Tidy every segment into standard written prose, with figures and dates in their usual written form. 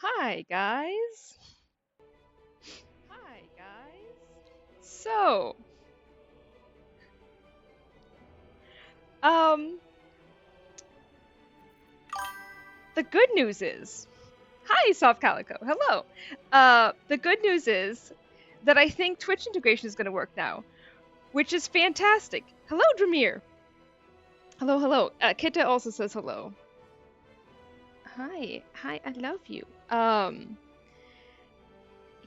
Hi guys. Hi guys. So, um, the good news is, hi Soft Calico. Hello. The good news is that I think Twitch integration is going to work now, which is fantastic. Hello, Dramir. Hello, hello. Kita also says hello. Hi, hi. I love you.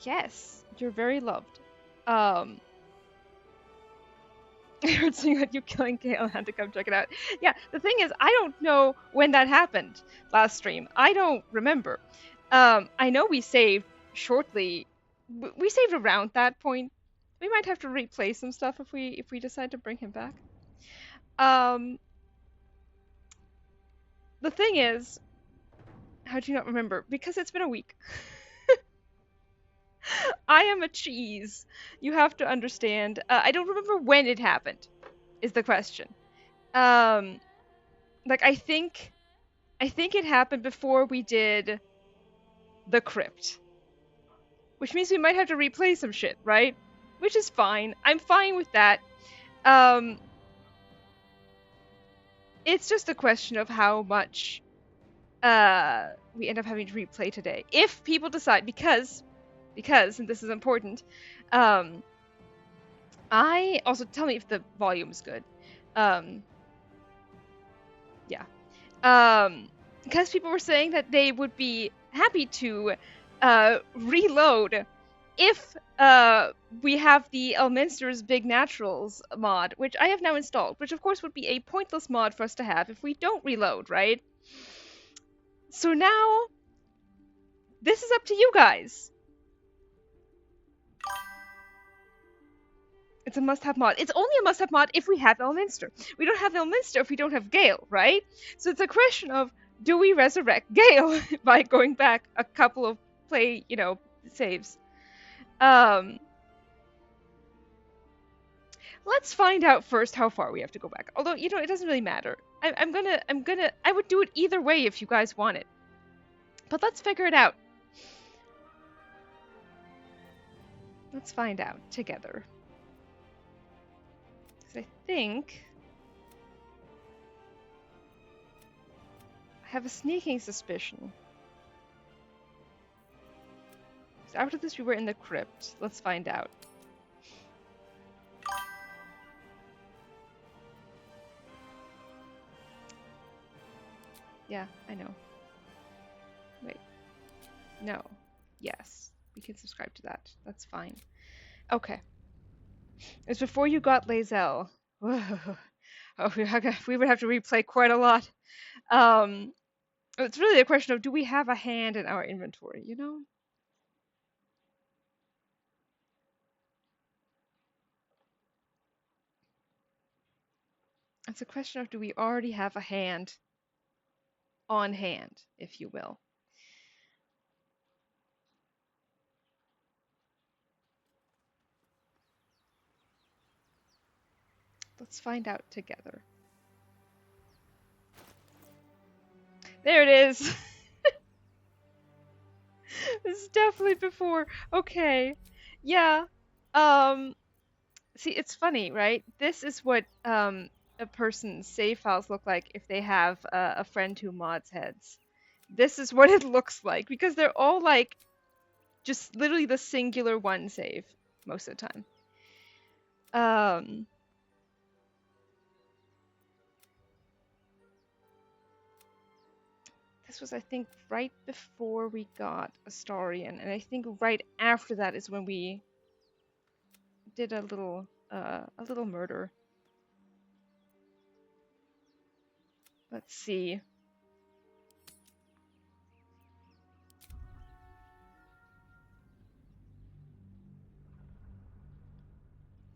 Yes, you're very loved. Um, I heard something about you killing Gale and had to come check it out. Yeah, the thing is, I don't know when that happened last stream. I don't remember. I know we saved shortly. We saved around that point. We might have to replay some stuff if we decide to bring him back. Um, the thing is, how do you not remember? Because it's been a week. I am a cheese. You have to understand. I don't remember when it happened. Is the question. Um, like I think it happened before we did the crypt. Which means we might have to replay some shit, right? Which is fine. I'm fine with that. Um it's just a question of how much we end up having to replay today. If people decide because and this is important, um I also tell me if the volume's good. Um yeah. Because people were saying that they would be happy to reload if we have the Elminster's Big Naturals mod, which I have now installed, which of course would be a pointless mod for us to have if we don't reload, right? So now, this is up to you guys. It's a must-have mod. It's only a must-have mod if we have Elminster. We don't have Elminster if we don't have Gale, right? So it's a question of, do we resurrect Gale by going back a couple of saves? Um, let's find out first how far we have to go back. Although, it doesn't really matter. I would do it either way if you guys want it. But let's figure it out. Let's find out together. Because I think I have a sneaking suspicion. So after this, we were in the crypt. Let's find out. Yeah, I know. Wait. No. Yes. We can subscribe to that. That's fine. Okay. It's before you got Lae'zel. Oh, we would have to replay quite a lot. It's really a question of, do we have a hand in our inventory, you know? It's a question of, do we already have a hand on hand, if you will? Let's find out together. There it is! This is definitely before. Okay. Yeah. See, it's funny, right? This is what a person's save files look like if they have a friend who mods heads. This is what it looks like because they're all like just literally the singular one save most of the time. This was, I think, right before we got Astarion, and I think right after that is when we did a little murder. Let's see.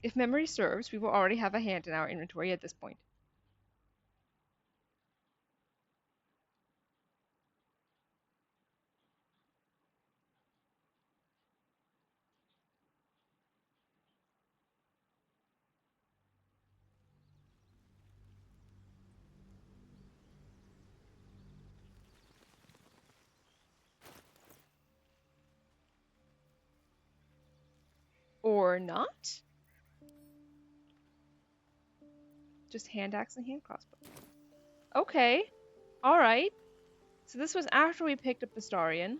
If memory serves, we will already have a hand in our inventory at this point. Or not? Just hand axe and hand crossbow. Okay. Alright. So this was after we picked up Astarion.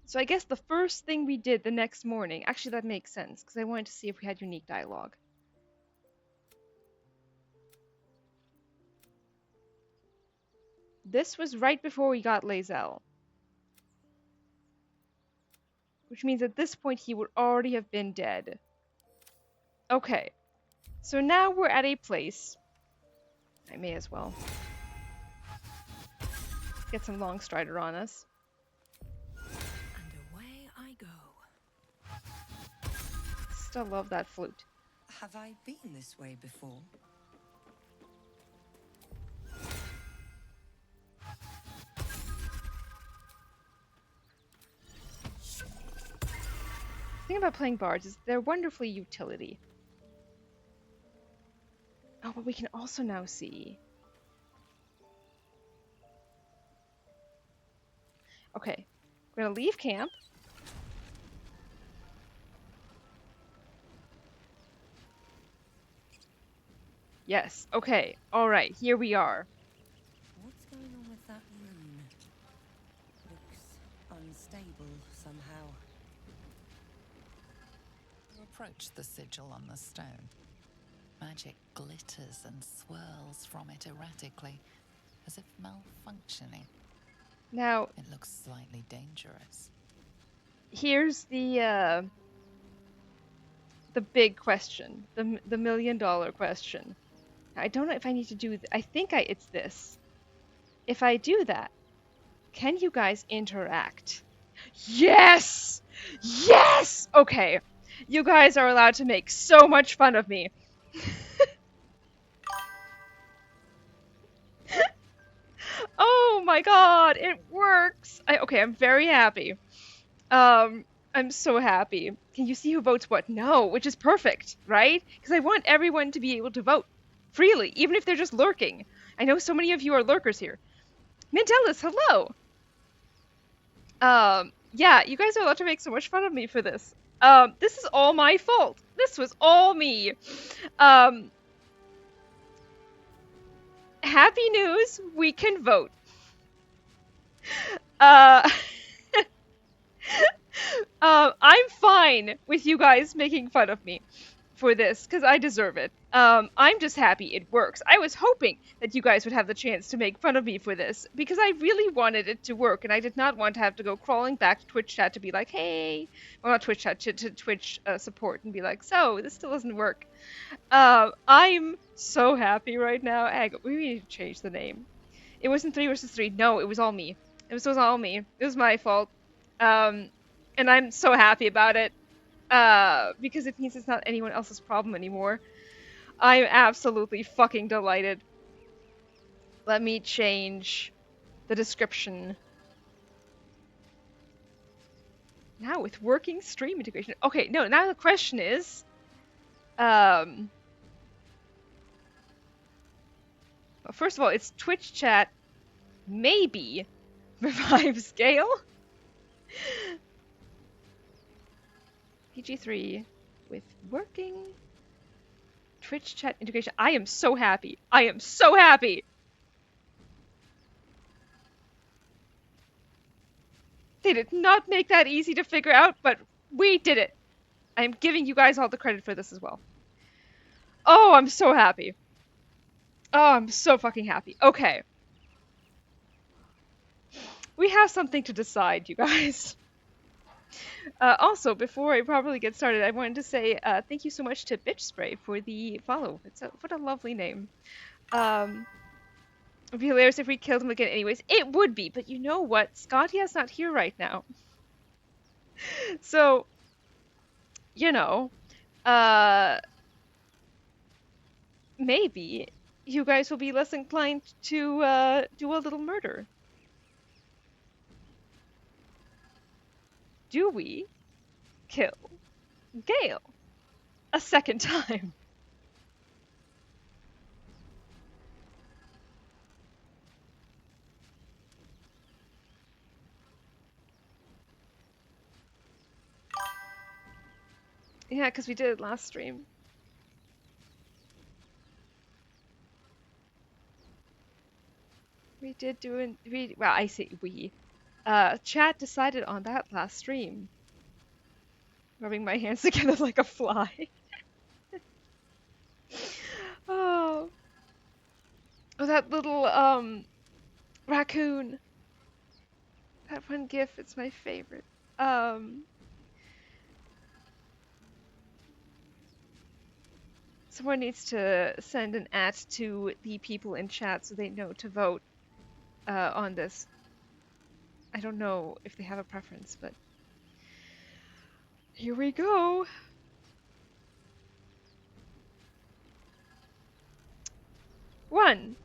So I guess the first thing we did the next morning, actually that makes sense, because I wanted to see if we had unique dialogue. This was right before we got Lae'zel. Which means at this point he would already have been dead. Okay. So now we're at a place. I may as well get some long strider on us. And away I go. Still love that flute. Have I been this way before? The thing about playing bards is they're wonderfully utility. Oh, but we can also now see. Okay, we're gonna leave camp. Yes, okay, alright, here we are. What's going on with that rune? Looks unstable somehow. You approach the sigil on the stone. Magic glitters and swirls from it erratically, as if malfunctioning. Now, It looks slightly dangerous. here's the big question, the $1 million question. I don't know if I need to do. I think it's this. If I do that, can you guys interact? Yes! Yes! Okay. You guys are allowed to make so much fun of me. Oh my god, it works! Okay, I'm very happy. I'm so happy. Can you see who votes what? No, which is perfect, right? Because I want everyone to be able to vote freely, even if they're just lurking. I know so many of you are lurkers here. Mintellis, hello! Yeah, you guys are allowed to make so much fun of me for this. This is all my fault. This was all me. Happy news, we can vote. I'm fine with you guys making fun of me for this, because I deserve it. I'm just happy it works. I was hoping that you guys would have the chance to make fun of me for this, because I really wanted it to work, and I did not want to have to go crawling back to Twitch chat to be like, hey, well, not Twitch chat, to Twitch support, and be like, so, this still doesn't work. I'm so happy right now. We need to change the name. It wasn't 3 versus 3. No, it was all me. It was all me. It was my fault. And I'm so happy about it. Because it means it's not anyone else's problem anymore. I'm absolutely fucking delighted. Let me change the description. Now with working stream integration. Okay, no, now the question is... well, first of all, it's Twitch chat, maybe revive scale. BG3 with working Twitch chat integration. I am so happy. I am so happy. They did not make that easy to figure out, but we did it. I am giving you guys all the credit for this as well. Oh, I'm so happy. Oh, I'm so fucking happy. Okay. We have something to decide, you guys. Also, before I properly get started, I wanted to say thank you so much to Bitch Spray for the follow. What a lovely name. It'd be hilarious if we killed him again anyways. It would be, but you know what? Scottia's not here right now. So, you know, maybe you guys will be less inclined to do a little murder. Do we kill Gale a second time? Yeah, because we did it last stream. We did do it. Well, I say we. Chat decided on that last stream. Rubbing my hands together like a fly. Oh. Oh, that little, raccoon. That one gif, it's my favorite. Someone needs to send an at to the people in chat so they know to vote on this. I don't know if they have a preference, but here we go. One,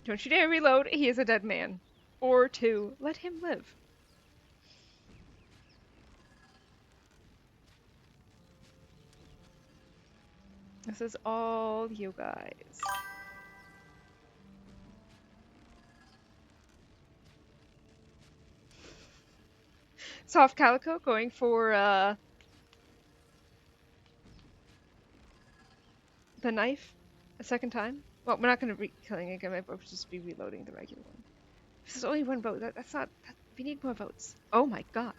don't you dare reload, he is a dead man. Or two, let him live. This is all you guys. Soft Calico going for the knife a second time. Well, we're not going to be killing again. My vote would just be reloading the regular one. This is only one vote. That's not. We need more votes. Oh my god.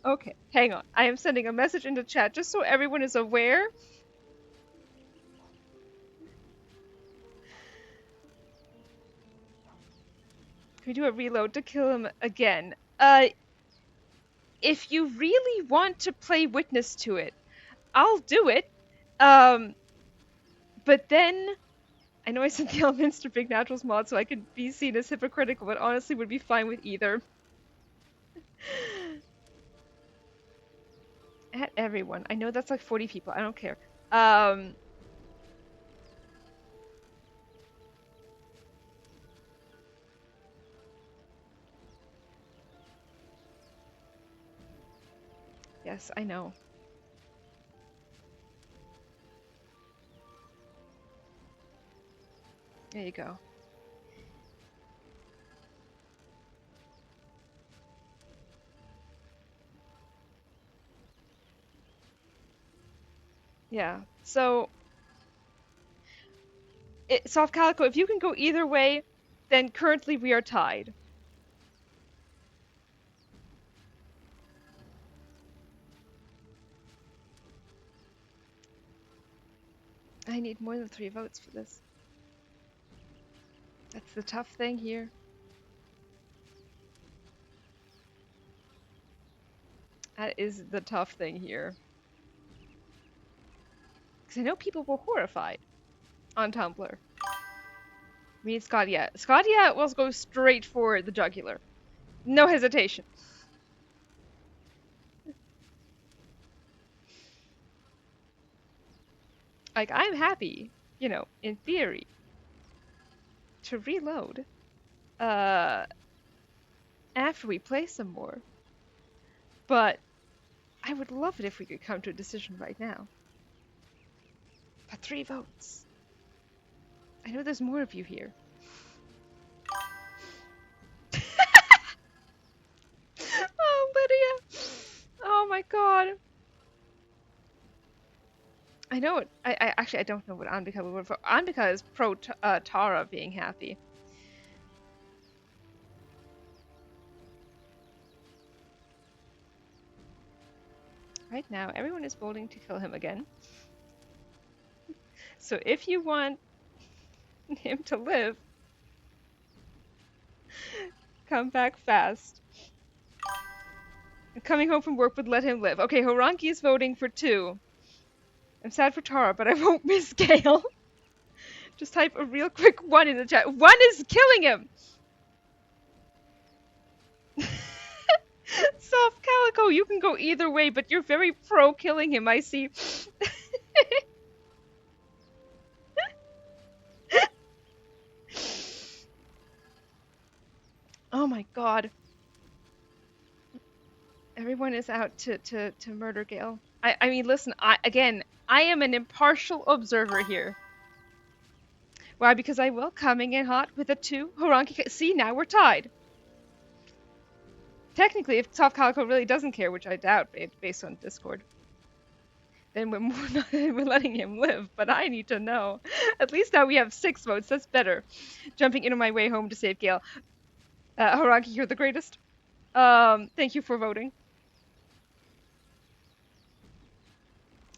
Okay, hang on. I am sending a message into chat just so everyone is aware. Can we do a reload to kill him again? If you really want to play witness to it, I'll do it. But then I know I sent the elements to Big Naturals mod so I could be seen as hypocritical, but honestly would be fine with either. At everyone. I know that's like 40 people. I don't care. Yes, I know. There you go. Yeah, so Soft Calico, if you can go either way, then currently we are tied. I need more than 3 votes for this. That's the tough thing here. That is the tough thing here. Because I know people were horrified on Tumblr. We need Scotia. Scotia will go straight for the jugular. No hesitation. Like, I'm happy, you know, in theory, to reload after we play some more. But I would love it if we could come to a decision right now. But 3 votes. I know there's more of you here. Oh, Lydia! Oh my god. I know it. I actually I don't know what Anbika would vote for. Anbika is pro Tara being happy. Right now, everyone is voting to kill him again. So if you want him to live, come back fast. Coming home from work would let him live. Okay, Horanki is voting for 2. I'm sad for Tara, but I won't miss Gale. Just type a real quick 1 in the chat. 1 is killing him! Soft Calico, you can go either way, but you're very pro killing him, I see. Oh my god. Everyone is out to murder Gale. I mean, listen, I am an impartial observer here. Why? Because I will coming in hot with a 2. Horanki, see, now we're tied. Technically, if Soft Calico really doesn't care, which I doubt based on Discord, then we're letting him live. But I need to know. At least now we have 6 votes. That's better. Jumping into my way home to save Gale. Haraki, you're the greatest. Thank you for voting.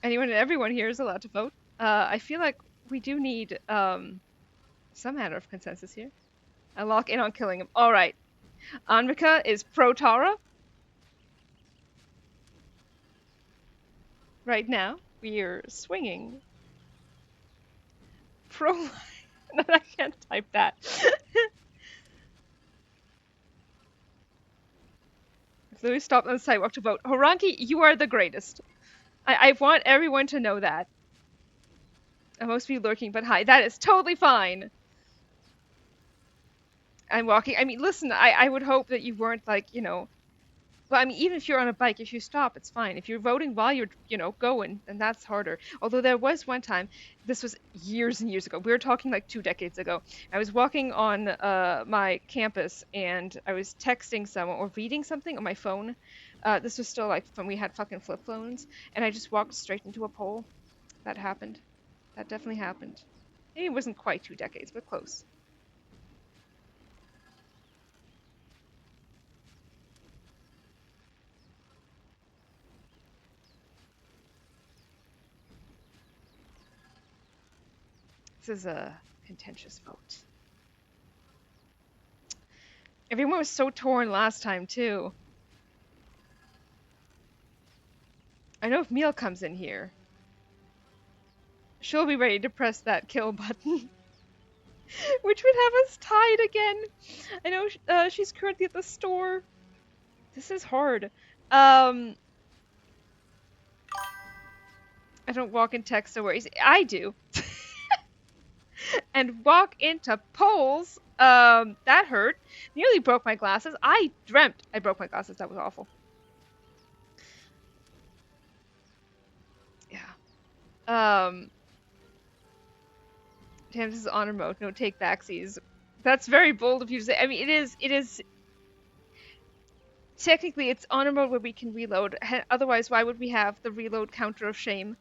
Anyone and everyone here is allowed to vote. I feel like we do need some manner of consensus here. I lock in on killing him. All right. Anvika is pro Tara. Right now, we're swinging. Pro. I can't type that. Louis stopped on the sidewalk to vote. Horanki, you are the greatest. I want everyone to know that. I must be lurking, but hi. That is totally fine. I'm walking. I mean, listen, I would hope that you weren't like, well, I mean, even if you're on a bike, if you stop, it's fine. If you're voting while you're, going, then that's harder. Although there was one time, this was years and years ago. We were talking like 2 decades ago. I was walking on my campus and I was texting someone or reading something on my phone. This was still like when we had fucking flip phones, and I just walked straight into a pole. That happened. That definitely happened. Maybe it wasn't quite 2 decades, but close. This is a contentious vote. Everyone was so torn last time, too. I know if Meal comes in here, she'll be ready to press that kill button. Which would have us tied again. I know she's currently at the store. This is hard. I don't walk in text, so worries. I do. And walk into poles. That hurt. Nearly broke my glasses. I dreamt I broke my glasses. That was awful. Yeah. Damn, this is honor mode. No take backsies. That's very bold of you to say. I mean, it is. Technically, it's honor mode where we can reload. Otherwise, why would we have the reload counter of shame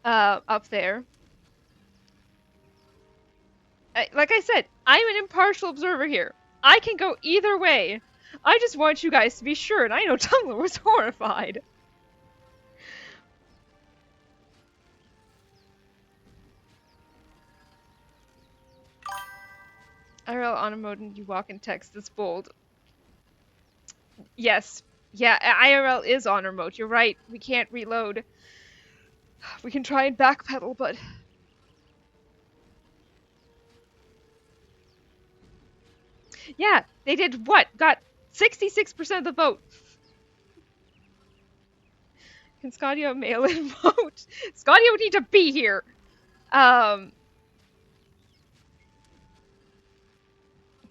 up there? Like I said, I'm an impartial observer here. I can go either way. I just want you guys to be sure, and I know Tumblr was horrified. IRL honor mode and you walk in text. That's bold. Yes. Yeah, IRL is honor mode. You're right. We can't reload. We can try and backpedal, but... Yeah, they did what? Got 66% of the vote. Can Scodio mail in vote? Scodio would need to be here. Can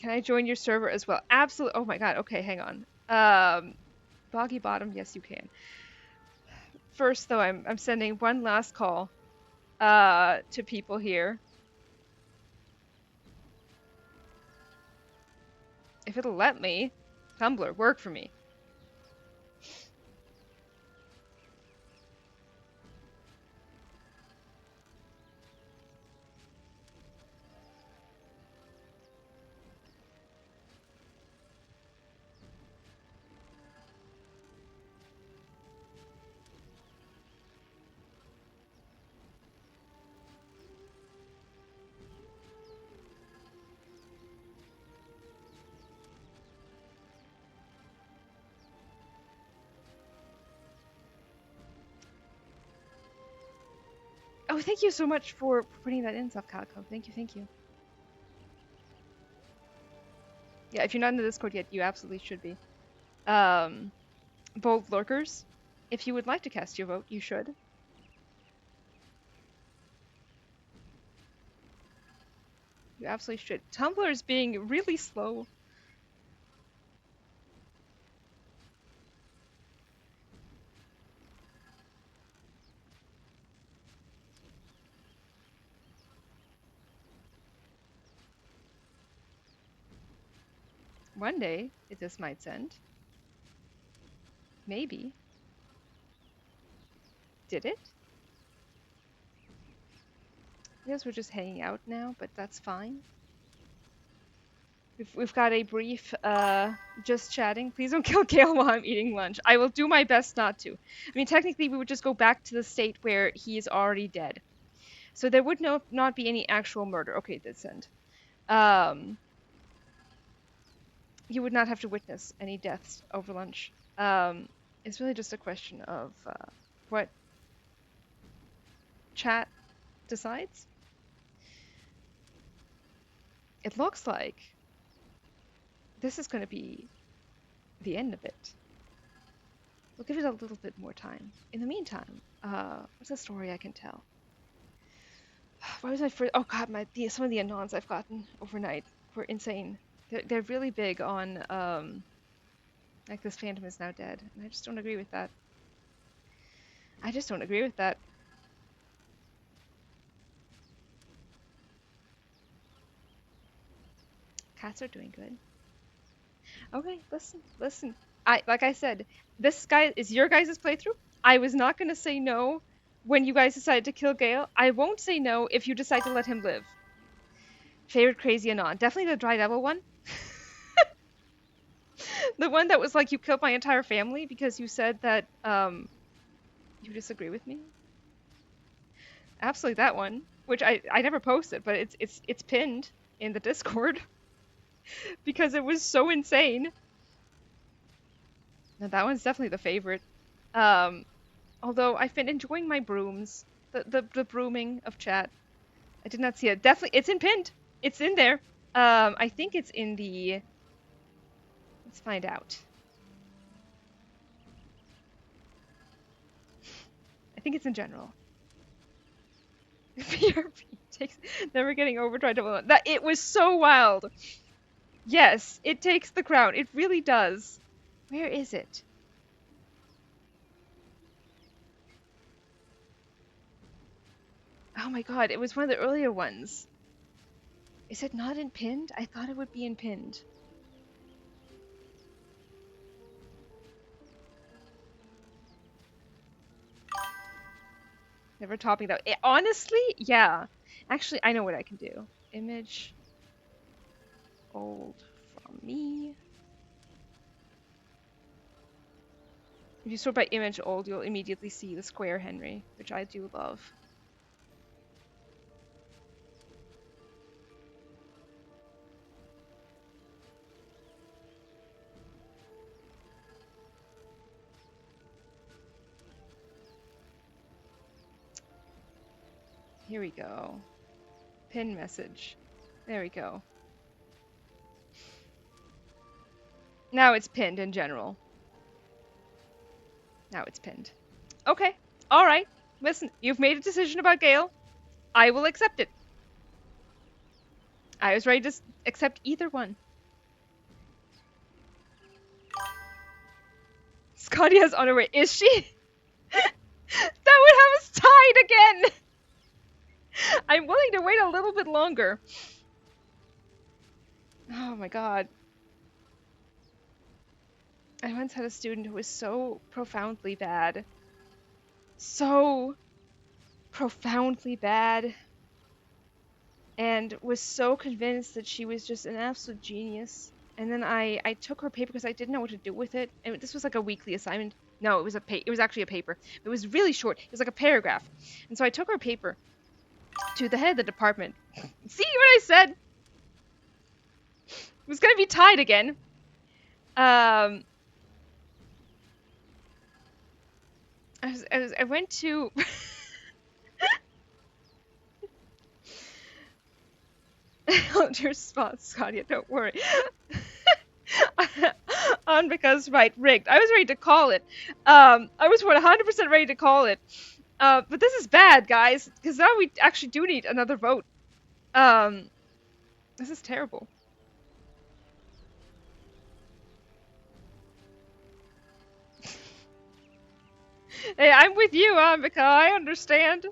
I join your server as well? Absolutely. Oh my god. Okay, hang on. Boggy Bottom, yes you can. First though, I'm sending one last call to people here. If it'll let me. Tumblr, work for me. Oh, thank you so much for putting that in, Soft Calico. Thank you, thank you. Yeah, if you're not in the Discord yet, you absolutely should be. Bold lurkers, if you would like to cast your vote, you should. You absolutely should. Tumblr is being really slow. One day, this might send. Maybe. Did it? I guess we're just hanging out now, but that's fine. We've got a brief, just chatting. Please don't kill Gale while I'm eating lunch. I will do my best not to. I mean, technically, we would just go back to the state where he is already dead. So there would not be any actual murder. Okay, this end. You would not have to witness any deaths over lunch. It's really just a question of what chat decides. It looks like this is going to be the end of it. We'll give it a little bit more time. In the meantime, what's a story I can tell? Why was my first? Oh god, some of the anons I've gotten overnight were insane. They're really big on like this phantom is now dead, and I just don't agree with that. I just don't agree with that. Cats are doing good. Okay, listen. Like I said, this guy is your guys' playthrough. I was not gonna say no when you guys decided to kill Gale. I won't say no if you decide to let him live. Favorite crazy anon. Definitely the Dry Devil one. The one that was like, you killed my entire family because you said that, you disagree with me? Absolutely that one. Which I never posted, but it's pinned in the Discord. Because it was so insane. No, that one's definitely the favorite. Although I've been enjoying my brooms. The brooming of chat. I did not see it. Definitely, it's in pinned. It's in there. I think it's in the... Let's find out. I think it's in general. PRP takes... Never getting overdrive double... That, it was so wild. Yes, it takes the crown. It really does. Where is it? Oh my god, it was one of the earlier ones. Is it not in pinned? I thought it would be in pinned. Never topping that. Honestly, yeah. Actually, I know what I can do. Image old from me. If you sort by image old, you'll immediately see the square Henry, which I do love. Here we go. Pin message. There we go. Now it's pinned in general. Now it's pinned. Okay. Alright. Listen, you've made a decision about Gale. I will accept it. I was ready to accept either one. Scotty has on her way. Is she? That would have us tied again! I'm willing to wait a little bit longer. Oh my god. I once had a student who was so profoundly bad. So profoundly bad. And was so convinced that she was just an absolute genius. And then I took her paper because I didn't know what to do with it. And this was like a weekly assignment. No, it was actually a paper. It was really short. It was like a paragraph. And so I took her paper to the head of the department. See what I said? It was gonna be tied again. I went to... Hold your spot, Scotty, don't worry. On because right, rigged. I was ready to call it. I was 100% ready to call it. But this is bad, guys, because now we actually do need another vote. This is terrible. Hey, I'm with you, Ambika. I understand.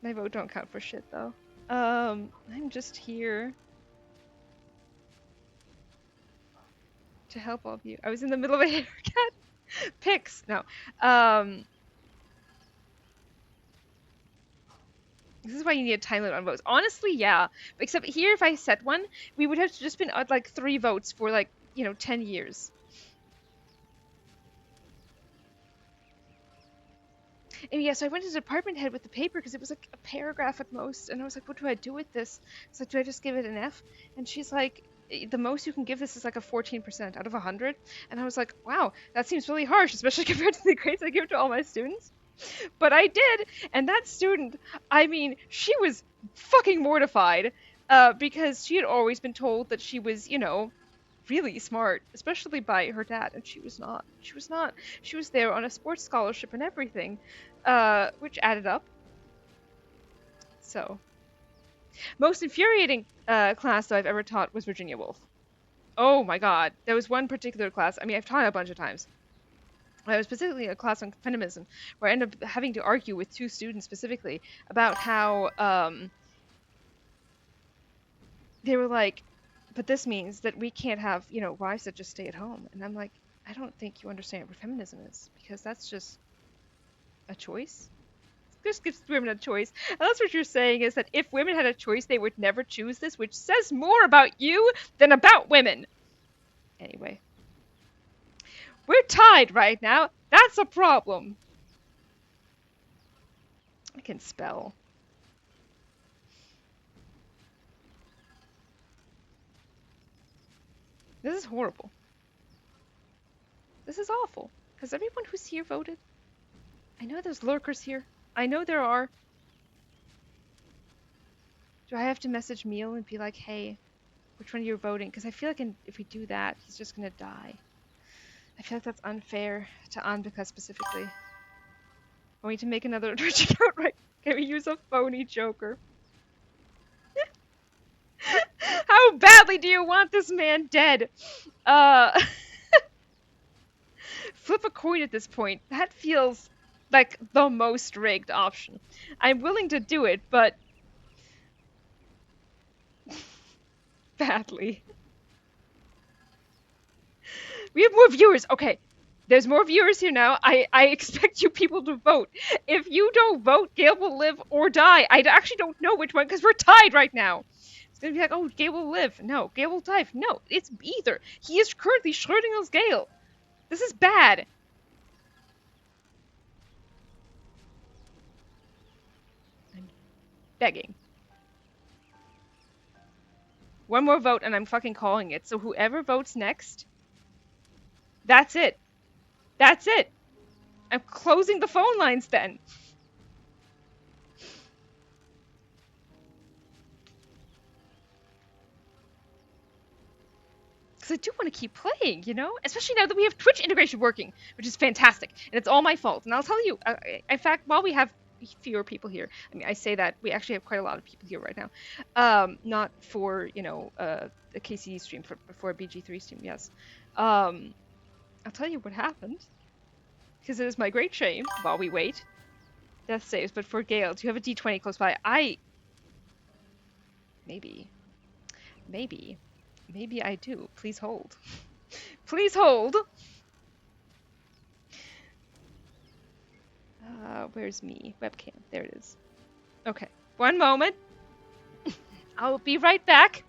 My vote don't count for shit, though. I'm just here. to help all of you. I was in the middle of a haircut. Pics. No. Um, this is why you need a time limit on votes. Honestly, yeah. Except here, if I set one, we would have just been at like 3 votes for like, 10 years. And yeah, so I went to the department head with the paper because it was like a paragraph at most. And I was like, what do I do with this? It's like, do I just give it an F? And she's like, the most you can give this is like a 14% out of 100. And I was like, wow, that seems really harsh, especially compared to the grades I give to all my students. But I did. And that student, I mean, she was fucking mortified because she had always been told that she was, really smart, especially by her dad, and she was not. She was not. She was there on a sports scholarship and everything, which added up. So, most infuriating class that I've ever taught was Virginia Woolf. Oh my god, there was one particular class. I mean, I've taught it a bunch of times. I was specifically a class on feminism, where I ended up having to argue with 2 students specifically about how they were like, but this means that we can't have, wives that just stay at home. And I'm like, I don't think you understand what feminism is, because that's just a choice. This gives women a choice. And that's what you're saying, is that if women had a choice, they would never choose this, which says more about you than about women. Anyway. We're tied right now. That's a problem. I can spell. This is horrible. This is awful. Has everyone who's here voted? I know there's lurkers here. I know there are. Do I have to message Meal and be like, hey, which one are you voting? Because I feel like if we do that, he's just gonna die. I feel like that's unfair to Anvika specifically. I need to make another Twitch account, right? Can we use a phony Joker? How badly do you want this man dead? Flip a coin at this point. That feels like the most rigged option. I'm willing to do it, but badly. We have more viewers. Okay, there's more viewers here now. I expect you people to vote. If you don't vote, Gale will live or die. I actually don't know which one, because we're tied right now. It's gonna be like, oh, Gale will live. No, Gale will die. No, it's either. He is currently Schrodinger's Gale. This is bad. I'm begging. One more vote and I'm fucking calling it. So whoever votes next, that's it. That's it. I'm closing the phone lines then. Because I do want to keep playing, Especially now that we have Twitch integration working, which is fantastic. And it's all my fault. And I'll tell you, in fact, while we have fewer people here, I mean, I say that, we actually have quite a lot of people here right now. Not for, a KCE stream, for a BG3 stream, yes. I'll tell you what happened. Because it is my great shame, while we wait. Death saves, but for Gale, do you have a D20 close by? Maybe I do. Please hold. Please hold! Where's me? Webcam. There it is. Okay. One moment. I'll be right back.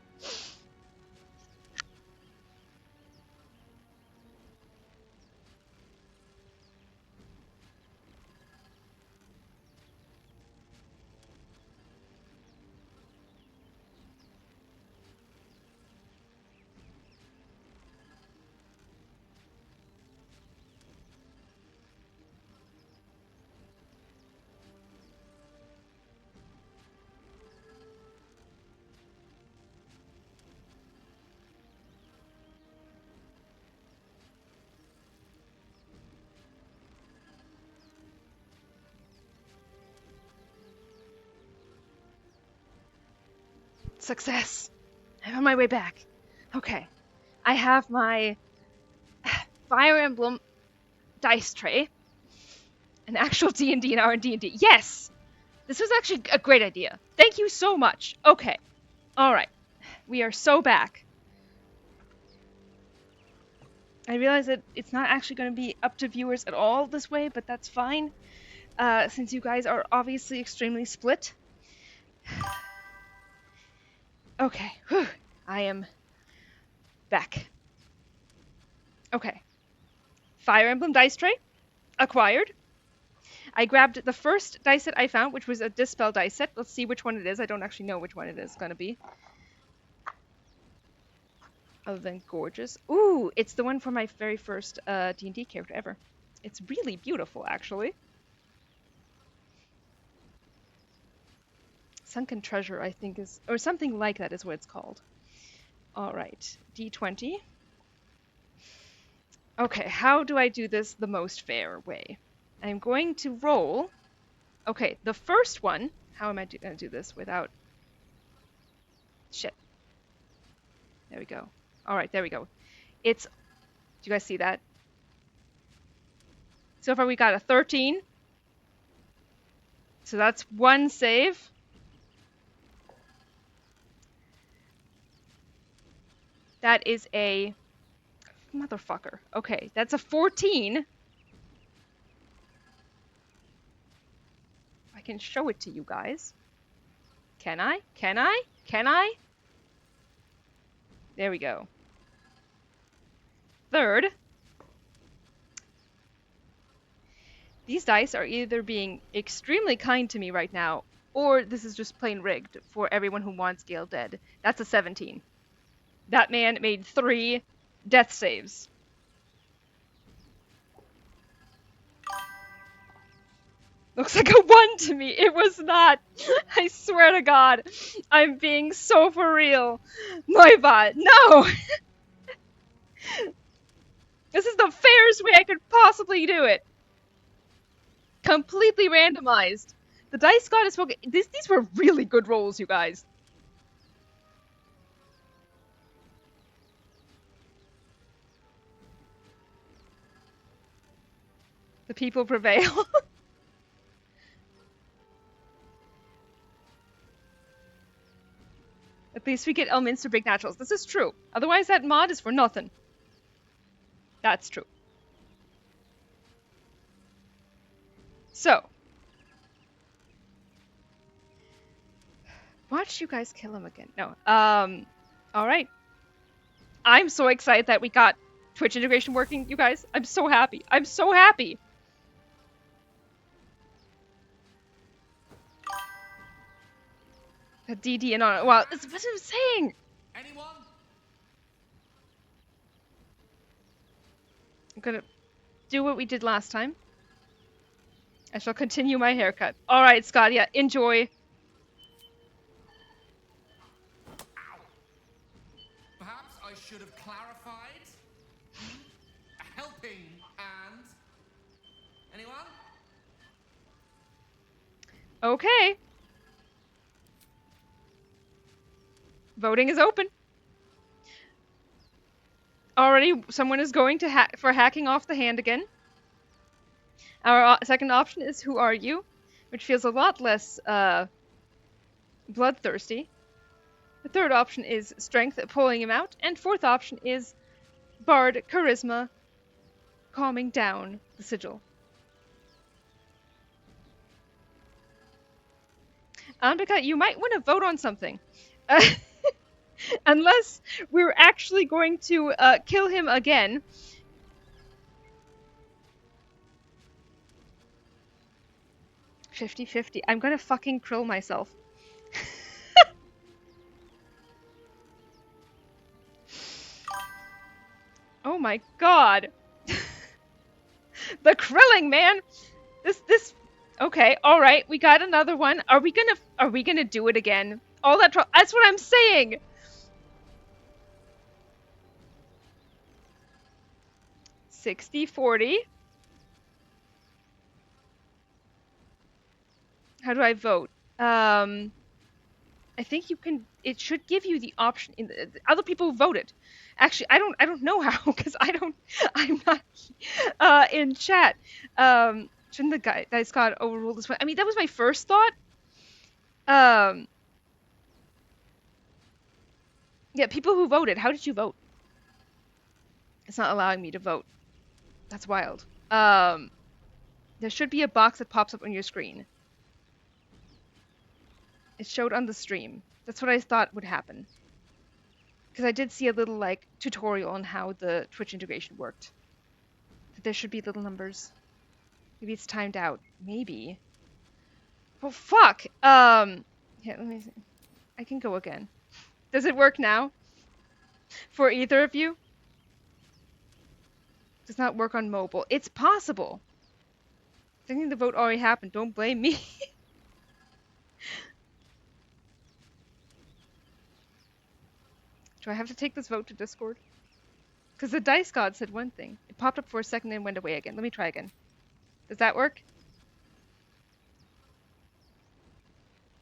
Success! I'm on my way back. Okay. I have my Fire Emblem dice tray. An actual D&D and R&D. Yes! This was actually a great idea. Thank you so much. Okay. Alright. We are so back. I realize that it's not actually going to be up to viewers at all this way, but that's fine, since you guys are obviously extremely split. Okay, whew. I am back. Okay. Fire Emblem dice tray, acquired. I grabbed the first dice set I found, which was a Dispel dice set. Let's see which one it is. I don't actually know which one it is going to be. Other than gorgeous. Ooh, it's the one for my very first D&D character ever. It's really beautiful, actually. Sunken Treasure, I think is... Or something like that is what it's called. Alright, D20. Okay, how do I do this the most fair way? I'm going to roll... Okay, the first one... How am I going to do this without... Shit. There we go. Alright, there we go. It's... Do you guys see that? So far we got a 13. So that's one save. That is a... Motherfucker. Okay, that's a 14. I can show it to you guys. Can I? Can I? Can I? There we go. Third. These dice are either being extremely kind to me right now, or this is just plain rigged for everyone who wants Gale dead. That's a 17. That man made 3 death saves. Looks like a 1 to me. It was not. I swear to God. I'm being so for real. My bot. No! This is the fairest way I could possibly do it. Completely randomized. The dice god is spoken. These were really good rolls, you guys. The people prevail. At least we get Elminster Big Naturals. This is true. Otherwise, that mod is for nothing. That's true. So. Watch you guys kill him again. No. Alright. I'm so excited that we got Twitch integration working, you guys. I'm so happy. I'm so happy. The DD and on. Wow, that's what I'm saying. Anyone? I'm gonna do what we did last time. I shall continue my haircut. Alright, Scott, yeah, enjoy. Perhaps I should have clarified. A helping hand. Anyone? Okay. Voting is open. Already, someone is going to for hacking off the hand again. Our second option is Who Are You? Which feels a lot less bloodthirsty. The third option is Strength, pulling him out. And fourth option is Bard, Charisma, calming down the sigil. Ambika, you might want to vote on something. Unless we're actually going to kill him again. $50-50. I'm gonna fucking krill myself. Oh my god. The krilling, man! This... Okay, alright, we got another one. Are we gonna do it again? All that that's what I'm saying! $60-40. How do I vote? I think you can. It should give you the option in the other people voted. Actually, I don't know how because I'm not in chat. Shouldn't the dice god overrule this one? I mean, that was my first thought. Yeah, people who voted. How did you vote? It's not allowing me to vote. That's wild. There should be a box that pops up on your screen. It showed on the stream. That's what I thought would happen. Because I did see a little, like, tutorial on how the Twitch integration worked. That there should be little numbers. Maybe it's timed out. Maybe. Well, fuck! Yeah, let me see. I can go again. Does it work now? For either of you? Does not work on mobile. It's possible. I think the vote already happened. Don't blame me. Do I have to take this vote to Discord? Because the dice god said one thing. It popped up for a second and went away again. Let me try again. Does that work?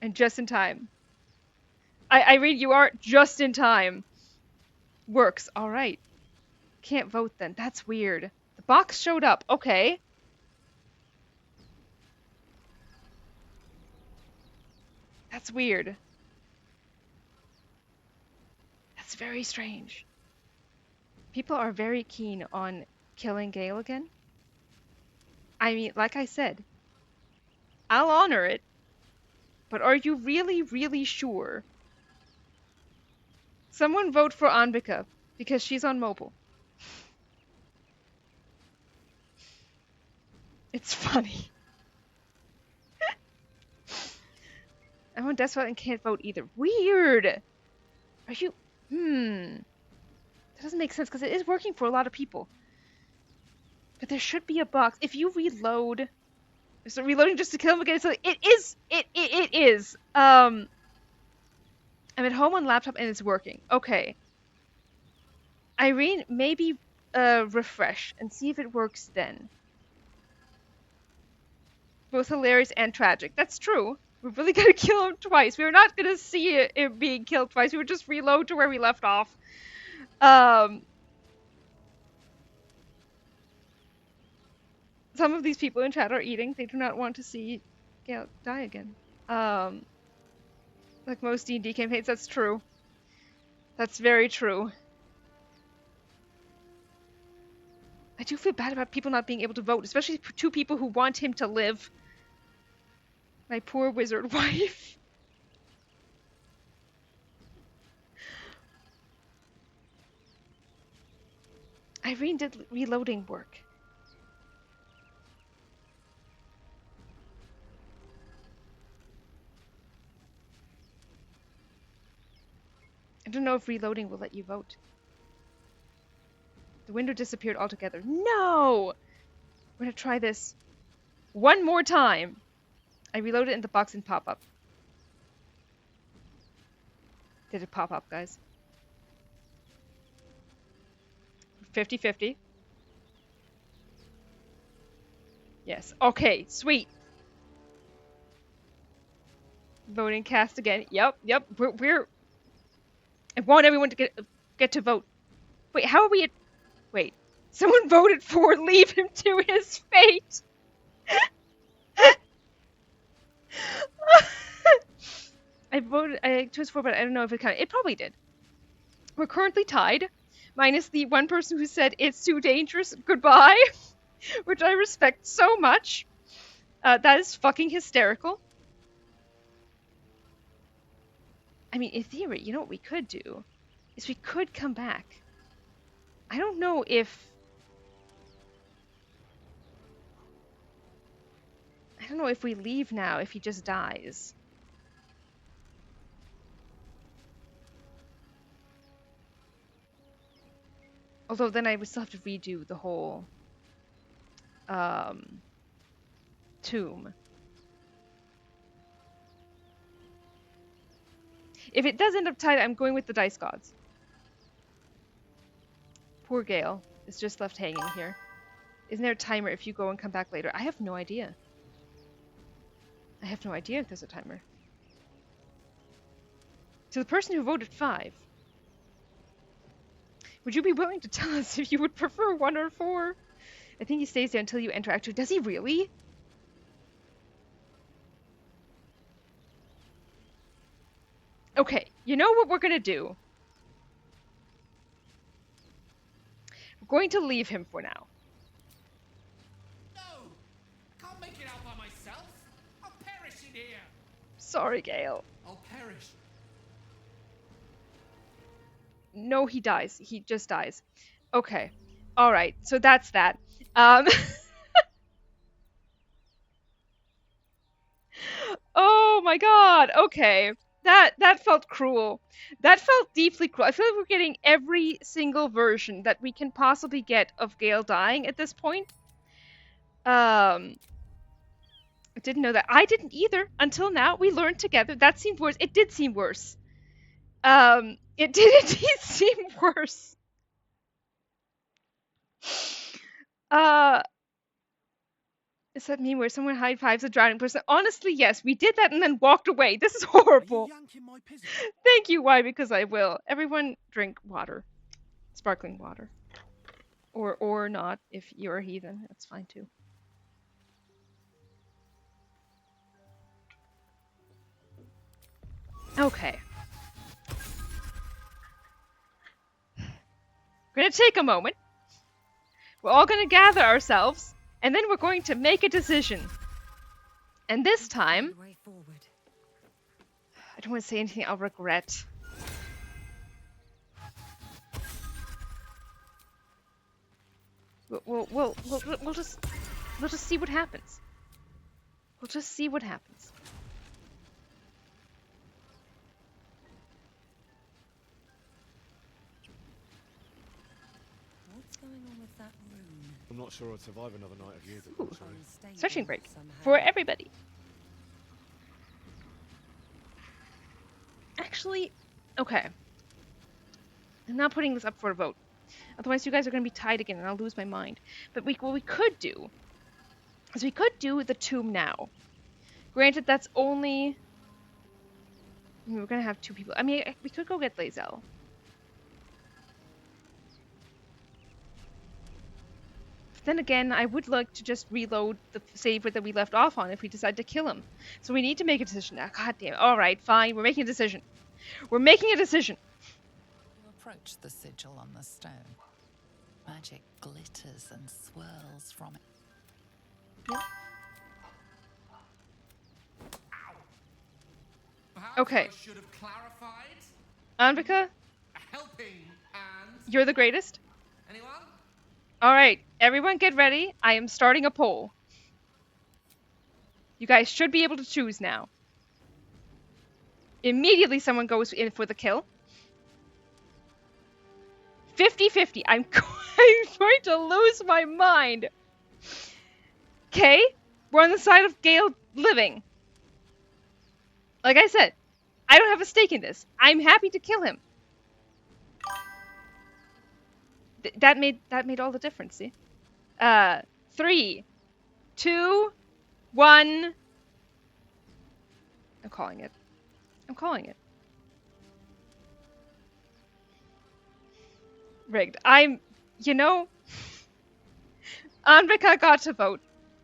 And just in time. I read you are just in time. Works. Alright. Can't vote then. That's weird. The box showed up. Okay. That's weird. That's very strange. People are very keen on killing Gale again. I mean, like I said, I'll honor it. But are you really, really sure? Someone vote for Anvika, because she's on mobile. It's funny. I'm on desktop and can't vote either. Weird! Are you... That doesn't make sense, because it is working for a lot of people. But there should be a box. If you reload... So reloading just to kill him again, so it is! It is! I'm at home on laptop and it's working. Okay. Irene, maybe refresh and see if it works then. Both hilarious and tragic. That's true. We're really gonna kill him twice. We were not gonna see it being killed twice. We would just reload to where we left off. Some of these people in chat are eating. They do not want to see Gale die again. Like most D&D campaigns, that's true. That's very true. I do feel bad about people not being able to vote, especially two people who want him to live. My poor wizard wife. Irene did reloading work. I don't know if reloading will let you vote. The window disappeared altogether. No! We're gonna try this one more time. I reloaded and the box didn't pop up. Did it pop up, guys? 50-50. Yes. Okay, sweet. Voting cast again. Yep. We're... I want everyone to get to vote. Wait, how are we at... Wait. Someone voted for leave him to his fate. I chose for, but I don't know if it counted. It probably did. We're currently tied, minus the one person who said it's too dangerous, goodbye, which I respect so much. That is fucking hysterical. I mean, in theory, you know what we could do? Is we could come back. I don't know if... I don't know if we leave now, if he just dies. Although then I would still have to redo the whole tomb. If it does end up tied, I'm going with the dice gods. Poor Gale is just left hanging here. Isn't there a timer if you go and come back later? I have no idea. I have no idea if there's a timer. To the person who voted 5. Would you be willing to tell us if you would prefer 1 or 4? I think he stays there until you enter Act 2. Does he really? Okay, you know what we're gonna do? We're going to leave him for now. No! I can't make it out by myself! I'll perish in here! Sorry, Gale. I'll perish. No, he dies. He just dies. Okay. Alright, so that's that. Um... Oh my god, okay. That felt cruel. That felt deeply cruel. I feel like we're getting every single version that we can possibly get of Gale dying at this point. I didn't know that. I didn't either until now. We learned together. That seemed worse. It did seem worse. It did indeed seem worse. Is that me where someone high fives a drowning person? Honestly, yes. We did that and then walked away. This is horrible. Thank you. Why? Because I will. Everyone drink water. Sparkling water. Or not, if you're a heathen. That's fine too. Okay. We're gonna take a moment. We're all gonna gather ourselves. And then we're going to make a decision. And this time, Way forward. I don't want to say anything I'll regret. We'll just see what happens. We'll just see what happens. What's going on with that rune? I'm not sure I'd survive another night of years, Ooh. unfortunately. Unstable Searching break somehow. for everybody. Actually, okay. I'm not putting this up for a vote. Otherwise, you guys are going to be tied again, and I'll lose my mind. But what we could do is we could do the tomb now. Granted, that's only. I mean, we're going to have 2 people. I mean, we could go get Lae'zel. Then again, I would like to just reload the save that we left off on if we decide to kill him. So we need to make a decision now. God damn it. Alright, fine. We're making a decision. We're making a decision. You approach the sigil on the stone. Magic glitters and swirls from it. Yep. Perhaps Okay. I should have clarified. Anvika, Helping and you're the greatest. anyone? Alright, everyone get ready. I am starting a poll. You guys should be able to choose now. Immediately someone goes in for the kill. 50-50. I'm going to lose my mind. Okay, we're on the side of Gale living. Like I said, I don't have a stake in this. I'm happy to kill him. That made all the difference, see? 3, 2, 1. I'm calling it. I'm calling it. Rigged. You know, Anvika got to vote,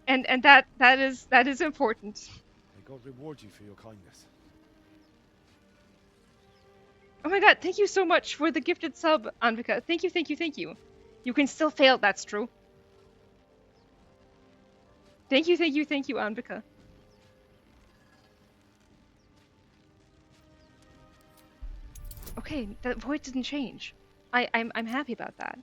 and that is important. May God reward you for your kindness. Oh my god, thank you so much for the gifted sub, Anvika. Thank you, thank you, thank you. You can still fail, that's true. Thank you, thank you, thank you, Anvika. Okay, that void didn't change. I'm happy about that.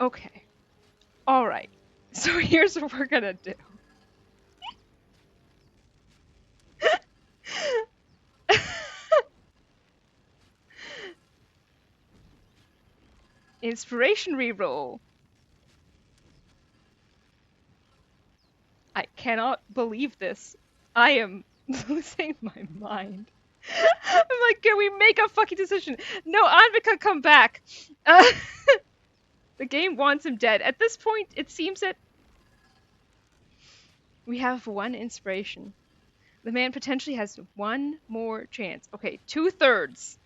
Okay. Alright. So here's what we're gonna do. Inspiration reroll. I cannot believe this. I am losing my mind. I'm like, can we make a fucking decision? No, Anvika, come back. The game wants him dead. At this point, it seems that we have 1 inspiration. The man potentially has 1 more chance. Okay, 2/3.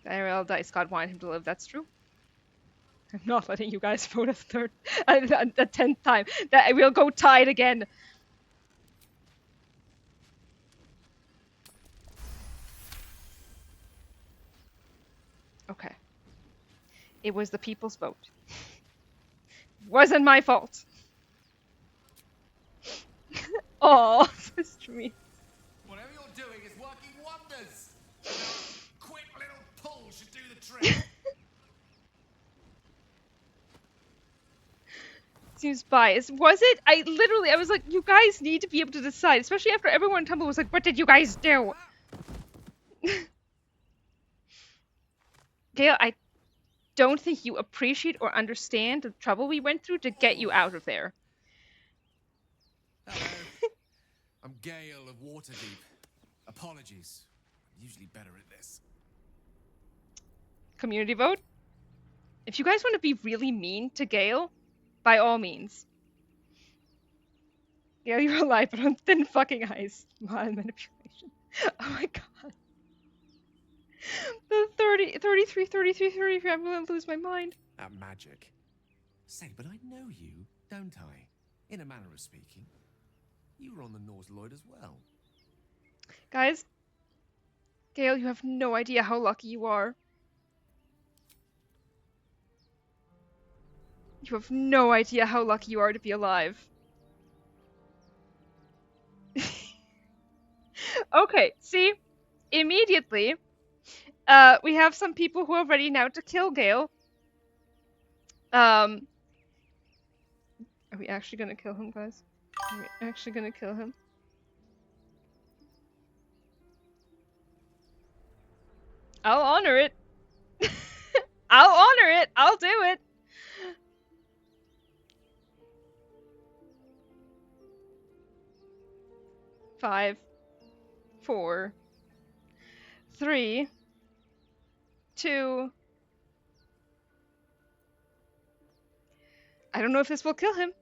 IRL Dice God wanted him to live. That's true. I'm not letting you guys vote a 10th time. That we'll go tied again. It was the people's vote. Wasn't my fault. Oh, Mr. Me. Whatever you're doing is working wonders. Quick little pull should do the trick. Seems biased. Was it? I was like, you guys need to be able to decide, especially after everyone in Tumble was like, what did you guys do? Gale, I don't think you appreciate or understand the trouble we went through to get you out of there. Hello. I'm Gale of Waterdeep. Apologies. I'm usually better at this. Community vote? If you guys want to be really mean to Gale, by all means. Gale, you're alive, but on thin fucking ice. Mild manipulation. Oh my god. The 33, I'm gonna lose my mind. At magic. Say, but I know you, don't I? In a manner of speaking. You were on the Nautiloid as well. Guys, Gale, you have no idea how lucky you are. You have no idea how lucky you are to be alive. Okay, see? Immediately, we have some people who are ready now to kill Gale. Are we actually gonna kill him, guys? Are we actually gonna kill him? I'll honor it. I'll honor it. I'll do it. Five, 4, 3, 2. I don't know if this will kill him.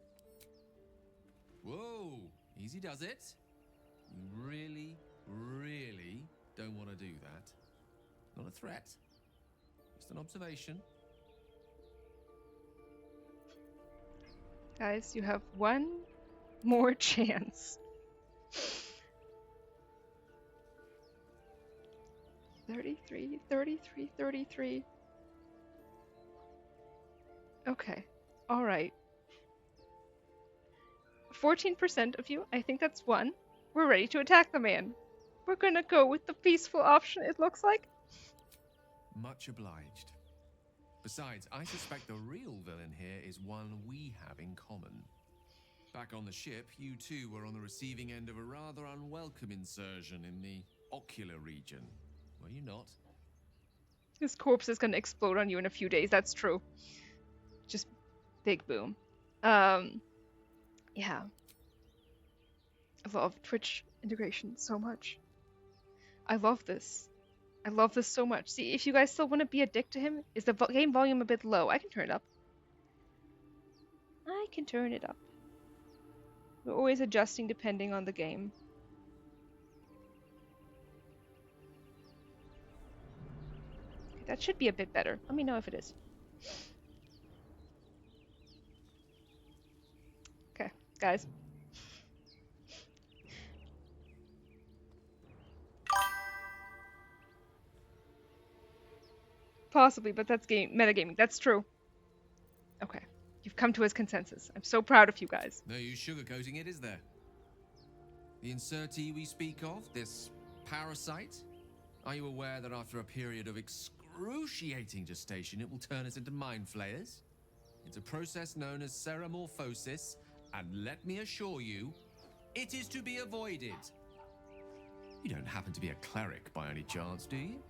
Whoa, easy does it. You really, really don't want to do that. Not a threat. Just an observation. Guys, you have one more chance. 33, 33, 33. Okay. Alright. 14% of you, I think that's one. We're ready to attack the man. We're gonna go with the peaceful option, it looks like. Much obliged. Besides, I suspect the real villain here is one we have in common. Back on the ship, you two were on the receiving end of a rather unwelcome insertion in the ocular region. Were you not? His corpse is gonna explode on you in a few days, that's true. Just big boom. Yeah. I love Twitch integration so much. I love this. I love this so much. See, if you guys still want to be a dick to him, is the game volume a bit low? I can turn it up. I can turn it up. We're always adjusting depending on the game. Okay, that should be a bit better. Let me know if it is. Okay, guys. Possibly, but that's metagaming. That's true. Okay. You've come to his consensus. I'm so proud of you guys. No use sugarcoating it, is there? The insertee we speak of, this parasite, are you aware that after a period of excruciating gestation, it will turn us into mind flayers? It's a process known as seromorphosis, and let me assure you, it is to be avoided. You don't happen to be a cleric by any chance, do you?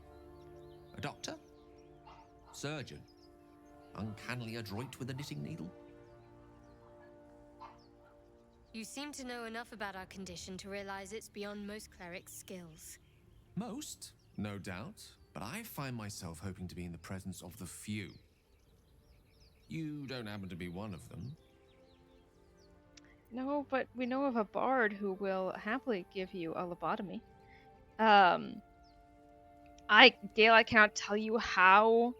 A doctor? Surgeon? Uncannily adroit with a knitting needle? You seem to know enough about our condition to realize it's beyond most clerics' skills. Most, no doubt, but I find myself hoping to be in the presence of the few. You don't happen to be one of them. No, but we know of a bard who will happily give you a lobotomy. Gale, I cannot tell you how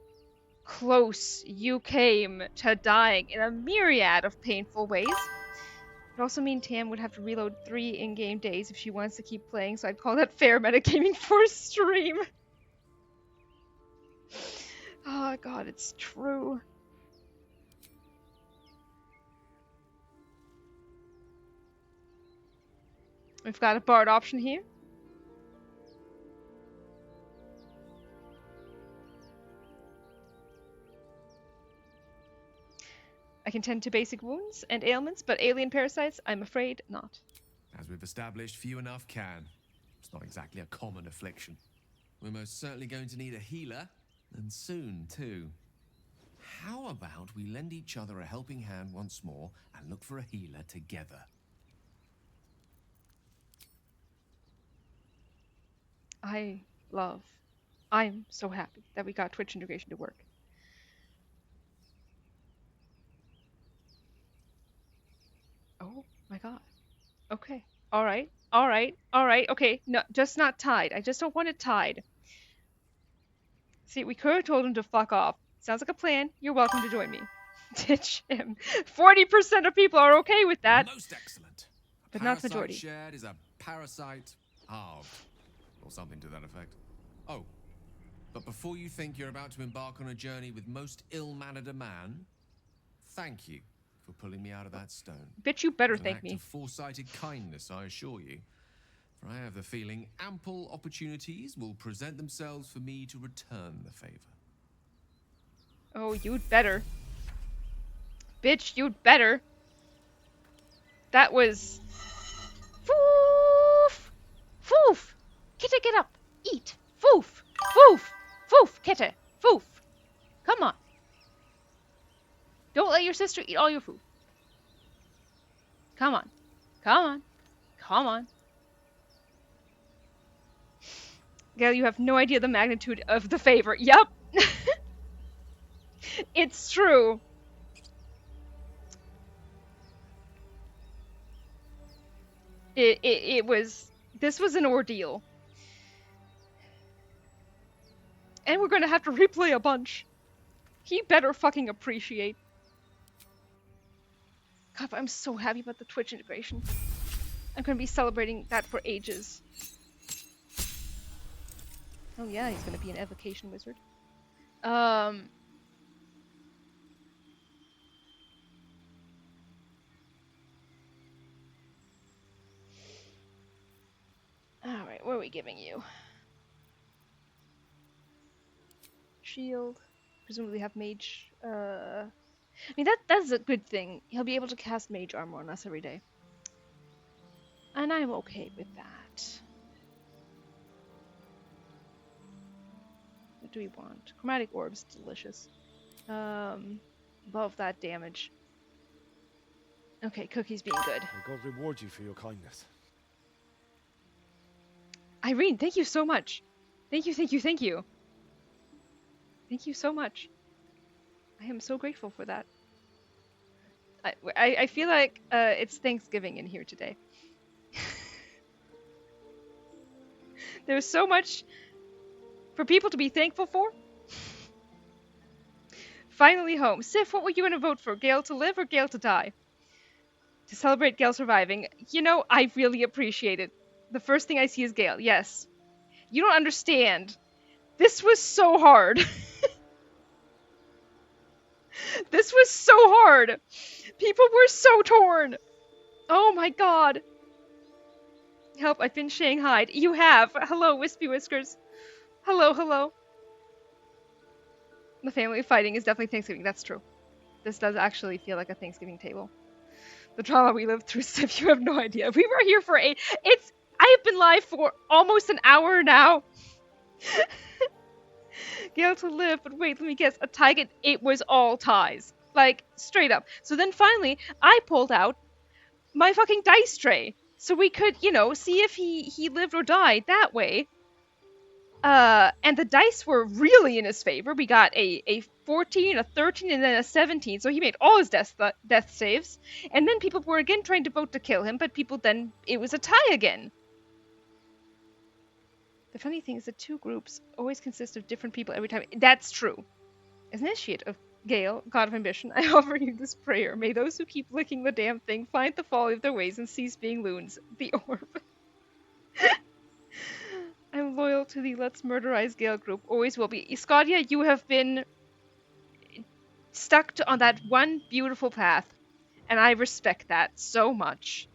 close you came to dying in a myriad of painful ways. It also means Tam would have to reload 3 in-game days if she wants to keep playing, so I'd call that fair metagaming for stream. Oh god, it's true. We've got a bard option here. I can tend to basic wounds and ailments, but alien parasites, I'm afraid not. As we've established, few enough can. It's not exactly a common affliction. We're most certainly going to need a healer, and soon, too. How about we lend each other a helping hand once more and look for a healer together? I'm so happy that we got Twitch integration to work. Oh my god. Okay. Alright. Alright. Alright. Okay. No, just not tied. I just don't want it tied. See, we could have told him to fuck off. Sounds like a plan. You're welcome to join me. Ditch him. 40% of people are okay with that. Most excellent. But not the Parasite majority. shared is a parasite halved. Or something to that effect. Oh, but before you think you're about to embark on a journey with most ill-mannered a man, thank you for pulling me out of that stone. Bitch, you better It's an thank act me. of foresighted kindness, I assure you. For I have the feeling ample opportunities will present themselves for me to return the favor. Oh, you'd better. Bitch, you'd better. That was... Foof! Foof! Kitte, get up! Eat! Foof! Foof! Foof! Kitte! Foof! Come on. Don't let your sister eat all your food. Come on. Come on. Come on. Gail, you have no idea the magnitude of the favor. Yup! It's true. This was an ordeal. And we're gonna have to replay a bunch. He better fucking appreciate. God, I'm so happy about the Twitch integration. I'm gonna be celebrating that for ages. Oh yeah, he's gonna be an evocation wizard. Alright, what are we giving you? Shield. Presumably have mage, I mean, that's a good thing. He'll be able to cast mage armor on us every day. And I'm okay with that. What do we want? Chromatic orbs, delicious. Above that damage. Okay, Cookie's being good. May God reward you for your kindness. Irene, thank you so much. Thank you, thank you, thank you. Thank you so much. I am so grateful for that. I feel like it's Thanksgiving in here today. There's so much for people to be thankful for. Finally home. Sif, what were you gonna vote for? Gale to live or Gale to die? To celebrate Gale surviving. You know, I really appreciate it. The first thing I see is Gale. Yes. You don't understand. This was so hard. This was so hard. People were so torn. Oh my god. Help, I've been shanghaied. You have. Hello, Wispy Whiskers. Hello, hello. The family fighting is definitely Thanksgiving. That's true. This does actually feel like a Thanksgiving table. The trauma we lived through, Sif, you have no idea. We were here for I have been live for almost an hour now. Gale to live, but wait, let me guess. A tie, it was all ties. Like, straight up. So then finally, I pulled out my fucking dice tray. So we could, you know, see if he lived or died that way. And the dice were really in his favor. We got a 14, a 13, and then a 17. So he made all his death saves. And then people were again trying to vote to kill him, but it was a tie again. The funny thing is the two groups always consist of different people every time. That's true. As an initiate of Gale, God of Ambition, I offer you this prayer. May those who keep licking the damn thing find the folly of their ways and cease being loons. The orb. I'm loyal to the Let's Murderize Gale group. Always will be. Iskadia, you have been stuck on that one beautiful path. And I respect that so much.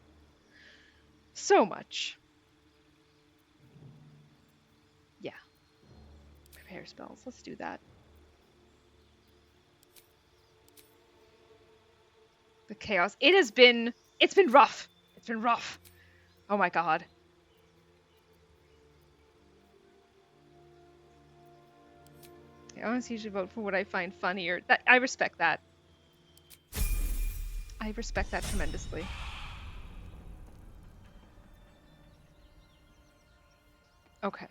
So much. Yeah. Prepare spells. Let's do that. The chaos. It's been rough. It's been rough. Oh my god. I always usually vote for what I find funnier. I respect that. I respect that tremendously. Okay.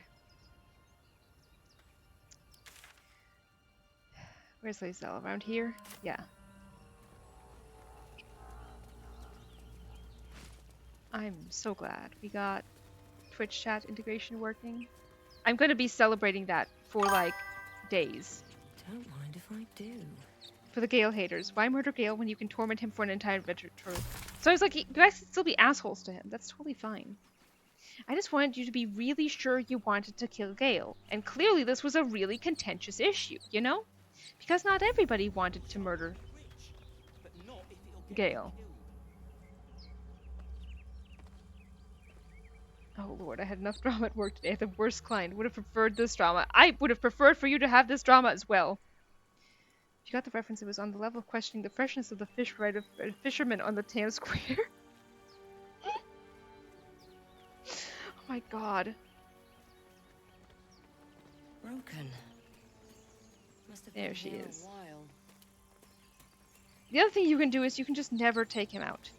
Where's Lae'zel? Around here? Yeah. I'm so glad we got Twitch chat integration working. I'm gonna be celebrating that for like days. Don't mind if I do. For the Gale haters, why murder Gale when you can torment him for an entire adventure? So I was like, you guys can still be assholes to him. That's totally fine. I just wanted you to be really sure you wanted to kill Gale. And clearly this was a really contentious issue, you know? Because not everybody wanted to murder Gale. Oh lord, I had enough drama at work today. The worst client. Would have preferred this drama. I would have preferred for you to have this drama as well. If you got the reference, it was on the level of questioning the freshness of the fish right of a fisherman on the town square. Oh my god. Broken. Must have There been she here is. a while. The other thing you can do is you can just never take him out.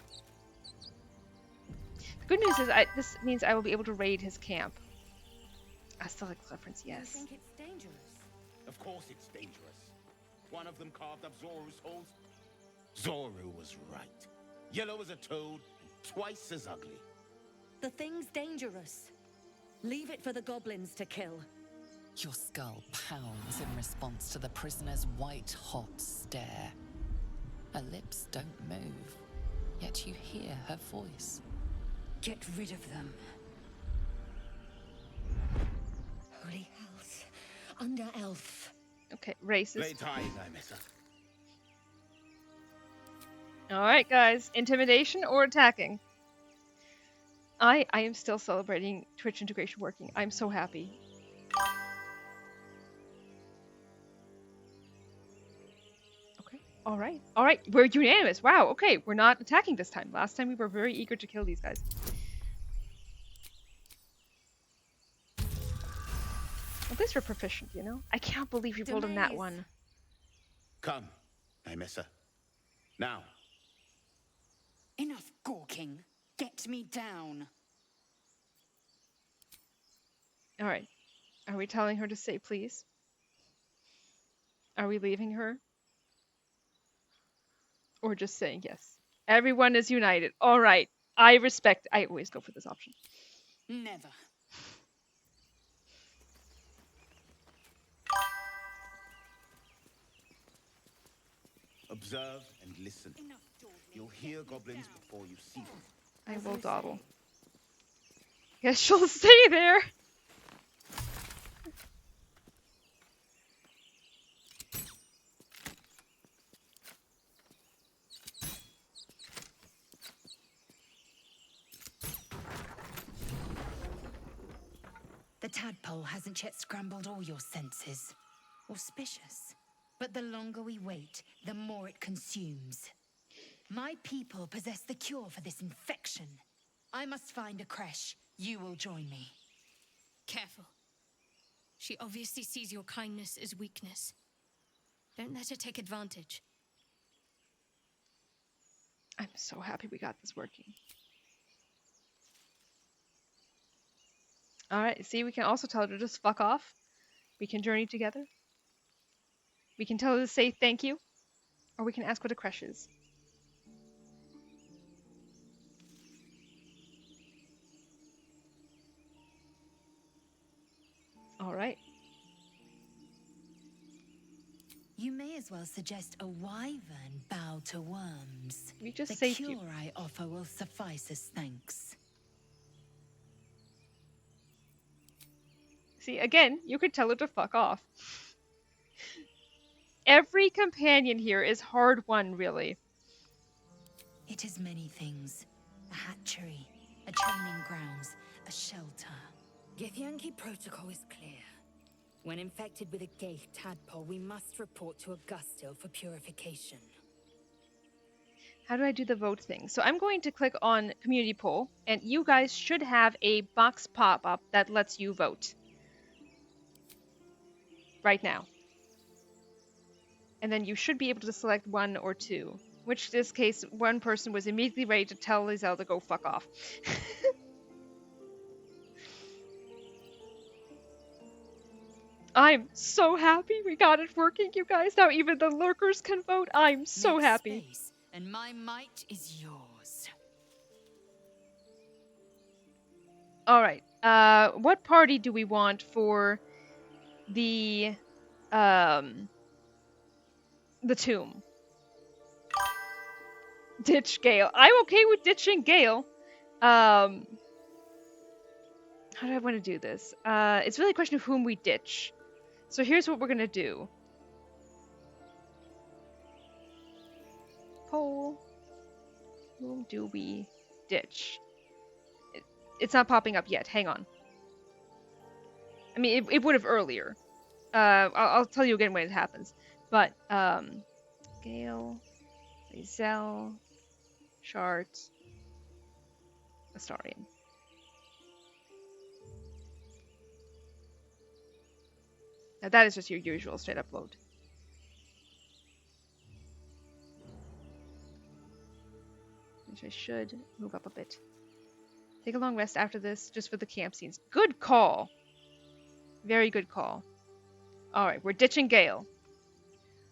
The good news is this means I will be able to raid his camp. I still like the reference, You yes. think it's dangerous? Of course it's dangerous. One of them carved up Zoru's holes. Zoru was right. Yellow as a toad, and twice as ugly. The thing's dangerous. Leave it for the goblins to kill. Your skull pounds in response to the prisoner's white-hot stare. Her lips don't move, yet you hear her voice. Get rid of them. Holy hells. Under elf. Okay, Lay racist. tight, Nymessa. Alright guys, intimidation or attacking? I am still celebrating Twitch integration working. I'm so happy. Okay, alright. Alright, we're unanimous. Wow, okay, we're not attacking this time. Last time we were very eager to kill these guys. At least we're proficient, you know? I can't believe you rolled in that Delays. one. Come, Nymessa. Now. Enough gawking. Get me down. Alright. Are we telling her to say please? Are we leaving her? Or just saying yes? Everyone is united. Alright. I always go for this option. Never. Observe and listen. Enough dawdling. You'll hear goblins before you see them. I As will you dawdle. say. Guess she'll stay there. The tadpole hasn't yet scrambled all your senses. Auspicious. But the longer we wait, the more it consumes. My people possess the cure for this infection. I must find a creche. You will join me. Careful. She obviously sees your kindness as weakness. Don't let her take advantage. I'm so happy we got this working. Alright, see, we can also tell her to just fuck off. We can journey together. We can tell her to say thank you. Or we can ask what a creche is. Alright. You may as well suggest a wyvern bow to worms. We just The saved cure you. I offer will suffice as thanks. See, See, again, you could tell her to fuck off. every companion here is hard won, really. It is many things. A hatchery, a training grounds, a shelter. Githyanki protocol is clear. When infected with a Ghaik tadpole, we must report to Augustil for purification. How do I do the vote thing? So I'm going to click on community poll, and you guys should have a box pop up that lets you vote. Right now. And then you should be able to select 1 or 2. Which in this case, one person was immediately ready to tell Lizelle to go fuck off. I'm so happy we got it working, you guys. Now even the lurkers can vote. I'm so Make happy. Space, and my might is yours. Alright. What party do we want for the tomb? Ditch Gale. I'm okay with ditching Gale. How do I want to do this? It's really a question of whom we ditch. So here's what we're gonna do. Poll. Whom do we ditch? It's not popping up yet. Hang on. I mean, it would have earlier. I'll tell you again when it happens. But, Gale, Lizelle, Shart, Astarion. Now that is just your usual straight up vote. Which I should move up a bit. Take a long rest after this, just for the camp scenes. Good call! Very good call. Alright, we're ditching Gale.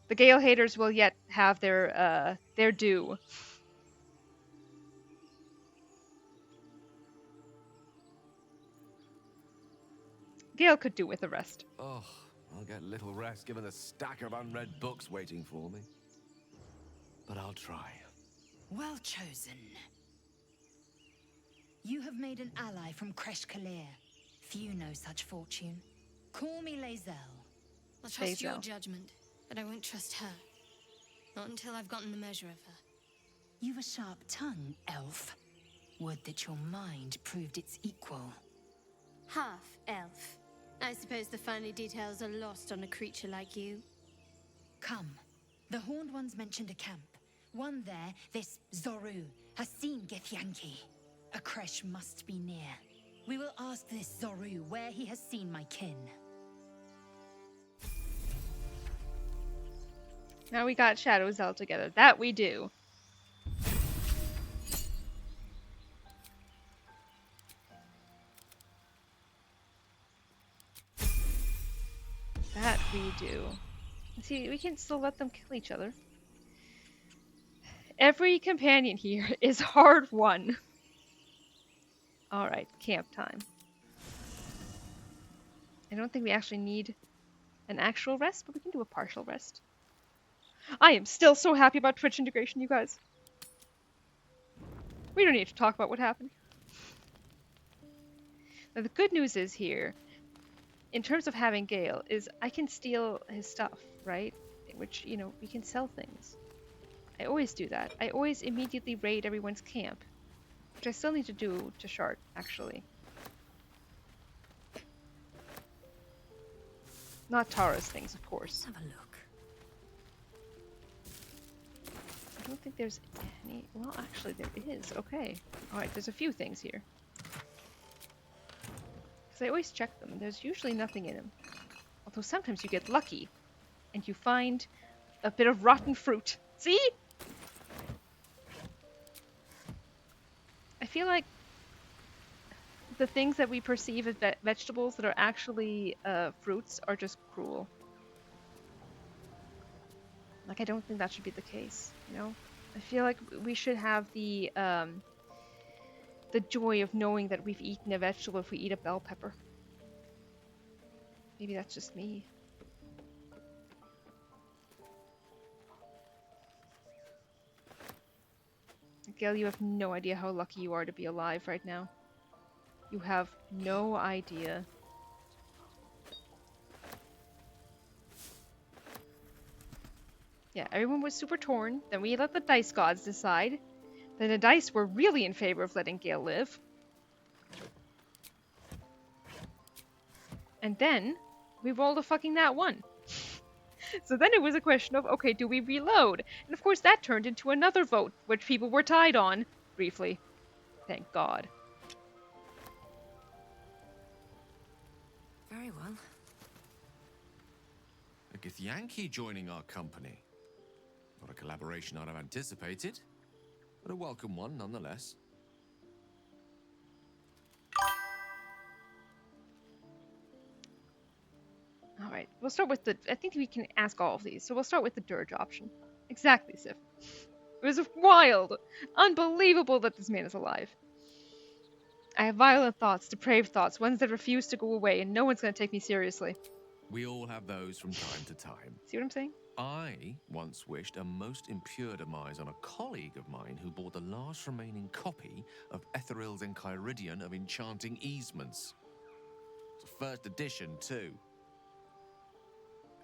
The Gale haters will yet have their due. Gale could do with a rest. Oh, I'll get little rest given the stack of unread books waiting for me. But I'll try. Well chosen. You have made an ally from Kresh Kalir. Few know such fortune. Call me Lizelle. I'll trust your Lizelle. judgment, but I won't trust her. Not until I've gotten the measure of her. You've a sharp tongue, elf. Would that your mind proved its equal. Half elf. I suppose the finer details are lost on a creature like you. Come. The Horned Ones mentioned a camp. One there, this Zoru, has seen Githyanki. A Kresh must be near. We will ask this Zoru where he has seen my kin. Now we got Shadow Zell together. That we do. That we do. See, we can still let them kill each other. Every companion here is hard won. Alright, camp time. I don't think we actually need an actual rest, but we can do a partial rest. I am still so happy about Twitch integration, you guys. We don't need to talk about what happened. Now, the good news is here, in terms of having Gale, is I can steal his stuff, right? Which, you know, we can sell things. I always do that. I always immediately raid everyone's camp. Which I still need to do to Shart, actually. Not Tara's things, of course. Have a look. I don't think there's any... Well, actually, there is. Okay. Alright, there's a few things here. Because I always check them, and there's usually nothing in them. Although sometimes you get lucky, and you find a bit of rotten fruit. See? I feel like the things that we perceive as vegetables that are actually fruits are just cruel. Like, I don't think that should be the case, you know? I feel like we should have the joy of knowing that we've eaten a vegetable if we eat a bell pepper. Maybe that's just me. Gail, you have no idea how lucky you are to be alive right now. You have no idea. Yeah, everyone was super torn. Then we let the dice gods decide. Then the dice were really in favor of letting Gale live. And then we rolled a fucking nat 1. So then it was a question of, okay, do we reload? And of course that turned into another vote, which people were tied on, briefly. Thank God. Very well. A Githyanki joining our company. Not a collaboration I'd have anticipated, but a welcome one nonetheless. Alright, we'll start with the... I think we can ask all of these, so we'll start with the dirge option. Exactly, Sif. It was wild! Unbelievable that this man is alive. I have violent thoughts, depraved thoughts, ones that refuse to go away, and no one's gonna take me seriously. We all have those from time to time. See what I'm saying? I once wished a most impure demise on a colleague of mine who bought the last remaining copy of Etheril's Enchiridion of Enchanting Easements. It's a first edition, too.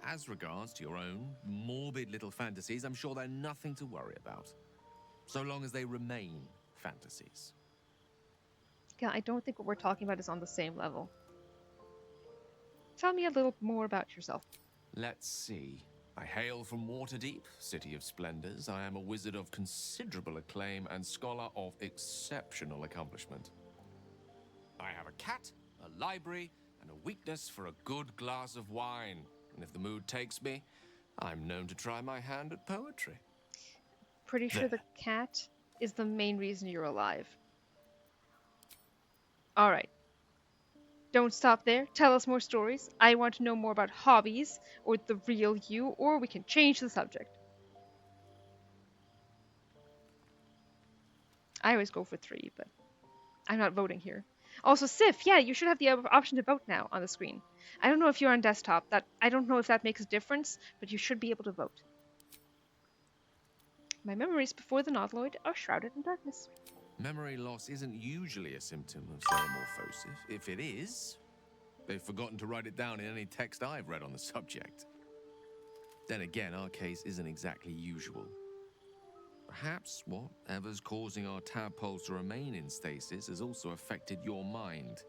As regards to your own morbid little fantasies, I'm sure they're nothing to worry about. So long as they remain fantasies. Yeah, I don't think what we're talking about is on the same level. Tell me a little more about yourself. Let's see. I hail from Waterdeep, city of splendors. I am a wizard of considerable acclaim and scholar of exceptional accomplishment. I have a cat, a library, and a weakness for a good glass of wine. And if the mood takes me, I'm known to try my hand at poetry. Pretty sure the cat is the main reason you're alive. Alright. Don't stop there. Tell us more stories. I want to know more about hobbies, or the real you, or we can change the subject. I always go for 3, but I'm not voting here. Also, Sif, yeah, you should have the option to vote now on the screen. I don't know if you're on desktop. I don't know if that makes a difference, but you should be able to vote. My memories before the Nautiloid are shrouded in darkness. Memory loss isn't usually a symptom of ceramorphosis. If it is, they've forgotten to write it down in any text I've read on the subject. Then again, our case isn't exactly usual. Perhaps whatever's causing our tadpoles to remain in stasis has also affected your mind.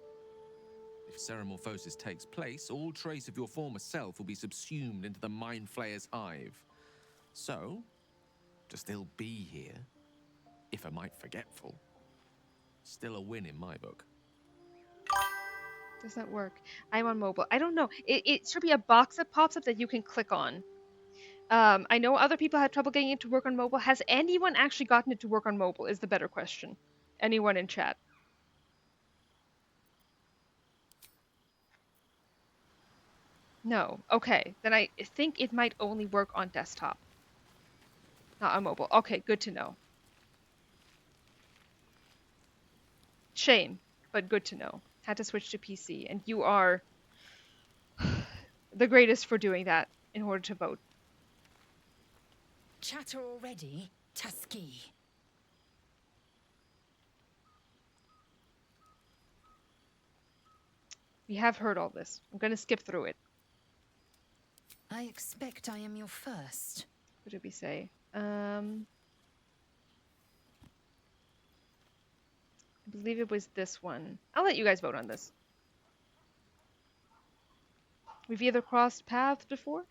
If ceramorphosis takes place, all trace of your former self will be subsumed into the Mind Flayer's hive. So, to still be here, if a mite forgetful, still a win in my book. Does that work? I'm on mobile. I don't know. It should be a box that pops up that you can click on. I know other people had trouble getting it to work on mobile. Has anyone actually gotten it to work on mobile is the better question. Anyone in chat? No. Okay. Then I think it might only work on desktop. Not on mobile. Okay, good to know. Shame, but good to know. Had to switch to PC, and you are the greatest for doing that in order to vote. Chatter already? Tusky. We have heard all this. I'm gonna skip through it. I expect I am your first. What did we say? I believe it was this one. I'll let you guys vote on this. We've either crossed paths before,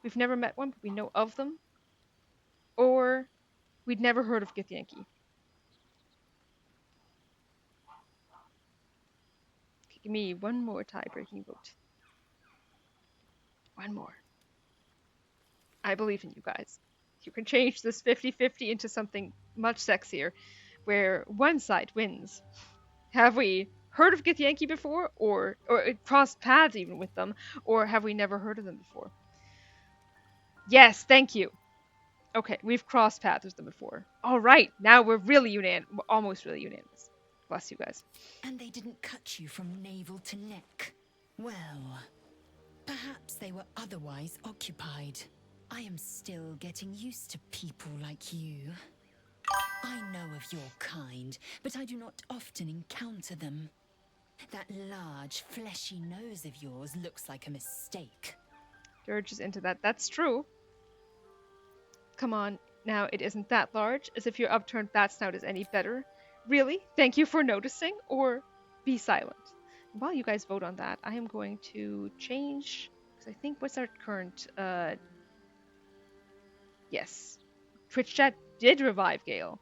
we've never met one, but we know of them, or we'd never heard of Githyanki. Give me one more tie-breaking vote. One more. I believe in you guys. You can change this 50-50 into something much sexier, where one side wins. Have we heard of Githyanki before, or crossed paths even with them, or have we never heard of them before? Yes, thank you. Okay, we've crossed paths with them before. All right, now we're really almost really unanimous. Bless you guys. And they didn't cut you from navel to neck. Well, perhaps they were otherwise occupied. I am still getting used to people like you. I know of your kind, but I do not often encounter them. That large, fleshy nose of yours looks like a mistake. Dirge is into that. That's true. come on. Now, it isn't that large, as if your upturned bat snout is any better. Really? Thank you for noticing, or be silent. While you guys vote on that, I am going to change, because I think what's our current, yes. Twitch chat did revive Gale.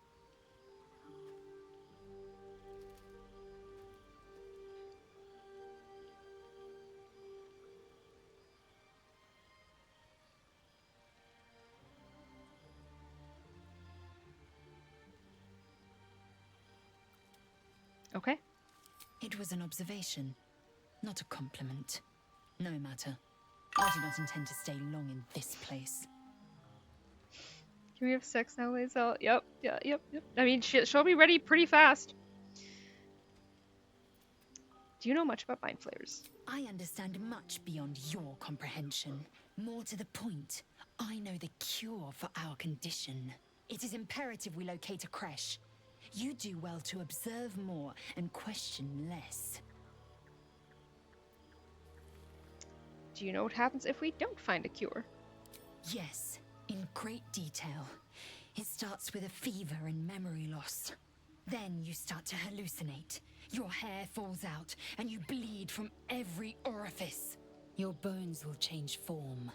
Okay. It was an observation, not a compliment. No matter. I do not intend to stay long in this place. Can we have sex now, Lae'zel? Yep. I mean, she'll be ready pretty fast. Do you know much about mind flayers? I understand much beyond your comprehension. More to the point, I know the cure for our condition. It is imperative we locate a creche. You do well to observe more and question less. Do you know what happens if we don't find a cure? Yes, in great detail. It starts with a fever and memory loss. Then you start to hallucinate. Your hair falls out, and you bleed from every orifice. Your bones will change form.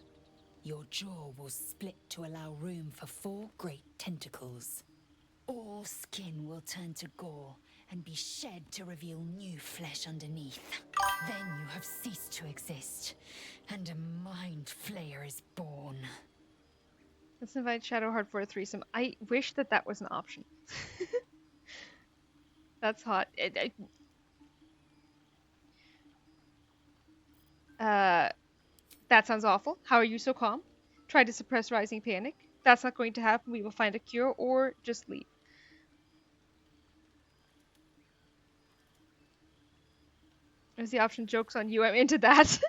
Your jaw will split to allow room for 4 great tentacles. All skin will turn to gore and be shed to reveal new flesh underneath. Then you have ceased to exist, and a mind flayer is born. Let's invite Shadowheart for a threesome. I wish that was an option. That's hot. That sounds awful. How are you so calm? Try to suppress rising panic. That's not going to happen. We will find a cure or just leave. There's the option jokes on you. I'm into that.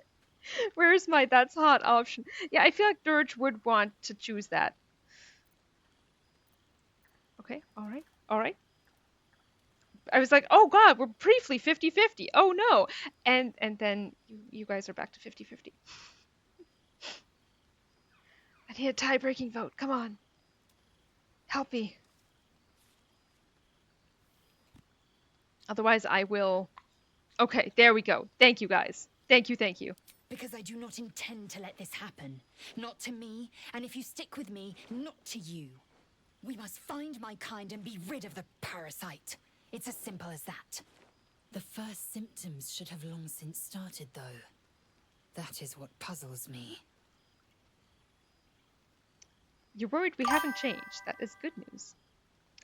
Where's my that's hot option? Yeah, I feel like Dirge would want to choose that. Okay, alright. I was like, oh god, we're briefly 50-50. Oh no. And then you guys are back to 50-50. I need a tie-breaking vote. Come on. Help me. Otherwise, I will... Okay, there we go. Thank you, guys. Thank you. Because I do not intend to let this happen. Not to me, and if you stick with me, not to you. We must find my kind and be rid of the parasite. It's as simple as that. The first symptoms should have long since started, though. That is what puzzles me. You're worried we haven't changed. That is good news.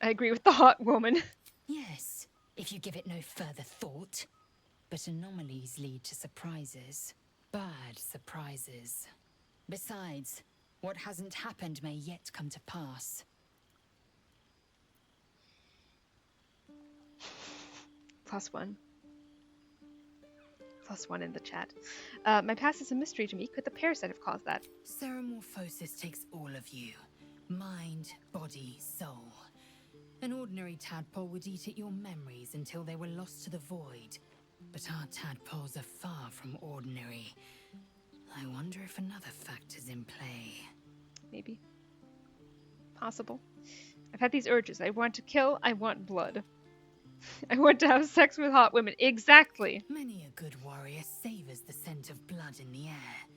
I agree with the hot woman. Yes, if you give it no further thought. But anomalies lead to surprises. Bad surprises. Besides, what hasn't happened may yet come to pass. +1. +1 in the chat. My past is a mystery to me. Could the parasite have caused that? Ceramorphosis takes all of you. Mind, body, soul. An ordinary tadpole would eat at your memories until they were lost to the void. But our tadpoles are far from ordinary. I wonder if another factor's in play. Maybe. Possible. I've had these urges. I want to kill. I want blood. I want to have sex with hot women. Exactly. Many a good warrior savors the scent of blood in the air.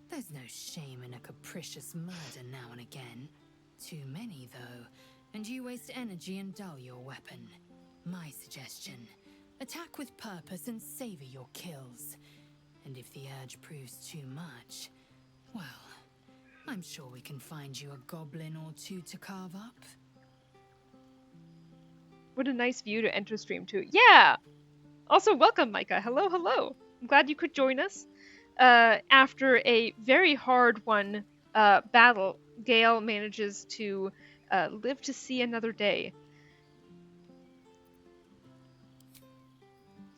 There's no shame in a capricious murder now and again. Too many, though, and you waste energy and dull your weapon. My suggestion: attack with purpose and savor your kills. And if the urge proves too much, well, I'm sure we can find you a goblin or two to carve up. What a nice view to enter stream too. Yeah! Also, welcome, Micah. Hello. I'm glad you could join us. After a very hard one battle, Gale manages to live to see another day.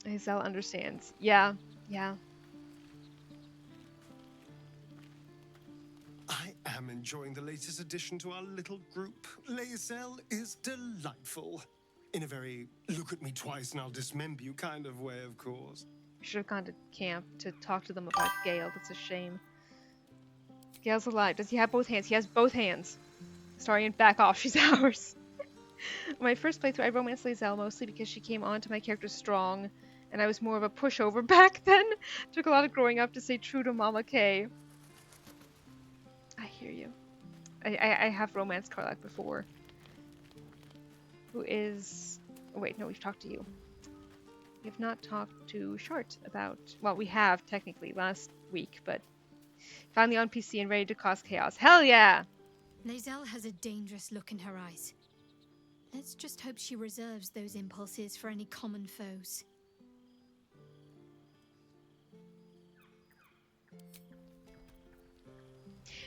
Lae'zel understands. Yeah. I am enjoying the latest addition to our little group. Lae'zel is delightful. In a very look at me twice and I'll dismember you kind of way, of course. We should have gone to camp to talk to them about Gale. That's a shame. Gale's alive. Does he have both hands? He has both hands. Sorry, and back off, she's ours. My first playthrough, I romanced Lae'zel mostly because she came on to my character strong, and I was more of a pushover back then. Took a lot of growing up to stay true to Mama K. I hear you. I have romanced Karlach before. Who is... Oh wait, no, we've talked to you. We have not talked to Short about... Well, we have, technically, last week, but... Finally on PC and ready to cause chaos. Hell yeah! Lae'zel has a dangerous look in her eyes. Let's just hope she reserves those impulses for any common foes.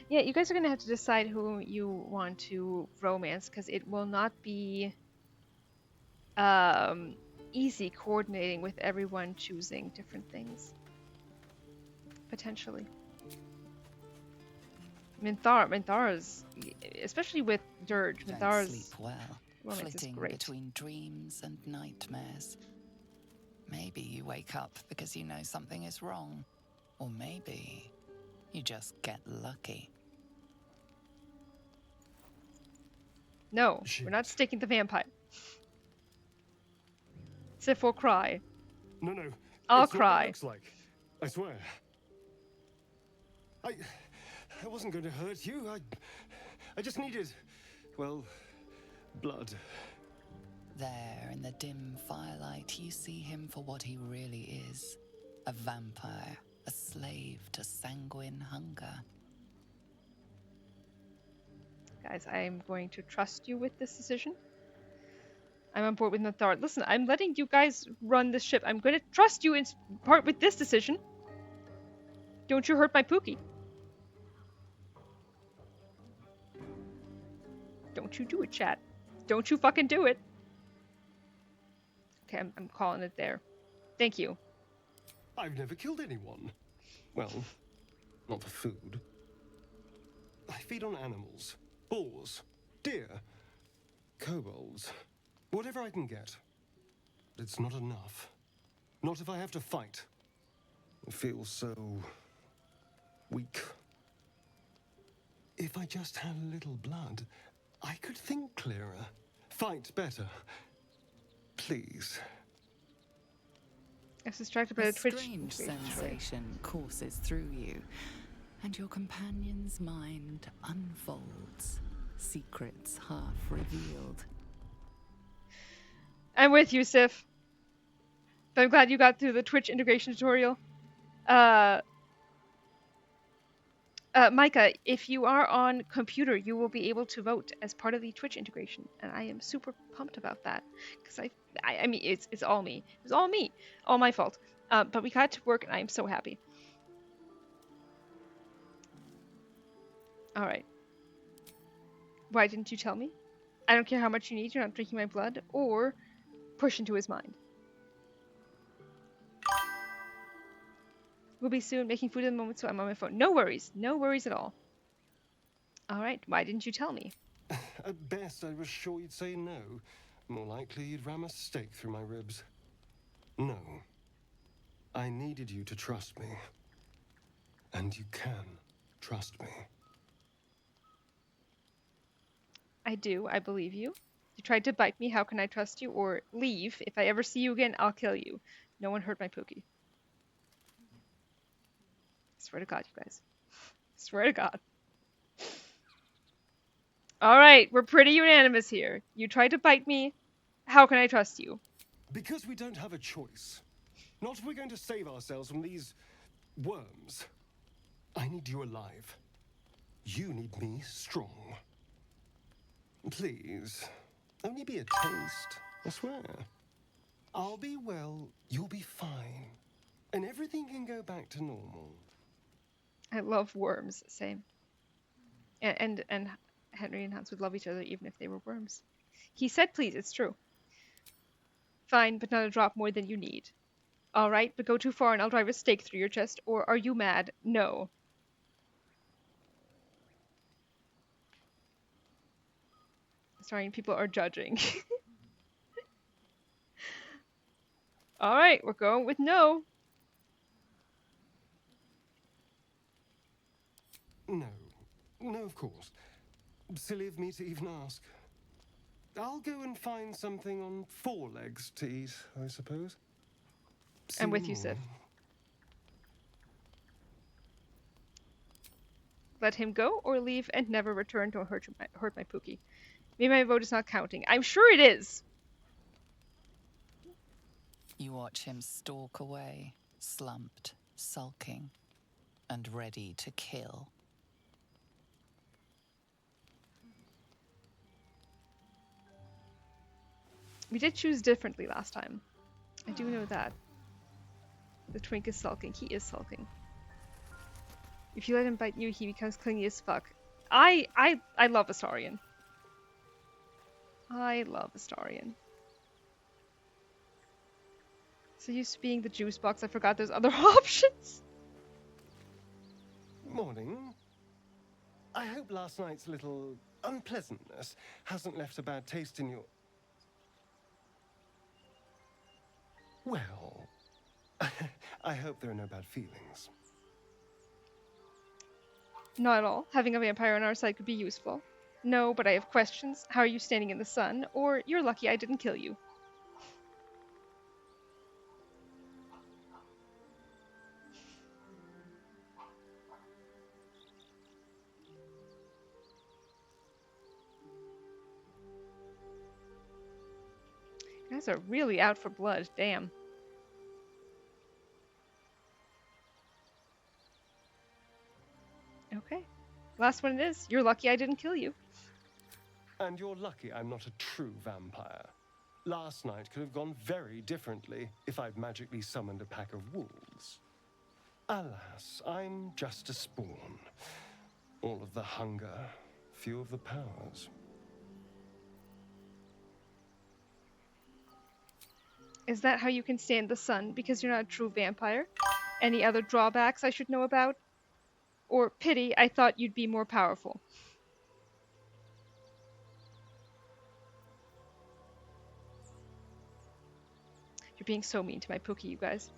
Yeah, you guys are gonna have to decide who you want to romance, because it will not be easy coordinating with everyone choosing different things. Potentially. Minthara's, especially with Dirge, Don't Minthara's sleep well, romance is flitting great. between dreams and nightmares. Maybe you wake up because you know something is wrong, or maybe you just get lucky. No, Shit. we're not sticking the vampire. Sif will cry. No, no. I'll it's not what cry. it looks like. I swear. I wasn't going to hurt you. I just needed, well, blood. There, in the dim firelight, you see him for what he really is. A vampire, a slave to sanguine hunger. Guys, I am going to trust you with this decision. I'm on board with Nathar. Listen, I'm letting you guys run this ship. I'm going to trust you in part with this decision. Don't you hurt my Pookie. Don't you do it, chat. Don't you fucking do it. Okay, I'm calling it there. Thank you. I've never killed anyone. Well, not for food. I feed on animals. Boars. Deer. Kobolds. Whatever I can get. But it's not enough. Not if I have to fight. I feel so... weak. If I just had a little blood, I could think clearer. Fight better. Please. I was distracted by A the Twitch. strange sensation courses through you, and your companion's mind unfolds, secrets half revealed. I'm with you, Sif. But I'm glad you got through the Twitch integration tutorial. Micah, if you are on computer, you will be able to vote as part of the Twitch integration, and I am super pumped about that because I mean it's all me. It was all me, all my fault. But we got it to work, and I am so happy. All right. Why didn't you tell me? I don't care how much you need. You're not drinking my blood or push into his mind. We'll be soon making food in the moment, so I'm on my phone. No worries. No worries at all. Alright, why didn't you tell me? At best, I was sure you'd say no. More likely, you'd ram a stake through my ribs. No. I needed you to trust me. And you can trust me. I do. I believe you. You tried to bite me. How can I trust you? Or leave. If I ever see you again, I'll kill you. No one hurt my Pookie. Swear to God, you guys. Swear to God. Alright, we're pretty unanimous here. You tried to bite me. How can I trust you? Because we don't have a choice. Not if we're going to save ourselves from these... worms. I need you alive. You need me strong. Please. Only be a taste, I swear. I'll be well, you'll be fine. And everything can go back to normal. I love worms. Same. And Henry and Hans would love each other even if they were worms. He said please, it's true. Fine, but not a drop more than you need. Alright, but go too far and I'll drive a stake through your chest, or are you mad? No. Sorry, people are judging. Alright, we're going with no. No. No, of course. Silly of me to even ask. I'll go and find something on 4 legs to eat, I suppose. I'm with you, Sif. Let him go or leave and never return. Don't hurt my Pookie. Maybe my vote is not counting. I'm sure it is. You watch him stalk away, slumped, sulking, and ready to kill. We did choose differently last time. I do know that. The twink is sulking. He is sulking. If you let him bite you, he becomes clingy as fuck. I love Astarion. I love Astarion. So used to being the juice box, I forgot there's other options. Morning. I hope last night's little unpleasantness hasn't left a bad taste in your... Well, I hope there are no bad feelings. Not at all. Having a vampire on our side could be useful. No, but I have questions. How are you standing in the sun? Or, you're lucky I didn't kill you. You guys are really out for blood. Damn. Okay. Last one it is. You're lucky I didn't kill you. And you're lucky I'm not a true vampire. Last night could have gone very differently if I'd magically summoned a pack of wolves. Alas, I'm just a spawn. All of the hunger, few of the powers. Is that how you can stand the sun? Because you're not a true vampire? Any other drawbacks I should know about? Or, pity, I thought you'd be more powerful. You're being so mean to my Pookie, you guys.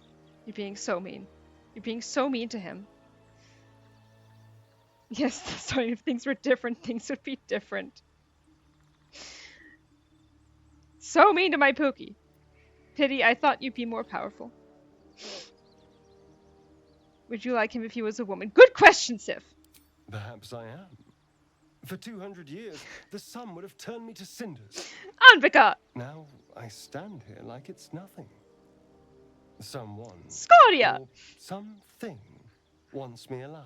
You're being so mean. You're being so mean to him. Yes, sorry, if things were different, things would be different. So mean to my Pookie. Pity, I thought you'd be more powerful. Would you like him if he was a woman? Good question, Sif. Perhaps I am. For 200 years, the sun would have turned me to cinders. Anvika! Now I stand here like it's nothing. Someone, Scoria! or something, wants me alive.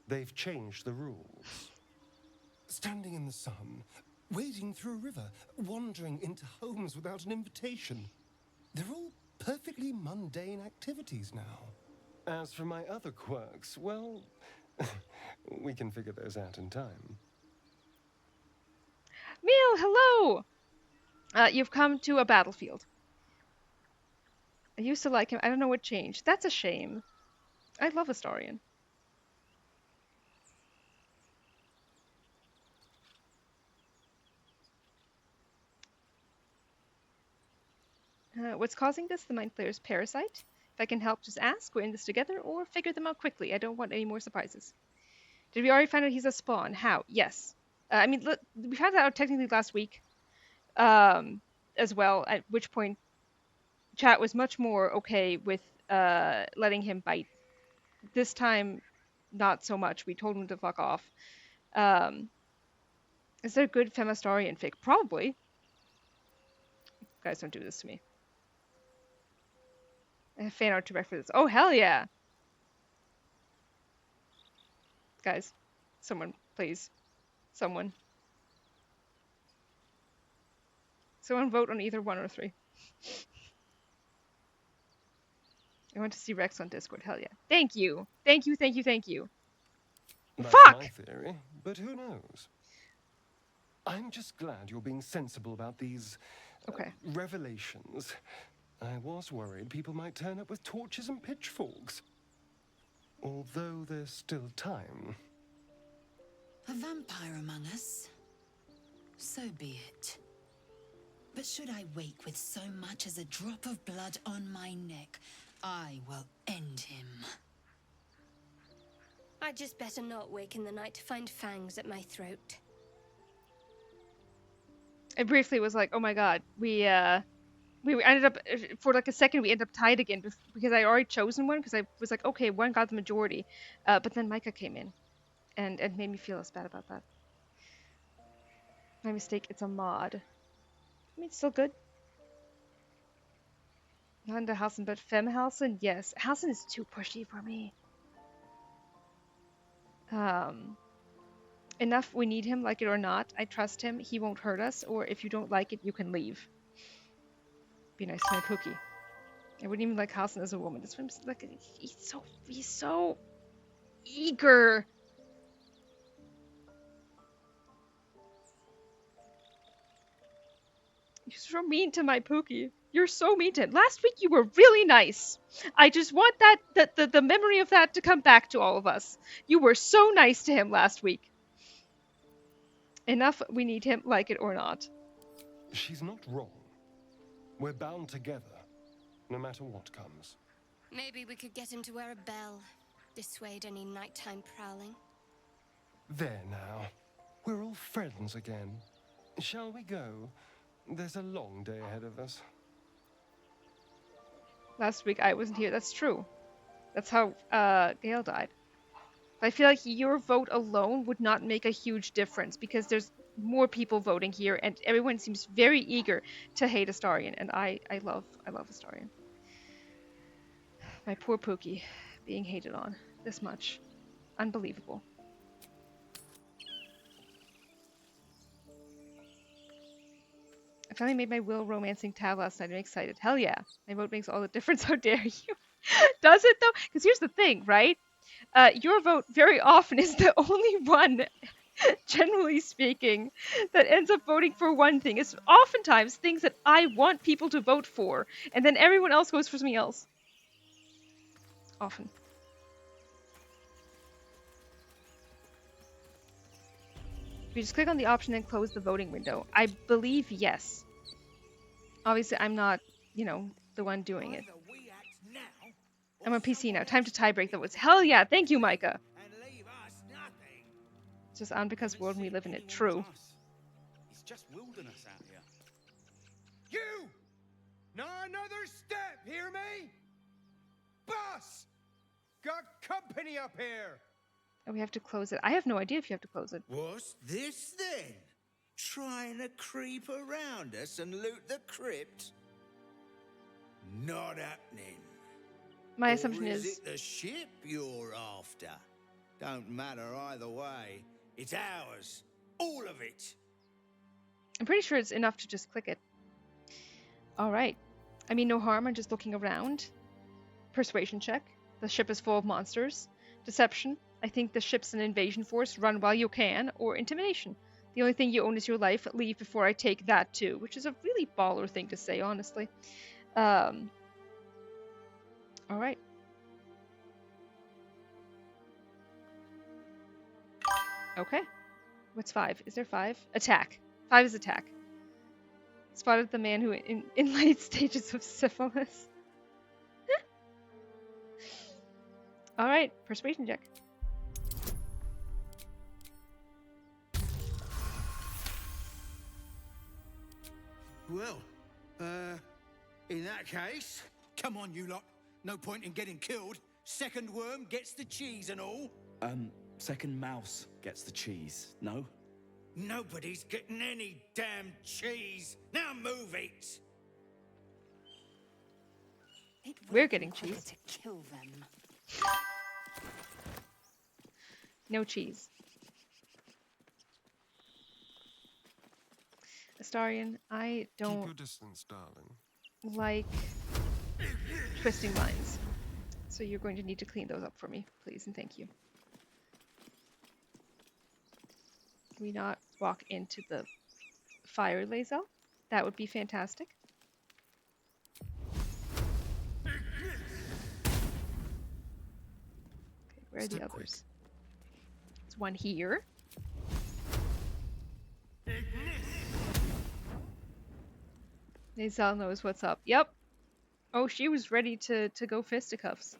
They've changed the rules. Standing in the sun, wading through a river, wandering into homes without an invitation. They're all perfectly mundane activities now. As for my other quirks, well, we can figure those out in time. Meal, hello! You've come to a battlefield. I used to like him. I don't know what changed. That's a shame. I love Astarion. What's causing this? The Mind Flayer's parasite? If I can help, just ask. We're in this together, or figure them out quickly. I don't want any more surprises. Did we already find out he's a spawn? How? Yes. I mean, look, we found that out technically last week, as well, at which point chat was much more okay with letting him bite. This time, not so much. We told him to fuck off. Is there a good Femastarian fic? Probably. Guys, don't do this to me. I have fan art to reference this. Oh, hell yeah! Guys, someone, please. Someone. Someone vote on either 1 or 3. I want to see Rex on Discord. Hell yeah. Thank you. Thank you, thank you, thank you. That's Fuck! my theory, but who knows? I'm just glad you're being sensible about these revelations. I was worried people might turn up with torches and pitchforks. Although there's still time. A vampire among us? So be it. But should I wake with so much as a drop of blood on my neck, I will end him. I'd just better not wake in the night to find fangs at my throat. I briefly was like, oh my god, we ended up, for like a second, we ended up tied again because I already chosen one, because I was like, okay, one got the majority. But then Micah came in and made me feel less bad about that. My mistake, it's a mod. I mean, it's still good. Not into Halson, but Femme Halson? Yes. Halson is too pushy for me. Enough, we need him, like it or not. I trust him. He won't hurt us. Or if you don't like it, you can leave. Be nice to my Pookie. I wouldn't even like Halson as a woman. That's why I'm like, he's so eager. You're so mean to my Pookie. You're so mean to him. Last week you were really nice. I just want the memory of that to come back to all of us. You were so nice to him last week. Enough, we need him, like it or not. She's not wrong. We're bound together, no matter what comes. Maybe we could get him to wear a bell. Dissuade any nighttime prowling. There now. We're all friends again. Shall we go? There's a long day ahead of us. Last week I wasn't here. That's true. That's how Gale died. I feel like your vote alone would not make a huge difference because there's more people voting here and everyone seems very eager to hate Astarion, and I love Astarion. My poor Pookie being hated on this much. Unbelievable. I finally made my will romancing tab last night. I'm excited. Hell yeah. My vote makes all the difference. How dare you? Does it though? Because here's the thing, right? Your vote very often is the only one, generally speaking, that ends up voting for one thing. It's oftentimes things that I want people to vote for, and then everyone else goes for something else. Often. If you just click on the option and close the voting window, I believe yes. Obviously, I'm not, the one doing it. I'm on PC now. Time to tiebreak the votes. Hell yeah! Thank you, Micah. It's just on because world we live in it. True. It's just wilderness out here. You! Not another step, hear me? Boss! Got company up here! And we have to close it. I have no idea if you have to close it. What's this then? Trying to creep around us and loot the crypt? Not happening. My assumption Or is is it the ship you're after? Don't matter either way. It's ours. All of it. I'm pretty sure it's enough to just click it. Alright. I mean, no harm in just looking around. Persuasion check. The ship is full of monsters. Deception. I think the ship's an invasion force. Run while you can. Or intimidation. The only thing you own is your life. Leave before I take that too. Which is a really baller thing to say, honestly. Alright. Okay. What's 5? Is there 5? Attack. 5 is attack. Spotted the man who in late stages of syphilis. Alright, persuasion check. Well, in that case, come on, you lot. No point in getting killed. Second worm gets the cheese and all. Second mouse gets the cheese, no? Nobody's getting any damn cheese. Now move it. We're getting cheese. To kill them. No cheese. Astarion, I don't Keep your distance, darling. like twisting lines. So you're going to need to clean those up for me, please, and thank you. Can we not walk into the fire laser? That would be fantastic. Okay, where are the others? There's one here. Nazal knows what's up. Yep. Oh, she was ready to go fisticuffs.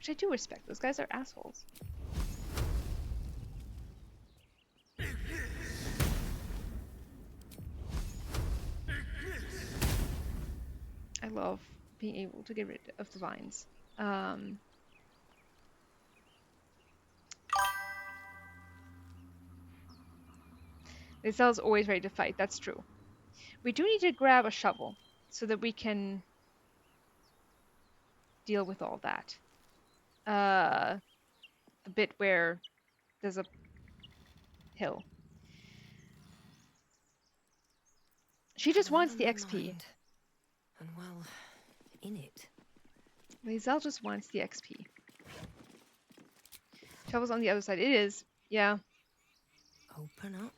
Which I do respect. Those guys are assholes. I love being able to get rid of the vines. Lae'zel's always ready to fight. That's true. We do need to grab a shovel so that we can deal with all that. The bit where there's a hill. She just wants the XP. And well, in it. Lae'zel just wants the XP. Shovel's on the other side. It is. Yeah. Open up.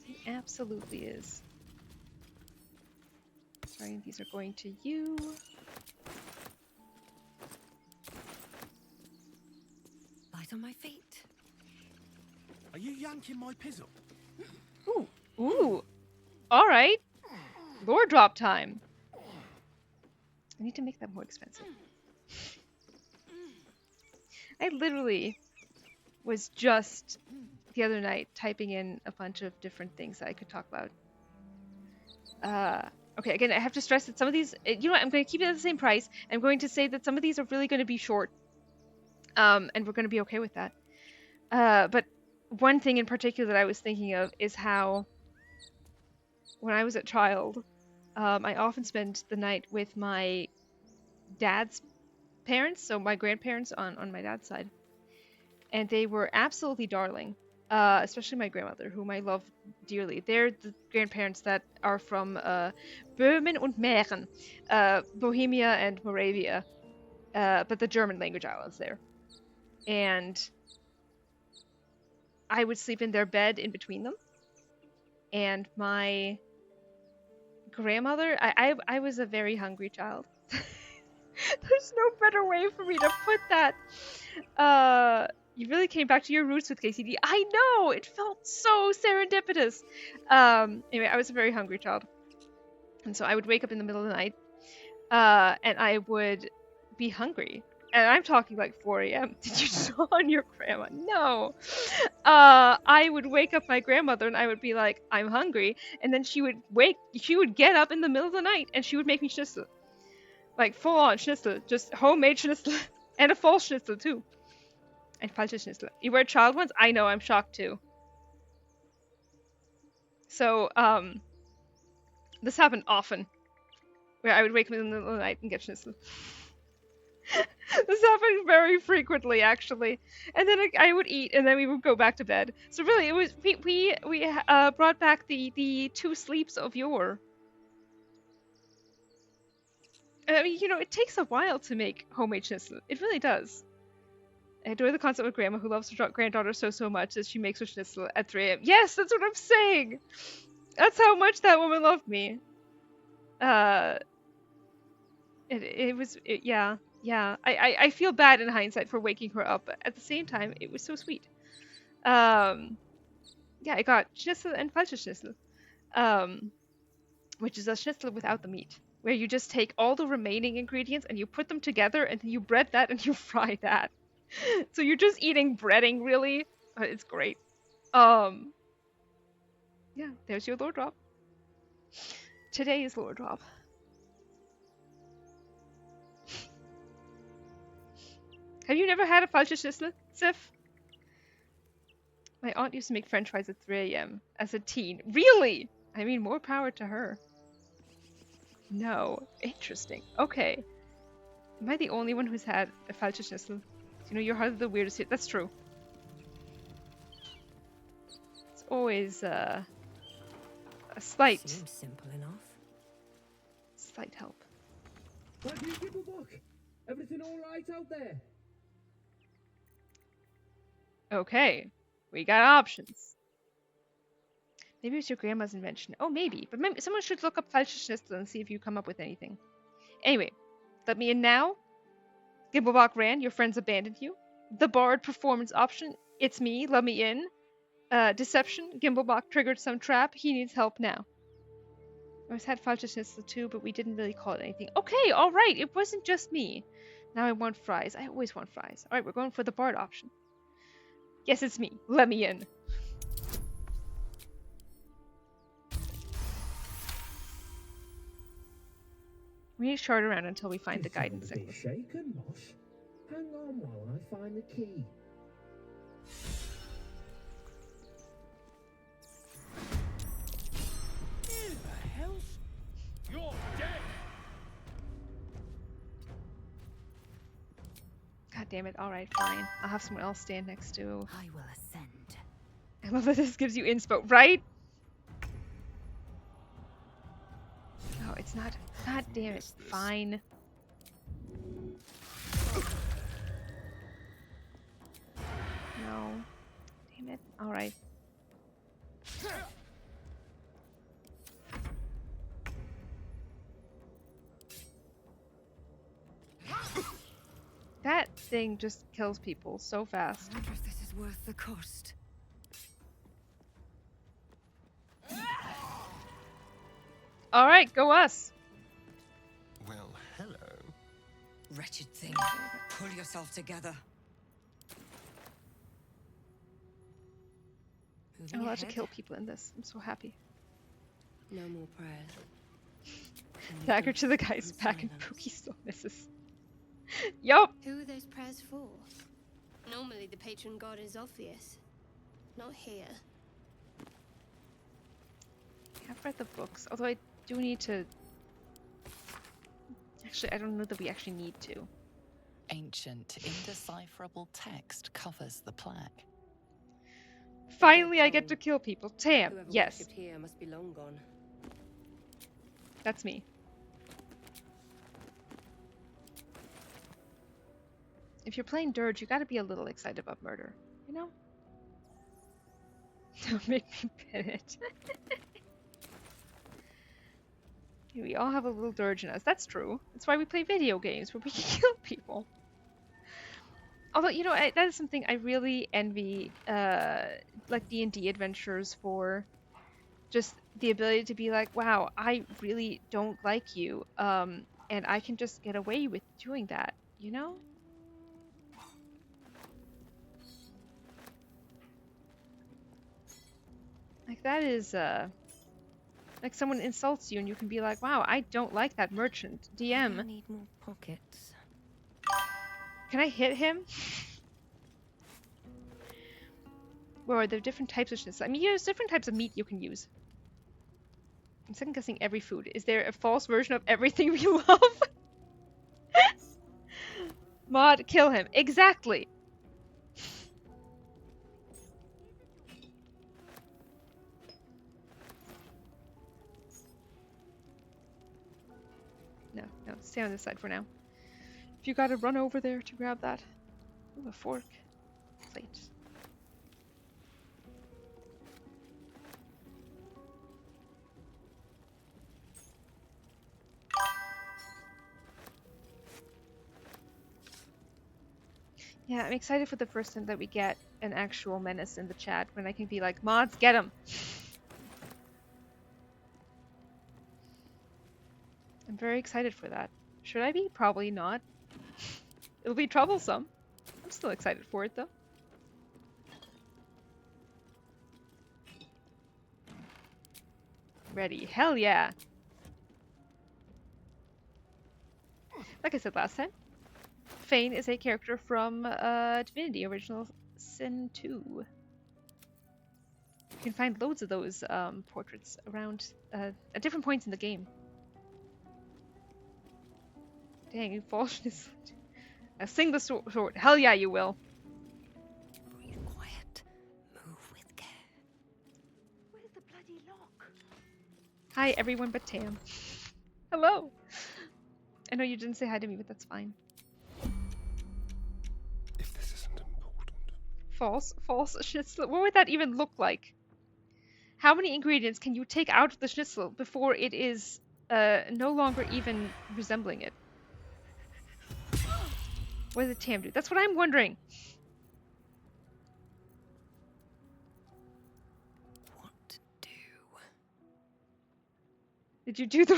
It absolutely is. Sorry, these are going to you. Light on my feet. Are you yanking my pizzle? Ooh. Ooh. Alright. Lore drop time. I need to make that more expensive. I literally was just the other night typing in a bunch of different things that I could talk about. Okay, again, I have to stress that some of these, you know what, I'm going to keep it at the same price. I'm going to say that some of these are really going to be short. And we're going to be okay with that. But one thing in particular that I was thinking of is how when I was a child, I often spent the night with my dad's parents, so my grandparents on my dad's side. And they were absolutely darling, especially my grandmother, whom I love dearly. They're the grandparents that are from Böhmen und Mähren, Bohemia and Moravia, but the German language islands there. And I would sleep in their bed in between them. And my grandmother, I was a very hungry child. There's no better way for me to put that. You really came back to your roots with KCD. I know! It felt so serendipitous. Anyway, I was a very hungry child. And so I would wake up in the middle of the night, and I would be hungry. And I'm talking like 4 a.m. Did you saw on your grandma? No. I would wake up my grandmother and I would be like, I'm hungry. And then she would get up in the middle of the night and she would make me schnitzel. Like full on schnitzel. Just homemade schnitzel. And a false schnitzel too. And falsche schnitzel. You were a child once? I know, I'm shocked too. So, this happened often. Where I would wake up in the middle of the night and get schnitzel. This happened very frequently, actually. And then I would eat, and then we would go back to bed. So really, it was we brought back the two sleeps of yore. I mean, you know, it takes a while to make homemade schnitzel. It really does. I adore the concept of grandma who loves her granddaughter so much that she makes her schnitzel at 3 a.m. Yes, that's what I'm saying. That's how much that woman loved me. Yeah, I feel bad in hindsight for waking her up, but at the same time, it was so sweet. Yeah, I got schnitzel and falsche schnitzel, which is a schnitzel without the meat, where you just take all the remaining ingredients and you put them together and then you bread that and you fry that. So you're just eating breading, really. It's great. Yeah, there's your lore drop. Today is lore drop. Have you never had a falsche schnitzel, Sif? My aunt used to make french fries at 3 a.m. as a teen. Really? I mean, more power to her. No. Interesting. Okay. Am I the only one who's had a falsche schnitzel? You know, you're hardly the weirdest here. That's true. It's always, a slight... Seems simple enough. Slight help. What do you give a book? Everything alright out there? Okay. We got options. Maybe it's your grandma's invention. Oh, maybe. But maybe someone should look up falsche schnitzel and see if you come up with anything. Anyway, let me in now. Gimblebach ran, your friends abandoned you. The Bard performance option, it's me, let me in. Deception, Gimblebach triggered some trap, he needs help now. I was had falsche schnitzel too, but we didn't really call it anything. Okay, alright, it wasn't just me. Now I want fries. I always want fries. Alright, we're going for the Bard option. Yes, it's me. Let me in. We need to chart around until we find the guidance necklace. Shaken, Mosh. Hang on while I find the key. Who the hell's... You're dead! God damn it. Alright, fine. I'll have someone else stand next to... I will ascend. I love that this gives you inspo, right? No, it's not. God damn it. Fine. No. Damn it. Alright. That thing just kills people so fast. I wonder if this is worth the cost. Alright, go us. Well, hello. Wretched thing. Pull yourself together. I'm allowed to kill people in this. I'm so happy. No more prayers. Dagger to the guy's back and Pookie still misses. Yup! Who are those prayers for? Normally the patron god is obvious. Not here. I've read the books, although I do need to... Actually, I don't know that we actually need to. Ancient, indecipherable text covers the plaque. Finally, I get to kill people. Tam, Whoever yes. worshipped here must be long gone. That's me. If you're playing Dirge, you gotta be a little excited about murder, you know? Don't make me pin it. We all have a little Dirge in us. That's true. That's why we play video games, where we can kill people. Although, you know, that is something I really envy, like D&D adventures for. Just the ability to be like, wow, I really don't like you, and I can just get away with doing that, you know? Like, that is, like someone insults you and you can be like, wow, I don't like that merchant. DM. I need more pockets. Can I hit him? Where are there different types of schnitzel? I mean, there's different types of meat you can use. I'm second guessing every food. Is there a false version of everything we love? Mod, kill him. Exactly. No, stay on this side for now. If you gotta run over there to grab that. Ooh, a fork. Plate. Yeah, I'm excited for the first time that we get an actual menace in the chat when I can be like, mods, get him! I'm very excited for that. Should I be? Probably not. It'll be troublesome. I'm still excited for it, though. Ready. Hell yeah! Like I said last time, Fane is a character from Divinity Original Sin 2. You can find loads of those portraits around at different points in the game. Dang, you false. Sing the sword. Hell yeah, you will. Breathe quiet. Move with care. Where's the bloody lock? Hi, everyone but Tam. Hello. I know you didn't say hi to me, but that's fine. If this isn't important. False schnitzel. What would that even look like? How many ingredients can you take out of the schnitzel before it is no longer even resembling it? What did Tam do? That's what I'm wondering. What to do? Did you do the...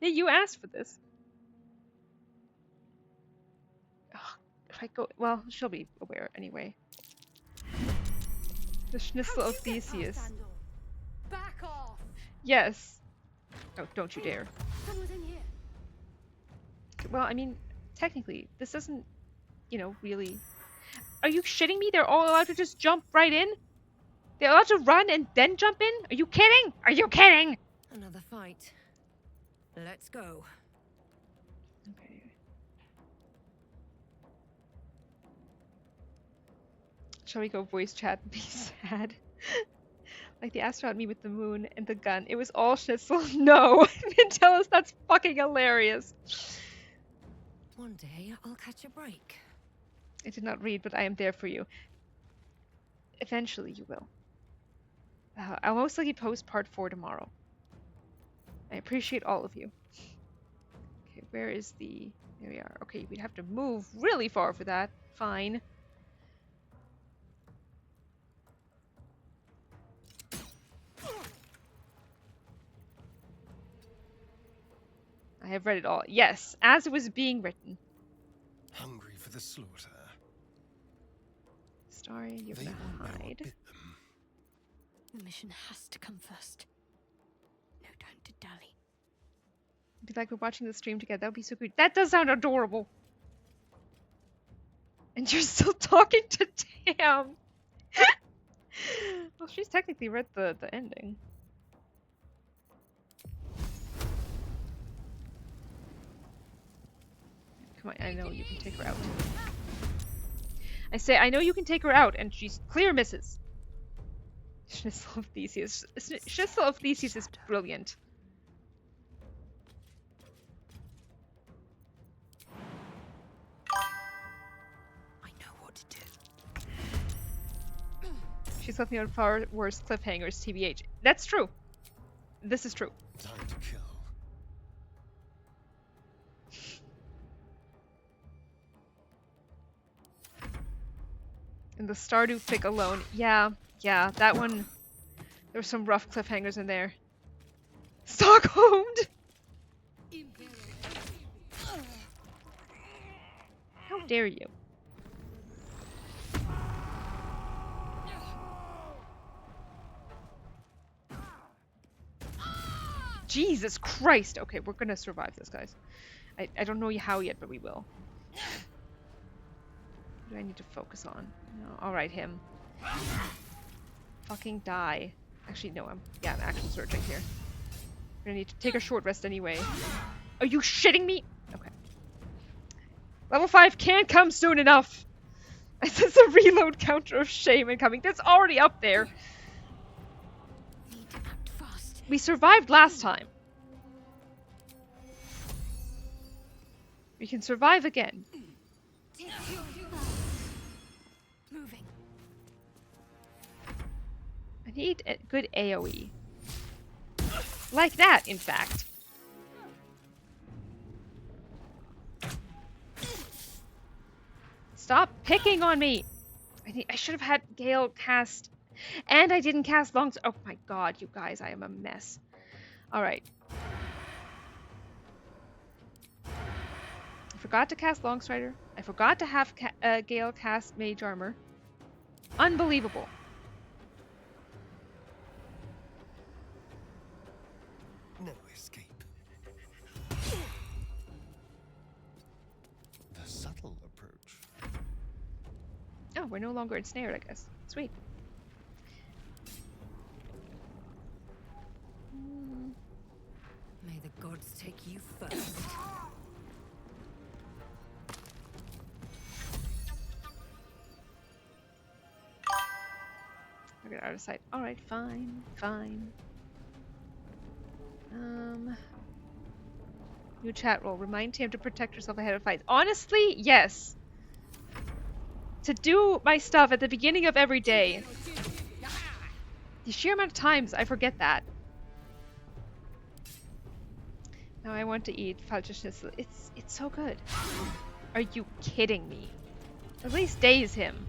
Hey, you asked for this. Ugh, if I go, well, she'll be aware anyway. The Schnitzel of Theseus. Back off! Yes. Oh, don't you dare. Someone's in here. Well, I mean, technically, this doesn't, you know, really. Are you shitting me? They're all allowed to just jump right in? They're allowed to run and then jump in? Are you kidding? Are you kidding? Another fight. Let's go. Okay. Shall we go voice chat and be sad? Like the astronaut me with the moon and the gun. It was all Schnitzel. No! Tell us that's fucking hilarious. One day I'll catch a break. I did not read, but I am there for you. Eventually you will. I'll most likely post part 4 tomorrow. I appreciate all of you. Okay, where is the... There we are. Okay, we'd have to move really far for that. Fine. I have read it all. Yes, as it was being written. Hungry for the slaughter. Starry, you're gonna hide. The mission has to come first. No time to dally. It'd be like we're watching the stream together. That would be so good. That does sound adorable. And you're still talking to Tam. Well, she's technically read the ending. Come on, I know you can take her out. I say, I know you can take her out, and she's clear misses. Schnitzel of Theseus. Schnitzel of Theseus is brilliant. I know what to do. She's left me on far worse cliffhangers, TBH. That's true. This is true. Time to kill. And the Stardew pick alone. Yeah, that one. There were some rough cliffhangers in there. Stockholmed! How dare you? Jesus Christ! Okay, we're gonna survive this, guys. I don't know how yet, but we will. What do I need to focus on? No, alright, him. Fucking die. Actually, no, I'm actual searching here. I'm gonna need to take a short rest anyway. Are you shitting me? Okay. Level 5 can't come soon enough! It's a reload counter of shame incoming. That's already up there. Need to act fast. We survived last time. We can survive again. Moving. I need a good AoE. Like that, in fact. Stop picking on me! I should have had Gale cast... And I didn't cast long... Oh my god, you guys, I am a mess. Alright. I forgot to cast Longstrider. I forgot to have Gale cast Mage Armor. Unbelievable. No escape. The subtle approach. Oh, we're no longer ensnared, I guess. Sweet. May the gods take you first. I'll get out of sight. Alright, fine. New chat roll. Remind Tam to protect herself ahead of fights. Honestly, yes. To do my stuff at the beginning of every day. The sheer amount of times I forget that. Now I want to eat falsche Schnitzel. It's so good. Are you kidding me? At least daze him.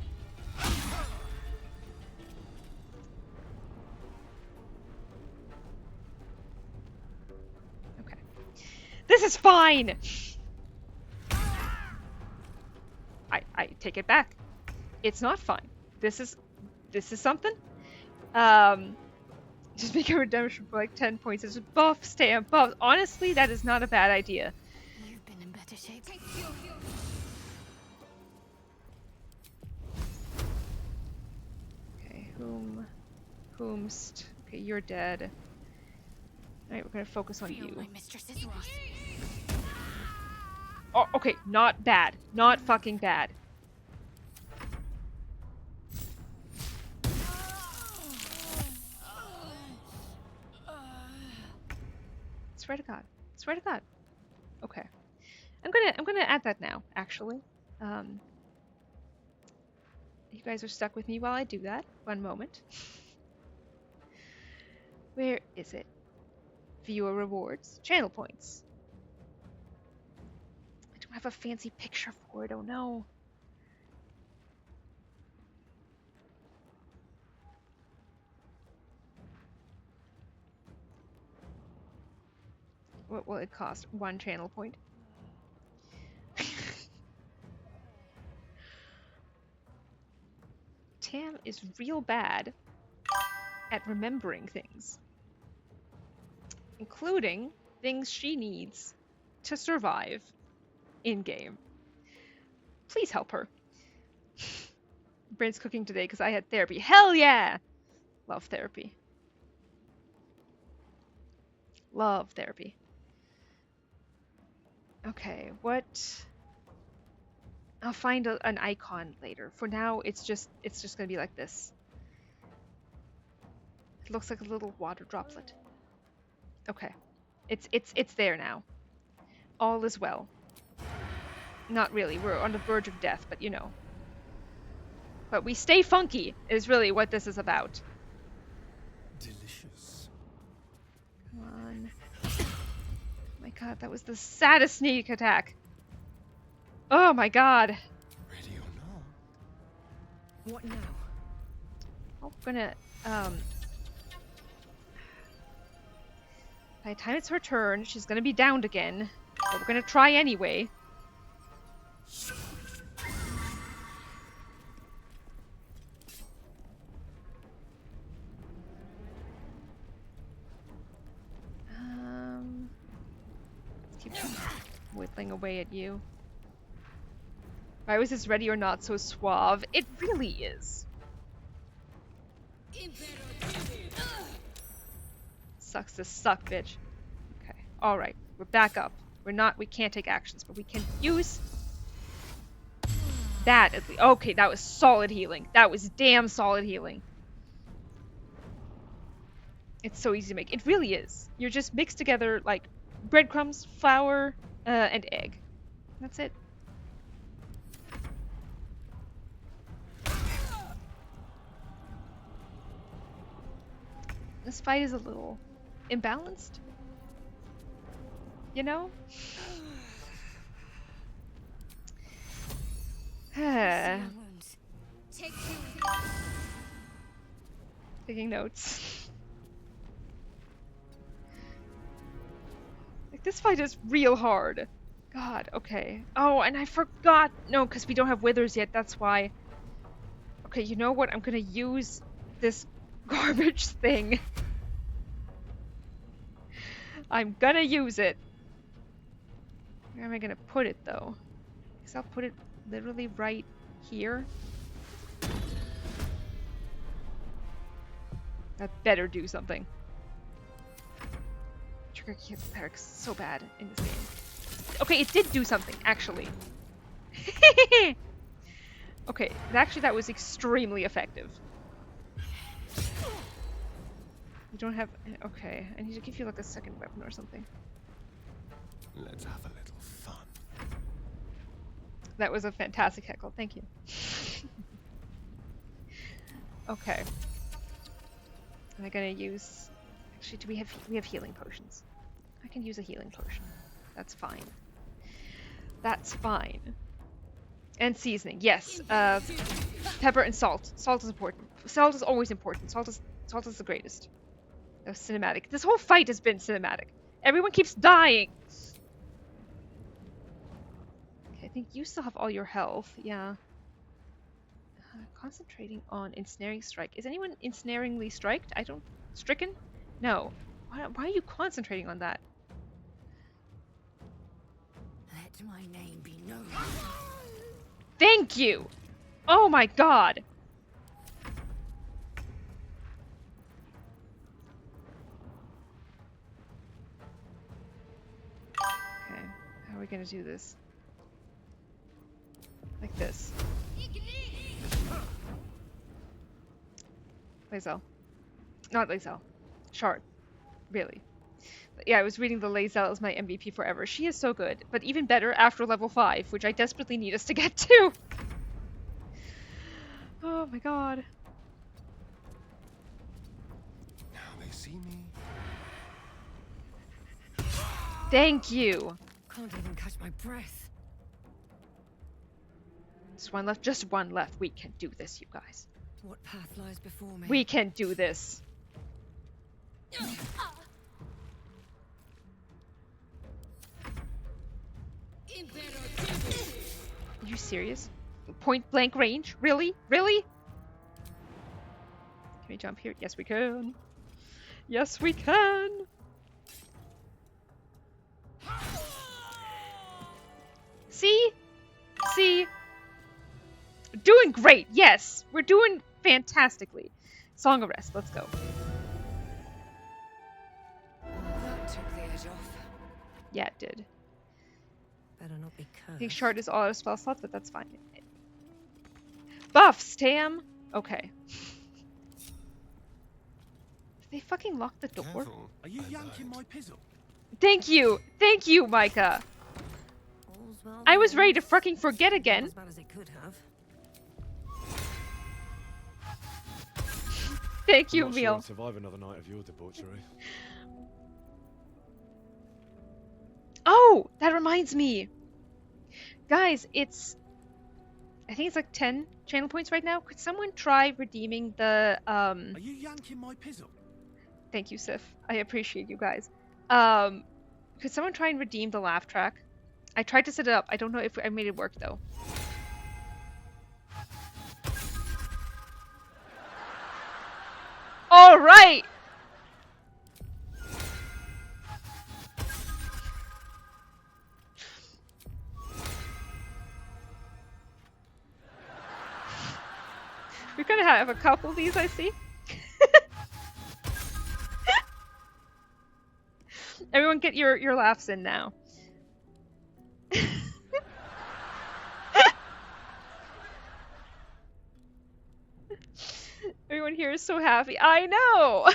Okay. is fine! I take it back. It's not fine. This is something. Just make a redemption for like 10 points. It's a buff, stay on buff. Honestly, that is not a bad idea. You've been in better shape. Okay, whomst. Okay, you're dead. Alright, we're gonna focus on you. My mistress is lost. Oh, okay, not bad. Not fucking bad. Swear to God. Swear to God. Okay. I'm gonna add that now, actually. You guys are stuck with me while I do that. One moment. Where is it? Viewer rewards. Channel points. I don't have a fancy picture for it, oh no. What will it cost? 1 channel point. Tam is real bad at remembering things. Including things she needs to survive in-game. Please help her. Brent's cooking today because I had therapy. Hell yeah! Love therapy. Love therapy. Okay, what? I'll find an icon later. For now, it's just gonna be like this. It looks like a little water droplet. Okay, it's there now. All is well. Not really. We're on the verge of death, but you know. But we stay funky is really what this is about. Delicious. Come on. My God, that was the saddest sneak attack. Oh my God. Ready or not? What now? Oh, we're gonna by the time it's her turn, she's gonna be downed again. But we're gonna try anyway. Let's keep whittling away at you. Why was this ready or not so suave? It really is. Sucks to suck, bitch. Okay. Alright. We're back up. We can't take actions, but we can use that at least. Okay, that was solid healing. That was damn solid healing. It's so easy to make. It really is. You're just mixed together like breadcrumbs, flour, and egg. That's it. This fight is a little imbalanced. You know? Taking notes. Like, this fight is real hard. God, okay. Oh, and I forgot. No, because we don't have withers yet, that's why. Okay, you know what? I'm gonna use this garbage thing. I'm gonna use it. Where am I gonna put it, though? Because I'll put it literally right here. That better do something. Trigger can't clerics so bad in this game. Okay, it did do something, actually. Okay, actually that was extremely effective. You don't have... Okay, I need to give you like a second weapon or something. Let's have a little fun. That was a fantastic heckle, thank you. Okay. Am I gonna use... Actually, do we have healing potions? I can use a healing potion. That's fine. That's fine. And seasoning, yes. Pepper and salt. Salt is important. Salt is always important. Salt is the greatest. That was cinematic. This whole fight has been cinematic. Everyone keeps dying. think you still have all your health. Yeah. Concentrating on ensnaring strike. Is anyone ensnaringly striked? I don't... Stricken? No. Why are you concentrating on that? Let my name be known. Thank you! Oh my god! Okay, how are we gonna do this? Like this. Lae'zel. Not Lae'zel. Shard. Really. Yeah, I was reading the Lae'zel is my MVP forever. She is so good, but even better after level 5, which I desperately need us to get to. Oh my god. Now they see me. Thank you. Can't even catch my breath. Just one left. Just one left. We can do this, you guys. What path lies before me? We can do this. Are you serious? Point blank range? Really? Really? Can we jump here? Yes, we can. Yes, we can. See? See? Doing great. Yes, we're doing fantastically. Song of Rest. Let's go. That took the edge off. Yeah, it did. Better not be I think cursed. Shard is all out of spell slots, but that's fine. Buffs, Tam! Okay. Did they fucking lock the door? Careful. Are you yanking my pizzle? Thank you! Thank you, Micah! All's well I was that ready to ends. fucking forget again. Not as bad as it could have. Thank you, I'm not sure Emil. I'd survive another night of your debauchery. Oh! That reminds me! Guys, it's... I think it's like 10 channel points right now. Could someone try redeeming the, Are you yanking my pizzle? Thank you, Sif. I appreciate you guys. Could someone try and redeem the laugh track? I tried to set it up. I don't know if I made it work, though. Alright! We're gonna have a couple of these, I see. Everyone get your laughs in now. Everyone here is so happy. I know!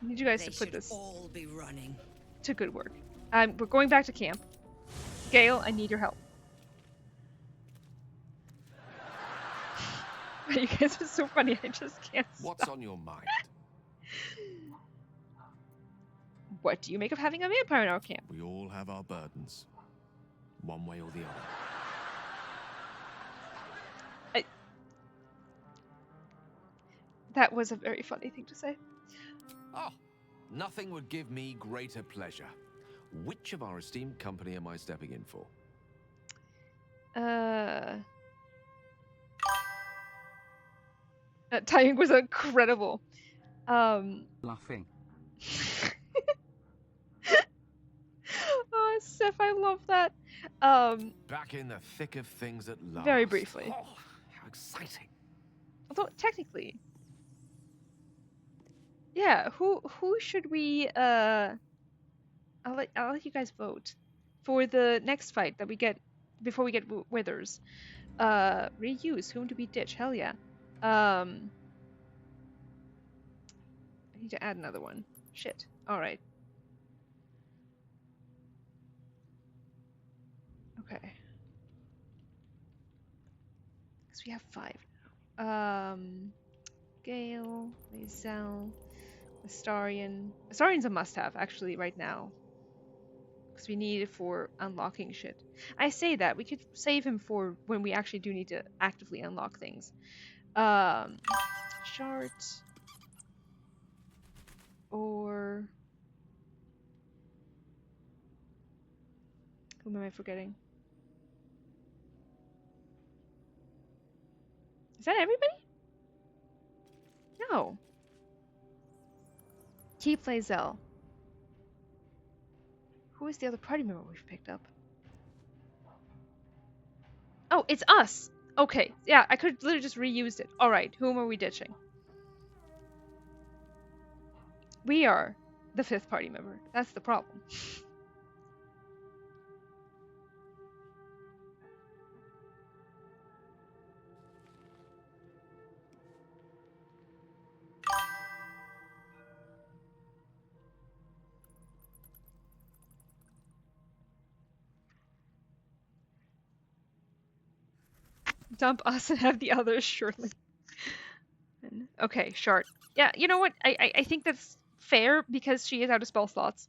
I need you guys to put this all be running. to good work. We're going back to camp. Gale, I need your help. You guys are so funny, I just can't What's stop. on your mind? What do you make of having a vampire in our camp? We all have our burdens, one way or the other. That was a very funny thing to say. Oh, nothing would give me greater pleasure. Which of our esteemed company am I stepping in for? That timing was incredible. Laughing. Oh, Seth, I love that. Back in the thick of things at last. Very briefly. Oh, how exciting. Although, technically... Yeah, who should we, I'll let you guys vote for the next fight that we get before we get Withers. Reuse, whom do we ditch? Hell yeah. I need to add another one. Shit. Alright. Okay. Because we have 5 now. Gale, Lae'zel, Astarion. Astarion's a must-have, actually, right now. Because we need it for unlocking shit. I say that. We could save him for when we actually do need to actively unlock things. Shart. or... Who am I forgetting? Is that everybody? No. Keep Lae'zel. Who is the other party member we've picked up? Oh, it's us! Okay, yeah, I could literally just reused it. Alright, whom are we ditching? We are the 5th party member. That's the problem. Dump us and have the others, surely. Okay, Shart. Yeah, you know what? I think that's fair because she is out of spell slots.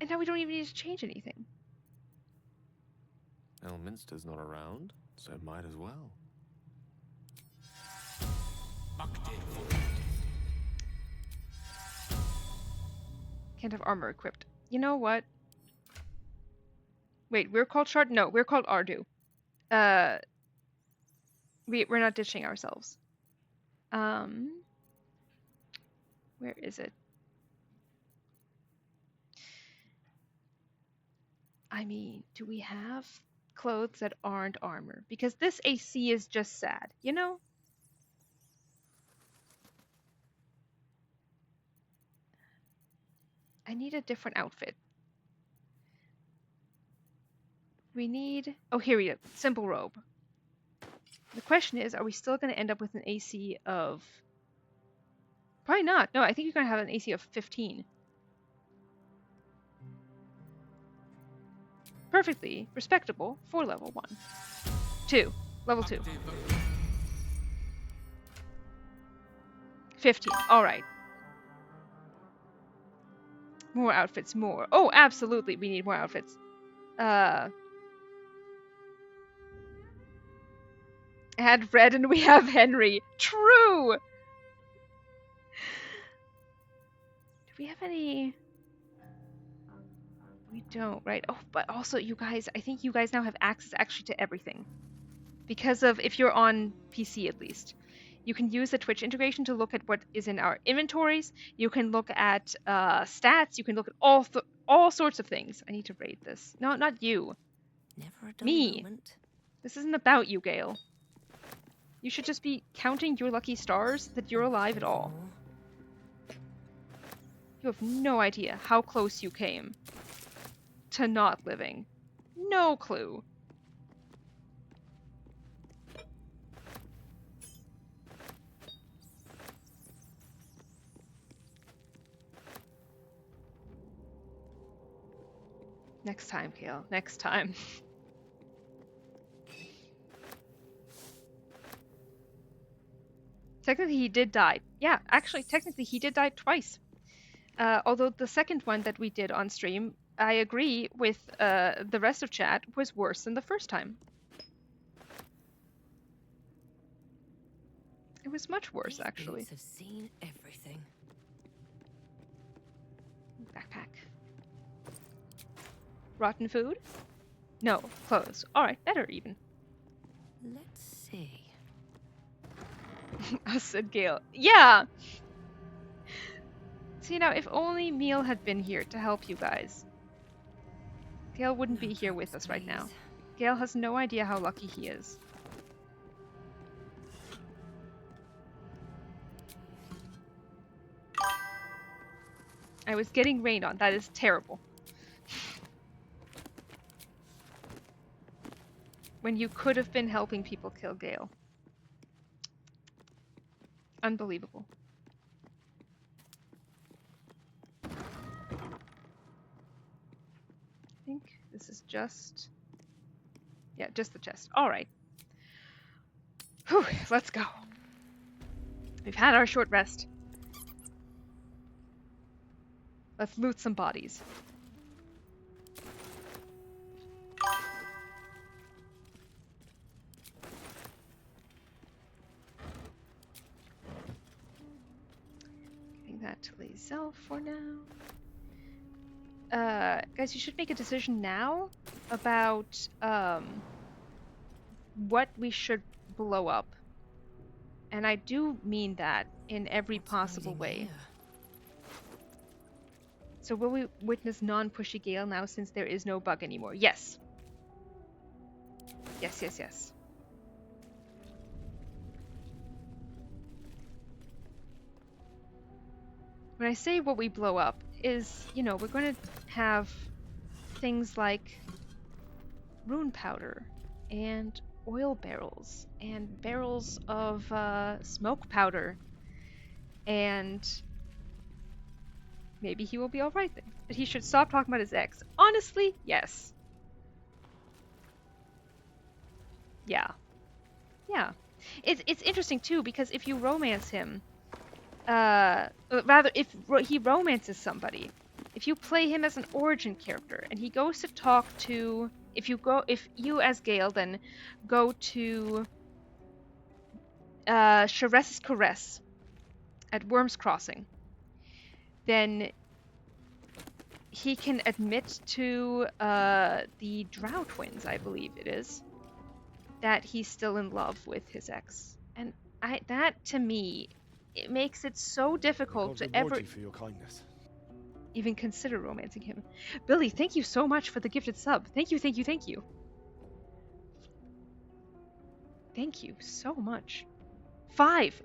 And now we don't even need to change anything. Elminster's not around, so might as well. Can't have armor equipped. You know what? Wait, we're called Shard? No, we're called Ardu. We're not ditching ourselves. Where is it? I mean, do we have clothes that aren't armor? Because this AC is just sad, you know? I need a different outfit. We need... Oh, here we go. Simple robe. The question is, are we still going to end up with an AC of... Probably not. No, I think you're going to have an AC of 15. Perfectly respectable for level 1. 2. Level 2. 15. Alright. More outfits, more. Oh, absolutely, we need more outfits. Add Red and we have Henry. True! Do we have any... We don't, right? Oh, but also, you guys, I think you guys now have access actually to everything. Because of, if you're on PC at least. You can use the Twitch integration to look at what is in our inventories. You can look at stats. You can look at all sorts of things. I need to raid this. No, not you. Never a dull Me. moment. This isn't about you, Gale. You should just be counting your lucky stars that you're alive at all. You have no idea how close you came to not living. No clue. Next time, Gale. Next time. Technically, he did die. Yeah, actually, technically, he did die twice. Although the second one that we did on stream, I agree with the rest of chat, was worse than the first time. It was much worse, actually. Have seen everything. Backpack. Rotten food? No, clothes. Alright, better even. Let's see. I said Gale. Yeah! See, now, if only Meal had been here to help you guys. Gale wouldn't be here with us right now. Gale has no idea how lucky he is. I was getting rained on. That is terrible. When you could have been helping people kill Gale. Unbelievable. I think this is just... Yeah, just the chest. Alright. Whew, let's go. We've had our short rest. Let's loot some bodies. Giving that to Lizelle for now. Guys, you should make a decision now about what we should blow up. And I do mean that in every possible way. So will we witness non-pushy Gale now since there is no bug anymore? Yes. Yes, yes, yes. When I say what we blow up is, you know, we're going to have things like rune powder and oil barrels and barrels of smoke powder, and maybe he will be alright then. But he should stop talking about his ex. Honestly, yes. Yeah. Yeah. It's interesting too, because if you romance him, rather if he romances somebody, if you play him as an origin character and he goes to talk to, if you as Gale then go to Shares's Caress at Worm's Crossing, then he can admit to the Drow twins, I believe it is, that he's still in love with his ex. And that to me, it makes it so difficult to ever for your kindness. even consider romancing him. Billy, thank you so much for the gifted sub. Thank you, thank you, thank you. Thank you so much. 5!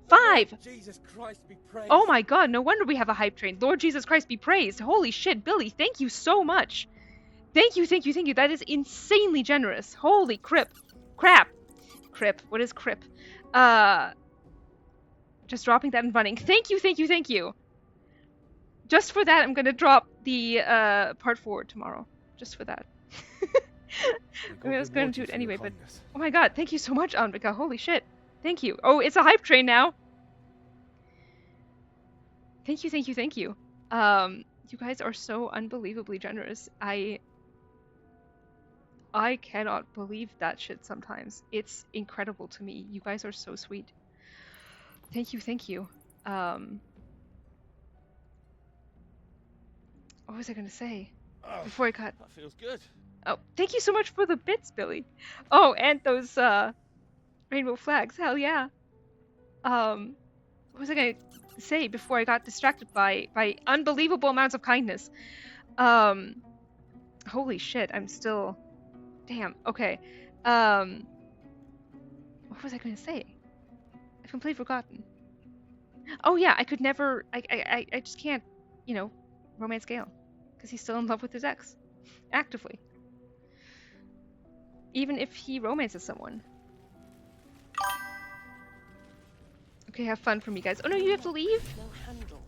Jesus Christ be praised. Oh my god, no wonder we have a hype train. Lord Jesus Christ be praised. Holy shit, Billy, thank you so much. Thank you, thank you, thank you. That is insanely generous. Holy crap. Crip. What is crip? Just dropping that and running. Thank you, thank you, thank you. Just for that, I'm gonna drop the part 4 tomorrow. Just for that. I was gonna do it anyway, but oh my god, thank you so much, Anvika. Holy shit. Thank you. Oh, it's a hype train now. Thank you, thank you, thank you. You guys are so unbelievably generous. I cannot believe that shit sometimes. It's incredible to me. You guys are so sweet. Thank you, thank you. What was I gonna say? Before I cut. That feels good. Oh, thank you so much for the bits, Billy. Oh, and those rainbow flags. Hell yeah. What was I gonna say before I got distracted by unbelievable amounts of kindness? Holy shit, I'm still. Damn. Okay. What was I gonna say? I've completely forgotten. Oh yeah, I could never. I just can't. You know, romance Gale because he's still in love with his ex, actively. Even if he romances someone. Okay, have fun for me, guys. Oh no, you have to leave? No handle.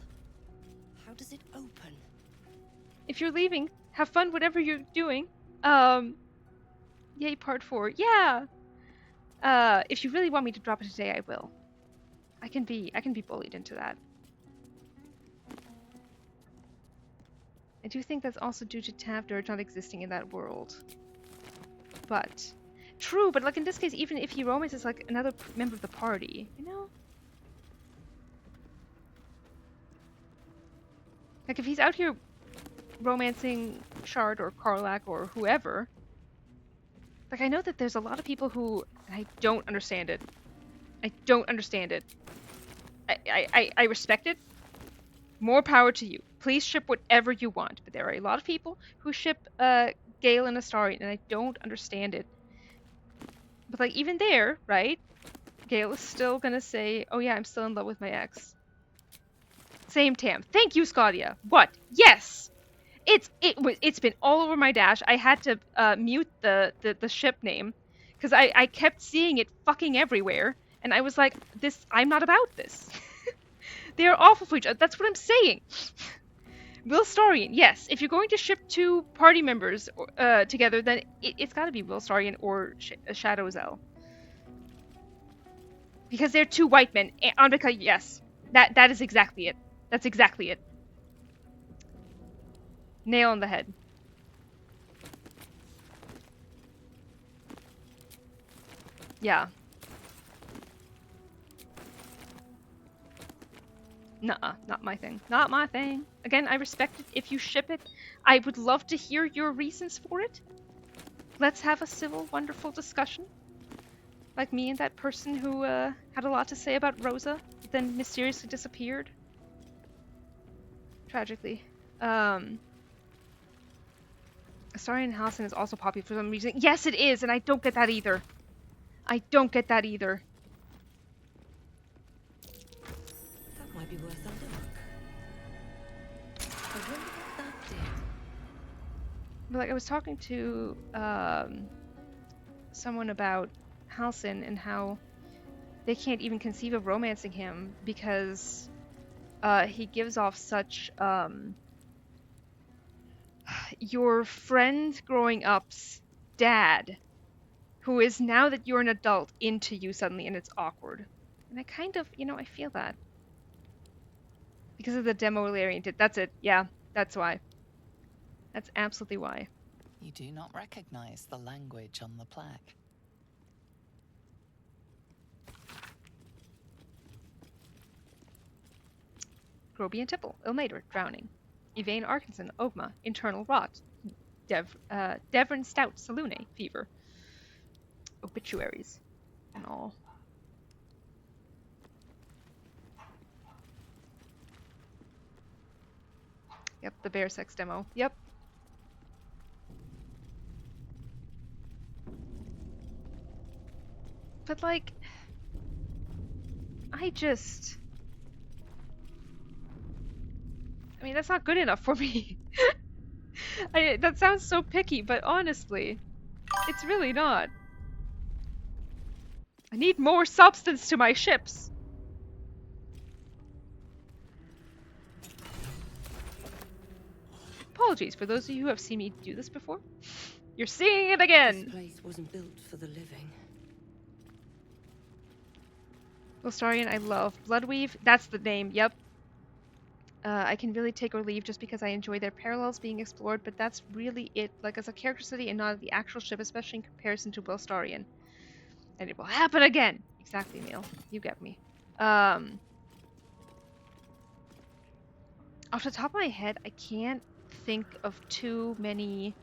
How does it open? If you're leaving, have fun whatever you're doing. Yay, part 4. Yeah! If you really want me to drop it today, I will. I can be bullied into that. I do think that's also due to Tav Dirge not existing in that world. But true, but like in this case, even if he romances like another member of the party, you know? Like if he's out here romancing Shard or Karlak or whoever, like I know that there's a lot of people who I don't understand it. I don't understand it. I respect it. More power to you. Please ship whatever you want. But there are a lot of people who ship Gale and Astarion, and I don't understand it. But like even there, right? Gale is still gonna say, "Oh yeah, I'm still in love with my ex." Same Tam. Thank you, Scotia. What? Yes. It's been all over my dash. I had to mute the ship name because I kept seeing it fucking everywhere, and I was like, I'm not about this. They are awful for each other. That's what I'm saying. Will Starion, yes. If you're going to ship 2 party members together, then it's got to be Will Starion or Shadow Zell. Because they're 2 white men. Anvika, yes. That is exactly it. That's exactly it. Nail on the head. Yeah. Nuh-uh, not my thing. Not my thing. Again, I respect it if you ship it. I would love to hear your reasons for it. Let's have a civil, wonderful discussion. Like me and that person who had a lot to say about Rosa, but then mysteriously disappeared. Tragically. Astarion Halcyon is also popular for some reason. Yes, it is, and I don't get that either. I don't get that either. That might be worth a look. I wonder what that did. But like I was talking to someone about Halcyon and how they can't even conceive of romancing him because he gives off such your friend growing up's dad, who is now that you're an adult into you suddenly, and it's awkward. And I kind of, I feel that. Because of the demo Larian did. That's it. Yeah, that's why. That's absolutely why. You do not recognize the language on the plaque. Groby and Tipple, Ilmater, drowning. Yvain Arkinson, Ogma, internal rot. Devon Stout, Salune, fever. Obituaries and all. Yep, the bear sex demo. Yep. But like, I mean, that's not good enough for me. That sounds so picky, but honestly, it's really not. I need more substance to my ships. Apologies for those of you who have seen me do this before. You're seeing it again! This place wasn't built for the living. Lostarian, I love. Bloodweave, that's the name, yep. I can really take or leave just because I enjoy their parallels being explored, but that's really it. Like, as a character study and not the actual ship, especially in comparison to Bellstarian. And it will happen again! Exactly, Neil. You get me. Off the top of my head, I can't think of too many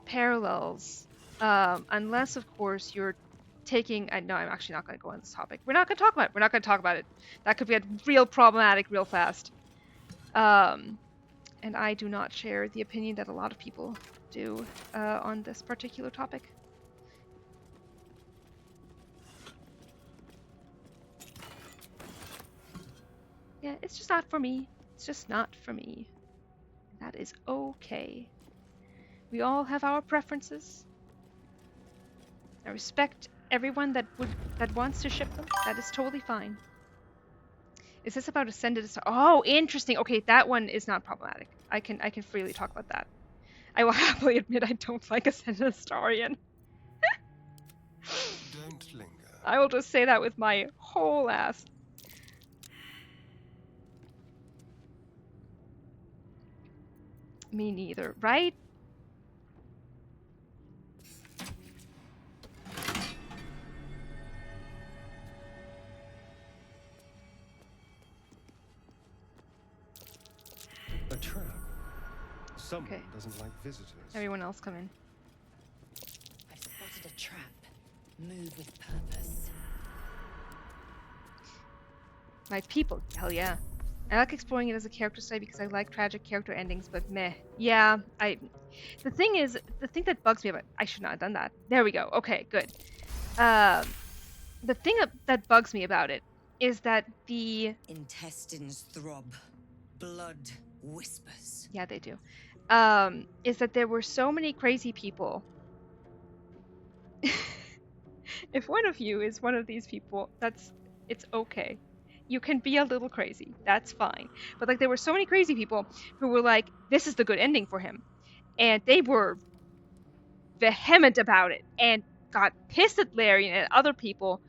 parallels. Unless, of course, you're taking... no, I'm actually not going to go on this topic. We're not going to talk about it. We're not going to talk about it. That could get real problematic real fast. And I do not share the opinion that a lot of people do on this particular topic. Yeah, it's just not for me. It's just not for me. That is okay. We all have our preferences. I respect everyone that wants to ship them. That is totally fine. Is this about Ascended Star? Oh, interesting. Okay, that one is not problematic. I can freely talk about that. I will happily admit I don't like Ascended Astarion. Don't linger. I will just say that with my whole ass. Me neither, right? A trap. Someone doesn't like visitors. Everyone else come in. I've spotted a trap. Move with purpose. My people, hell yeah. I like exploring it as a character study because I like tragic character endings, but meh. Yeah, the thing that bugs me about... I should not have done that. There we go. Okay, good. The thing that bugs me about it is that the... Intestines throb. Blood whispers. Yeah, they do. Is that there were so many crazy people. If one of you is one of these people, it's okay. You can be a little crazy. That's fine. But like there were so many crazy people who were like, this is the good ending for him. And they were vehement about it and got pissed at Larian and other people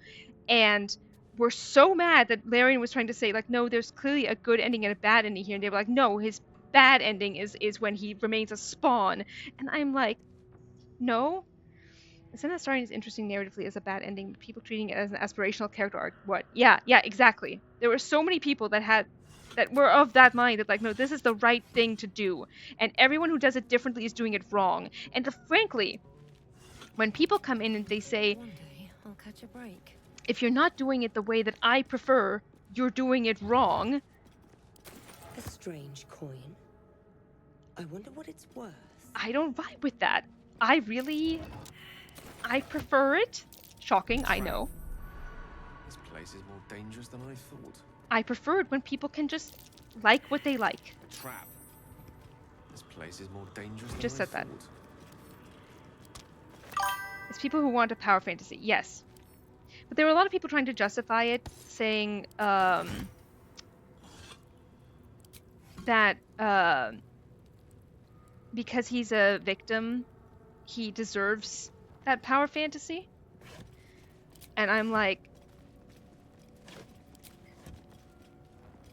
and were so mad that Larian was trying to say like, no, there's clearly a good ending and a bad ending here. And they were like, no, his bad ending is when he remains a spawn. And I'm like, no. Isn't that starting as interesting narratively as a bad ending, but people treating it as an aspirational character arc? What? Yeah, exactly. There were so many people that were of that mind that like, no, this is the right thing to do, and everyone who does it differently is doing it wrong. And frankly, when people come in and they say, One day I'll catch a break. if you're not doing it the way that I prefer, you're doing it wrong. A strange coin. I wonder what it's worth. I don't vibe with that. I prefer it. Shocking, I know. This place is more dangerous than I thought. I prefer it when people can just like what they like. A trap. This place is more dangerous than Just I said thought. that. It's people who want a power fantasy, yes. But there were a lot of people trying to justify it, saying that because he's a victim, he deserves that power fantasy. And I'm like,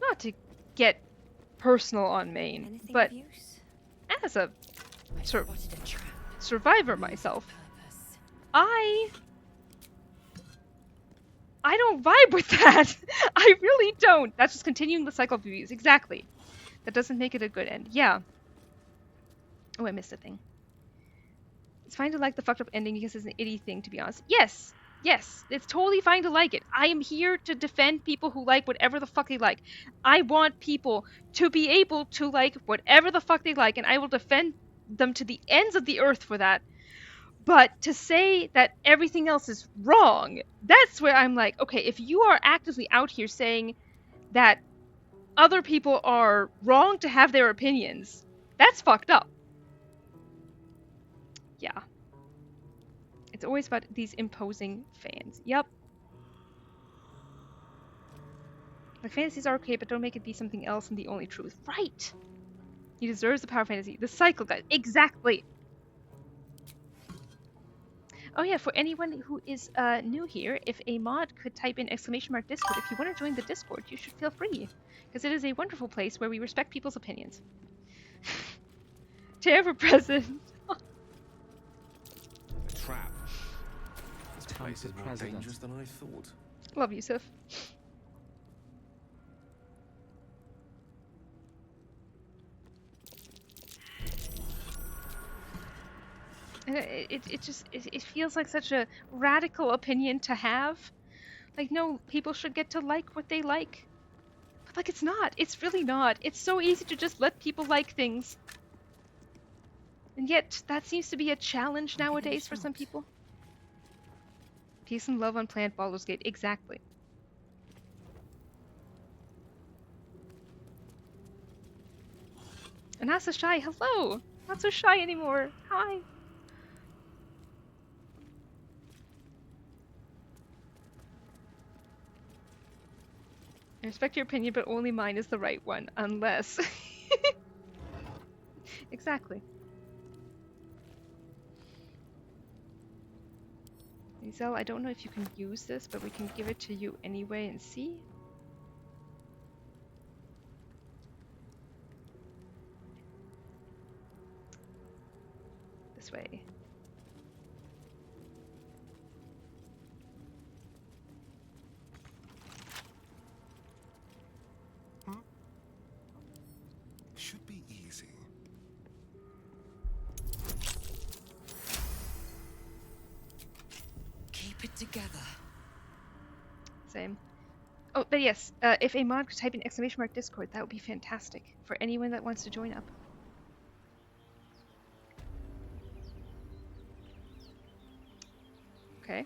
not to get personal on Maine, Anything but of use? as a Spotted a trap. survivor myself, Purpose. I don't vibe with that. I really don't. That's just continuing the cycle of abuse. Exactly. That doesn't make it a good end. Yeah. Oh, I missed a thing. It's fine to like the fucked up ending because it's an itty thing, to be honest. Yes. Yes. It's totally fine to like it. I am here to defend people who like whatever the fuck they like. I want people to be able to like whatever the fuck they like, and I will defend them to the ends of the earth for that. But to say that everything else is wrong, that's where I'm like, okay, if you are actively out here saying that other people are wrong to have their opinions, that's fucked up. Yeah. It's always about these imposing fans. Yep. Like, fantasies are okay, but don't make it be something else and the only truth. Right! He deserves the power fantasy. The cycle, guys. Exactly! Oh yeah, for anyone who is new here, if a mod could type in !Discord, if you want to join the Discord, you should feel free. Because it is a wonderful place where we respect people's opinions. Chair for president. A trap. This place is more dangerous than I thought. Love you, Sif. And it feels like such a radical opinion to have. Like, no, people should get to like what they like. But like, it's not. It's really not. It's so easy to just let people like things. And yet, that seems to be a challenge nowadays for some people. Peace and love on Planet Baldur's Gate. Exactly. And not so shy. Hello! Not so shy anymore. Hi. I respect your opinion, but only mine is the right one, unless... Exactly. Giselle, I don't know if you can use this, but we can give it to you anyway and see. This way. Should be easy. Keep it together. Same. Oh, but yes, if a mod could type in !Discord, that would be fantastic for anyone that wants to join up. Okay.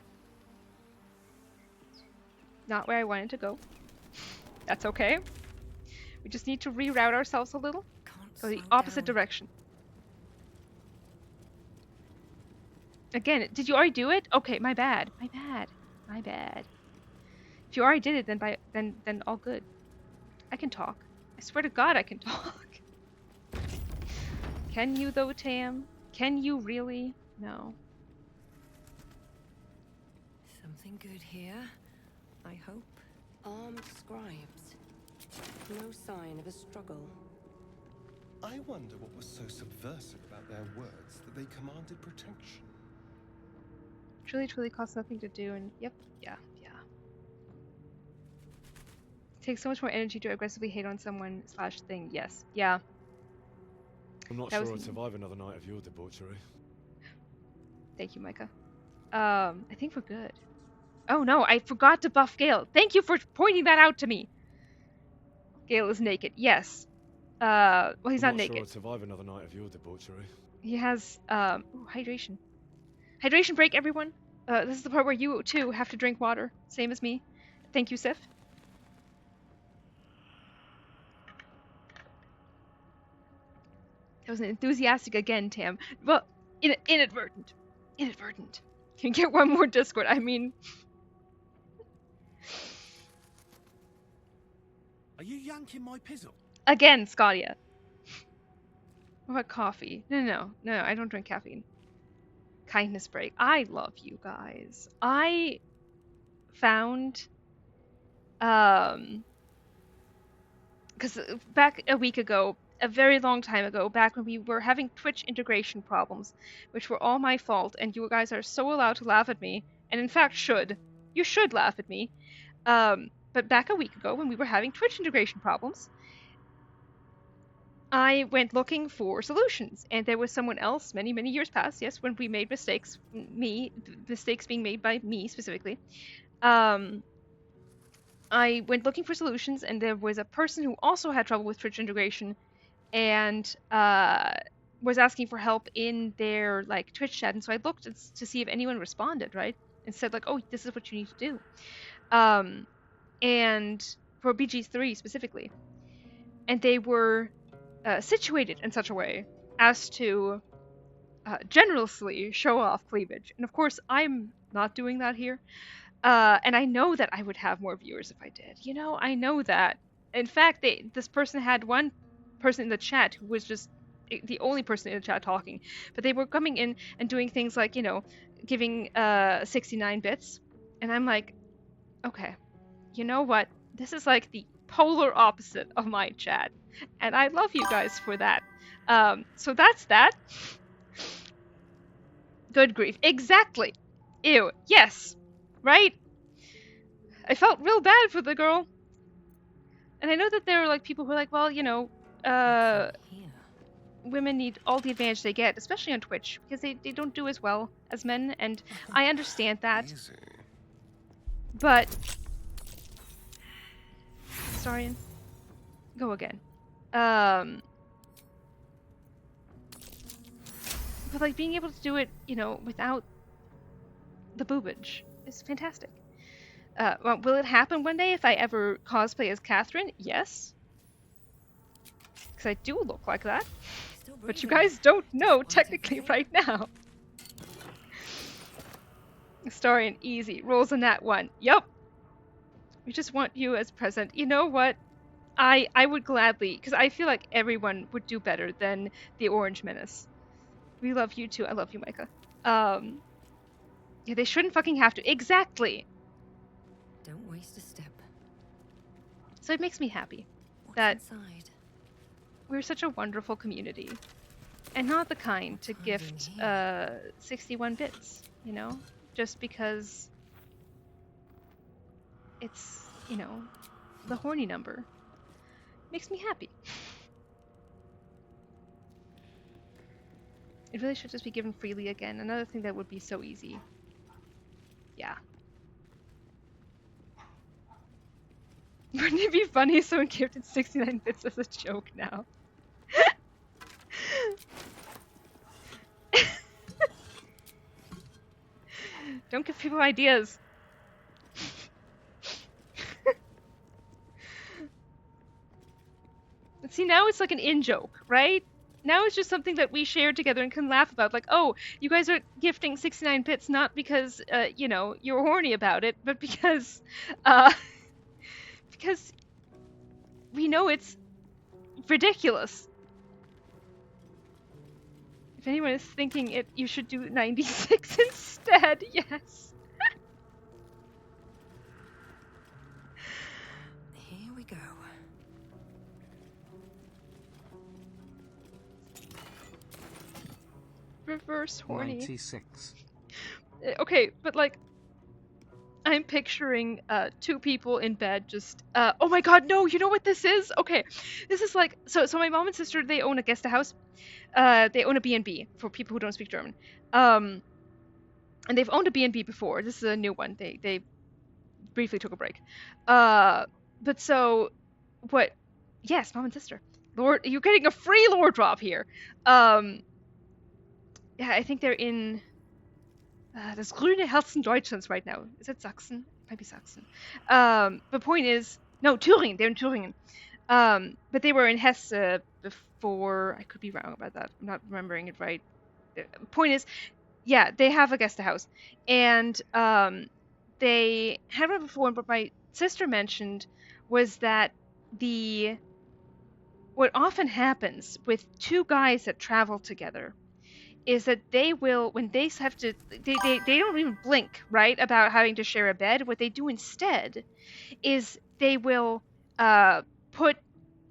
Not where I wanted to go. That's okay. We just need to reroute ourselves a little. Go the opposite direction. Again, did you already do it? Okay, my bad. My bad. My bad. If you already did it, then all good. I can talk. I swear to God I can talk. Can you though, Tam? Can you really? No. Something good here, I hope. Armed scribes. No sign of a struggle. I wonder what was so subversive about their words that they commanded protection. Truly costs nothing to do, and yep, yeah. It takes so much more energy to aggressively hate on someone / thing. Yes, yeah. I'm not sure I'd survive another night of your debauchery. Thank you, Micah. I think we're good. Oh no, I forgot to buff Gale. Thank you for pointing that out to me. Gale is naked. Yes. Well, he's not naked. Sure I'd survive another night of your debauchery. He has ooh, hydration. Hydration break, everyone. This is the part where you too have to drink water, same as me. Thank you, Sif. That was an enthusiastic again, Tam. Well, inadvertent. Inadvertent. Can get one more Discord. I mean, Are you yanking my pizzle? again, Scotia. What about coffee? No, I don't drink caffeine. Kindness break. I love you guys. I found, because back a week ago, a very long time ago, back when we were having Twitch integration problems, which were all my fault, and you guys are so allowed to laugh at me, and in fact should. You should laugh at me. But back a week ago, when we were having Twitch integration problems, I went looking for solutions, and there was someone else many years past, yes, when we made mistakes, mistakes being made by me specifically. I went looking for solutions, and there was a person who also had trouble with Twitch integration, and was asking for help in their like Twitch chat. And so I looked to see if anyone responded, right, and said like, "Oh, this is what you need to do," and for BG3 specifically, and they were situated in such a way as to generously show off cleavage. And of course, I'm not doing that here. And I know that I would have more viewers if I did. You know, I know that. In fact, this person had one person in the chat who was just the only person in the chat talking. But they were coming in and doing things like, you know, giving 69 bits. And I'm like, okay, you know what? This is like the polar opposite of my chat. And I love you guys for that. So that's that. Good grief. Exactly. Ew. Yes. Right? I felt real bad for the girl. And I know that there are like people who are like, well, you know, women need all the advantage they get, especially on Twitch, because they don't do as well as men, and I understand that. Easy. But Starian, go again. But like being able to do it, you know, without the boobage is fantastic. Well, will it happen one day if I ever cosplay as Catherine? Yes. Because I do look like that. But you guys don't know technically right now. Starian, easy. Rolls on that one. Yup. We just want you as present. You know what? I would gladly, because I feel like everyone would do better than the Orange Menace. We love you too. I love you, Micah. Yeah, they shouldn't fucking have to. Exactly. Don't waste a step. So it makes me happy that we're such a wonderful community. And not the kind to gift 61 bits, you know? Just because it's, you know, the horny number. Makes me happy. It really should just be given freely again. Another thing that would be so easy. Yeah. Wouldn't it be funny if someone gifted 69 bits as a joke now? Don't give people ideas. See, now it's like an in-joke, right? Now it's just something that we share together and can laugh about. Like, oh, you guys are gifting 69 bits not because, you know, you're horny about it, but because we know it's ridiculous. If anyone is thinking it, you should do 96 instead. Yes. Here we go. Reverse horny. 96. Okay, but like, I'm picturing two people in bed just oh my god, no, you know what this is? Okay. This is like so my mom and sister, they own a guest house. They own a B&B for people who don't speak German. And they've owned a B&B before. This is a new one. They briefly took a break. But so what yes, mom and sister. Lord, you're getting a free lore drop here. Yeah, I think they're in das grüne Herzen Deutschlands right now. Is it Sachsen? Might be Sachsen. But point is, no, Thüringen. They're in Thüringen. But they were in Hesse before. I could be wrong about that. I'm not remembering it right. Point is, yeah, they have a guest house, and they had one before. And what my sister mentioned was that what often happens with two guys that travel together is that they will, when they have to, they don't even blink, right, about having to share a bed. What they do instead is they will put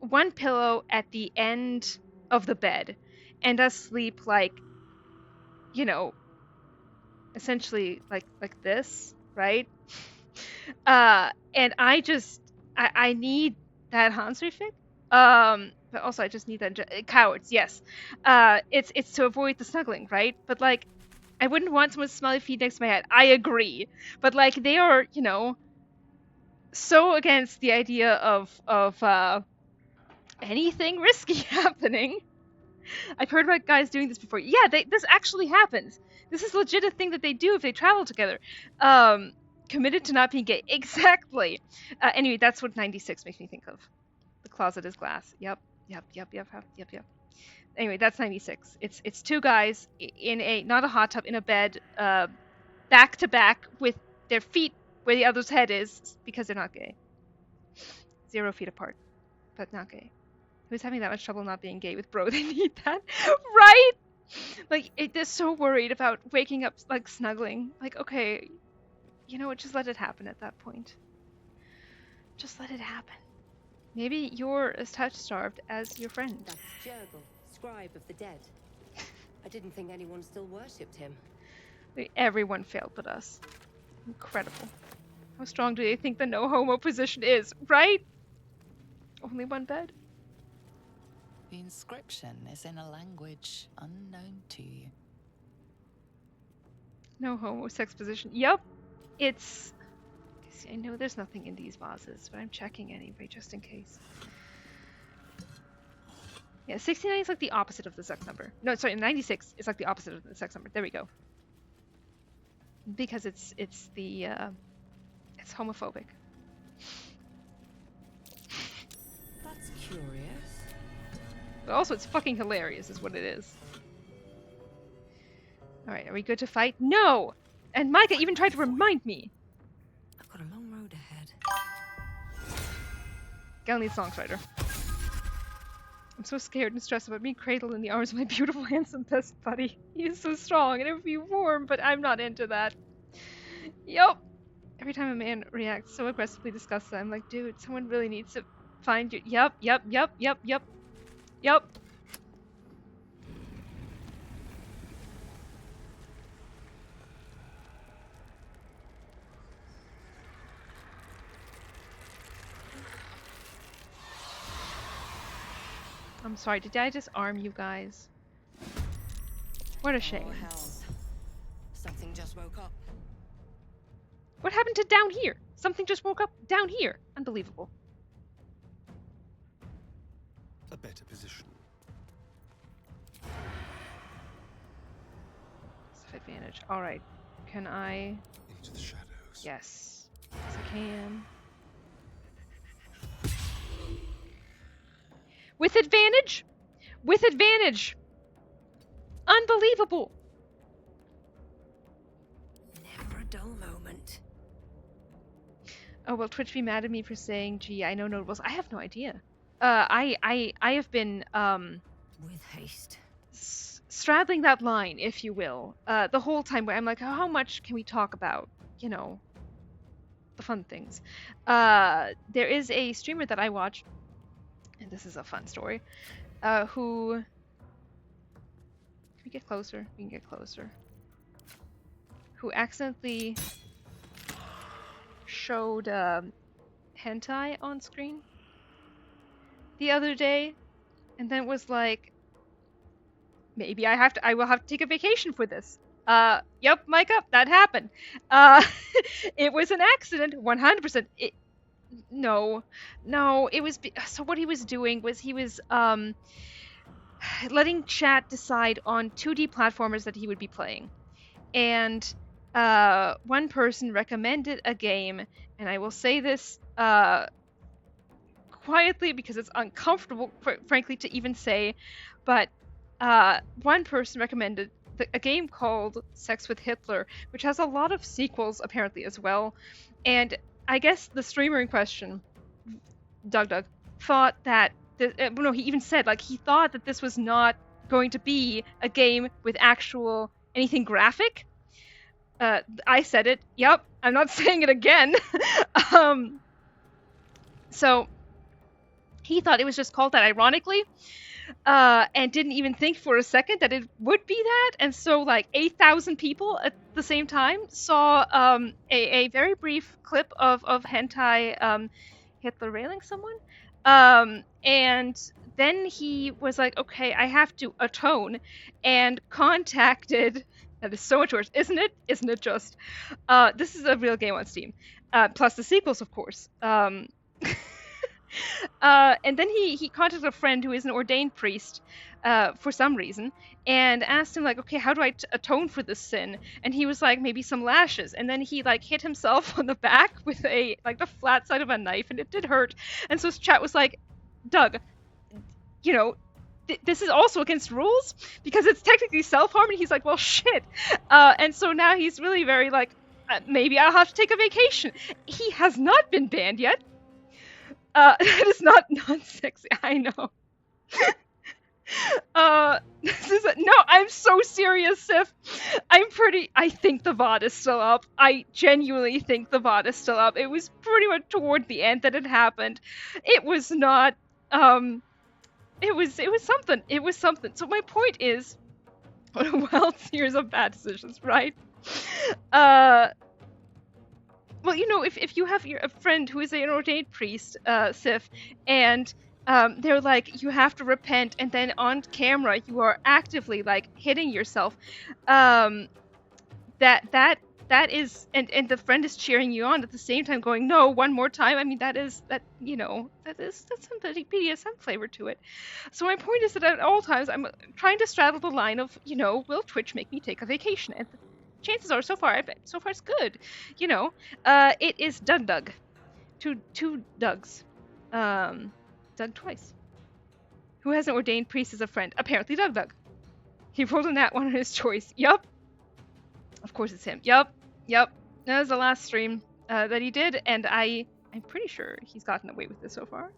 one pillow at the end of the bed and us sleep like, you know, essentially like this, right? And I need that Hansrifik. But also I just need that cowards, yes. It's to avoid the snuggling, right? But like, I wouldn't want someone's smelly feet next to my head. I agree. But like, they are, you know, so against the idea of anything risky happening. I've heard about guys doing this before. Yeah, this actually happens. This is legit a thing that they do if they travel together. Committed to not being gay. Exactly. Anyway, that's what 96 makes me think of. The closet is glass. Yep. Anyway, that's 96. It's two guys in a, not a hot tub, in a bed, back to back with their feet where the other's head is, because they're not gay. 0 feet apart, but not gay. Who's having that much trouble not being gay with bro? They need that, right? Like, they're so worried about waking up, like, snuggling. Like, okay, you know what? Just let it happen at that point. Just let it happen. Maybe you're as touch-starved as your friend. That's Jurgle, scribe of the dead. I didn't think anyone still worshipped him. Everyone failed but us. Incredible. How strong do they think the no-homo position is, right? Only one bed? The inscription is in a language unknown to you. No homo sex position. Yep. It's... See, I know there's nothing in these vases, but I'm checking anyway, just in case. Yeah, 69 is like the opposite of the sex number. No, sorry, 96 is like the opposite of the sex number. There we go. Because it's homophobic. That's curious. But also, it's fucking hilarious, is what it is. Alright, are we good to fight? No! And Micah even tried to remind me! I've got a long road ahead. Gal needs Songstrider. I'm so scared and stressed about being cradled in the arms of my beautiful, handsome best buddy. He is so strong, and it would be warm, but I'm not into that. Yup! Every time a man reacts so aggressively disgusted, I'm like, dude, someone really needs to find you. Yup. I'm sorry, did I just arm you guys? What a shame. Oh, hells. Something just woke up. What happened to down here? Something just woke up down here. Unbelievable. A better position. Advantage. Alright. Can I... Into the shadows. Yes. Yes, I can. With advantage? With advantage! Unbelievable! Never a dull moment. Oh, will Twitch be mad at me for saying, gee, I know notables? I have no idea. I have been, With haste. straddling that line, if you will, the whole time where I'm like, how much can we talk about, you know, the fun things? There is a streamer that I watch, and this is a fun story, who... Can we get closer? We can get closer. who accidentally showed hentai on screen the other day, and then was like, maybe I will have to take a vacation for this. Yep, Micah, that happened. It was an accident, 100%. No, it was, so what he was doing was he was, letting chat decide on 2D platformers that he would be playing. And, one person recommended a game, and I will say this, quietly because it's uncomfortable, frankly, to even say, but one person recommended a game called Sex with Hitler, which has a lot of sequels apparently as well. And I guess the streamer in question, Doug, thought that no, he even said like he thought that this was not going to be a game with actual anything graphic. I said it. Yep, I'm not saying it again. So he thought it was just called that ironically, and didn't even think for a second that it would be that. And so, like, 8,000 people at the same time saw a very brief clip of hentai Hitler railing someone. And then he was like, okay, I have to atone, and contacted... That is so much worse, isn't it? Isn't it just? This is a real game on Steam. Plus the sequels, of course. And then he contacted a friend who is an ordained priest for some reason, and asked him like, okay, how do I atone for this sin? And he was like, maybe some lashes. And then he like hit himself on the back with the flat side of a knife, and it did hurt. And so his chat was like, Doug, you know, this is also against rules because it's technically self-harm. And he's like, well, shit. And so now he's really very like, maybe I'll have to take a vacation. He has not been banned yet. That is not non-sexy, I know. No, I'm so serious, Sif. I think the VOD is still up. I genuinely think the VOD is still up. It was pretty much toward the end that it happened. It was not, it was something. It was something. So my point is, what a wild series of bad decisions, right? Well, you know, if you have a friend who is an ordained priest, Sif, and they're like, you have to repent, and then on camera you are actively like hitting yourself, that is, and the friend is cheering you on at the same time, going, no, one more time. I mean, that's some BDSM flavor to it. So my point is that at all times I'm trying to straddle the line of, you know, will Twitch make me take a vacation? And chances are, so far it's good. You know, it is Doug. Two Dougs. Doug twice. Who has an ordained priest as a friend? Apparently Doug. He rolled a nat one on his choice. Yup. Of course it's him. Yup. That was the last stream that he did, and I'm pretty sure he's gotten away with this so far.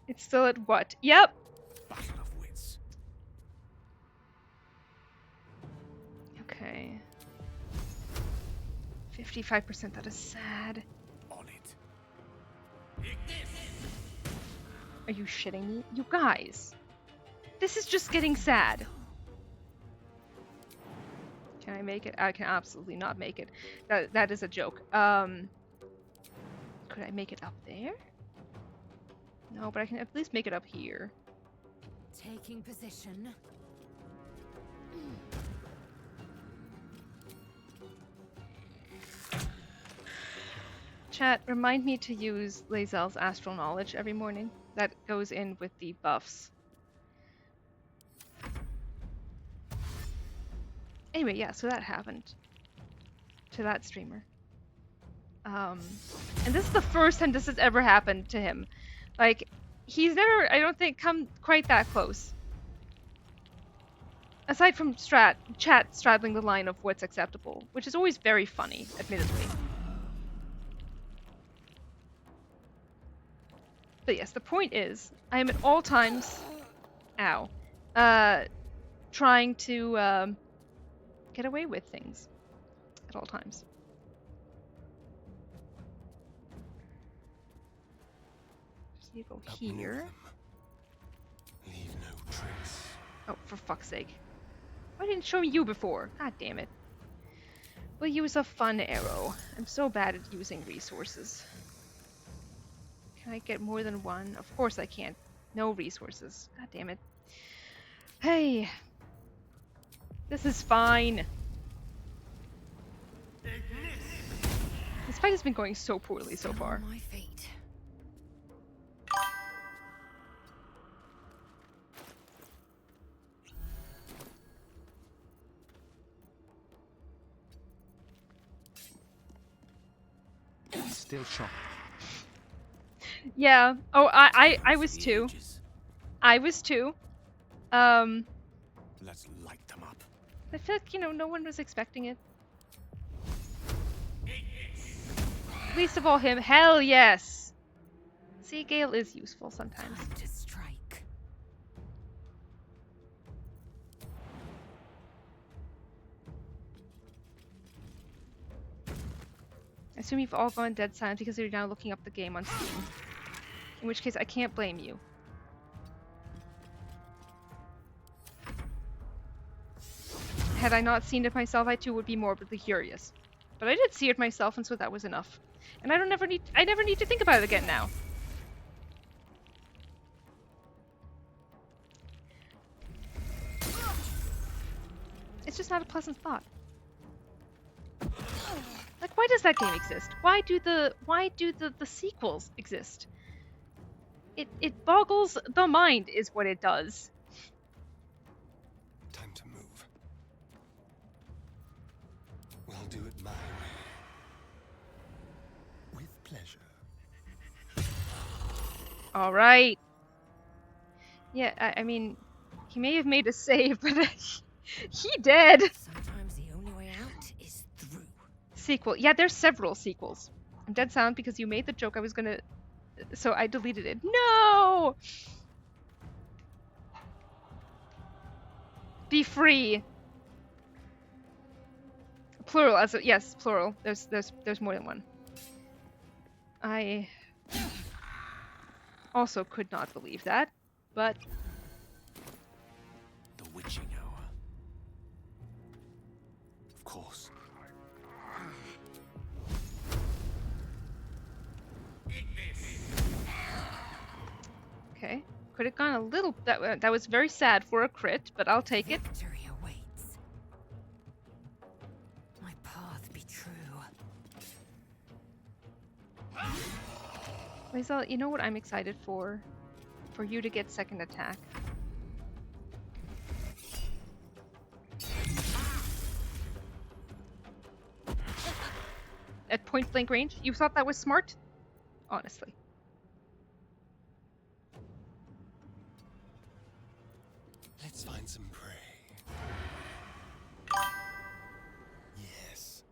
It's still at what? Yep. Battle of wits. Okay. 55%, that is sad. On it. Are you shitting me? You guys. This is just getting sad. Can I make it? I can absolutely not make it. That is a joke. Could I make it up there? No, but I can at least make it up here. Taking position. Chat, remind me to use Lae'zel's astral knowledge every morning. That goes in with the buffs. Anyway, yeah, so that happened to that streamer. And this is the first time this has ever happened to him. Like, he's never, I don't think, come quite that close. Aside from chat straddling the line of what's acceptable, which is always very funny, admittedly. But yes, the point is, I am at all times, trying to get away with things at all times. So you go here. Leave no trace. Oh, for fuck's sake. Why didn't it show me you before? God damn it. We'll use a fun arrow. I'm so bad at using resources. Can I get more than one? Of course I can't. No resources. God damn it. Hey. This is fine. This fight has been going so poorly so far. My feet. Still shocked. Yeah. Oh, I was too. I was too. Let's light them up. I feel like, you know, no one was expecting it. Least of all him. Hell yes! See, Gale is useful sometimes. Time to strike. I assume you've all gone dead silent because you're now looking up the game on Steam. In which case, I can't blame you. Had I not seen it myself, I too would be morbidly curious. But I did see it myself, and so that was enough. And I never need to think about it again now. It's just not a pleasant thought. Like, why does that game exist? Why do the sequels exist? It boggles the mind, is what it does. Time to move. We'll do it my way. With pleasure. All right. Yeah, I mean, he may have made a save, but he did. Sometimes the only way out is through. Sequel. Yeah, there's several sequels. I'm dead silent because you made the joke I was gonna... So I deleted it. No! Be free. Plural, as a, yes, plural. There's more than one. I also could not believe that, but... The witching hour. Of course. Okay. Could have gone a little... That was very sad for a crit, but I'll take it. Victory awaits. My path be true. Lae'zel, you know what I'm excited for? For you to get second attack. At point blank range? You thought that was smart? Honestly. Let's find some prey. Yes.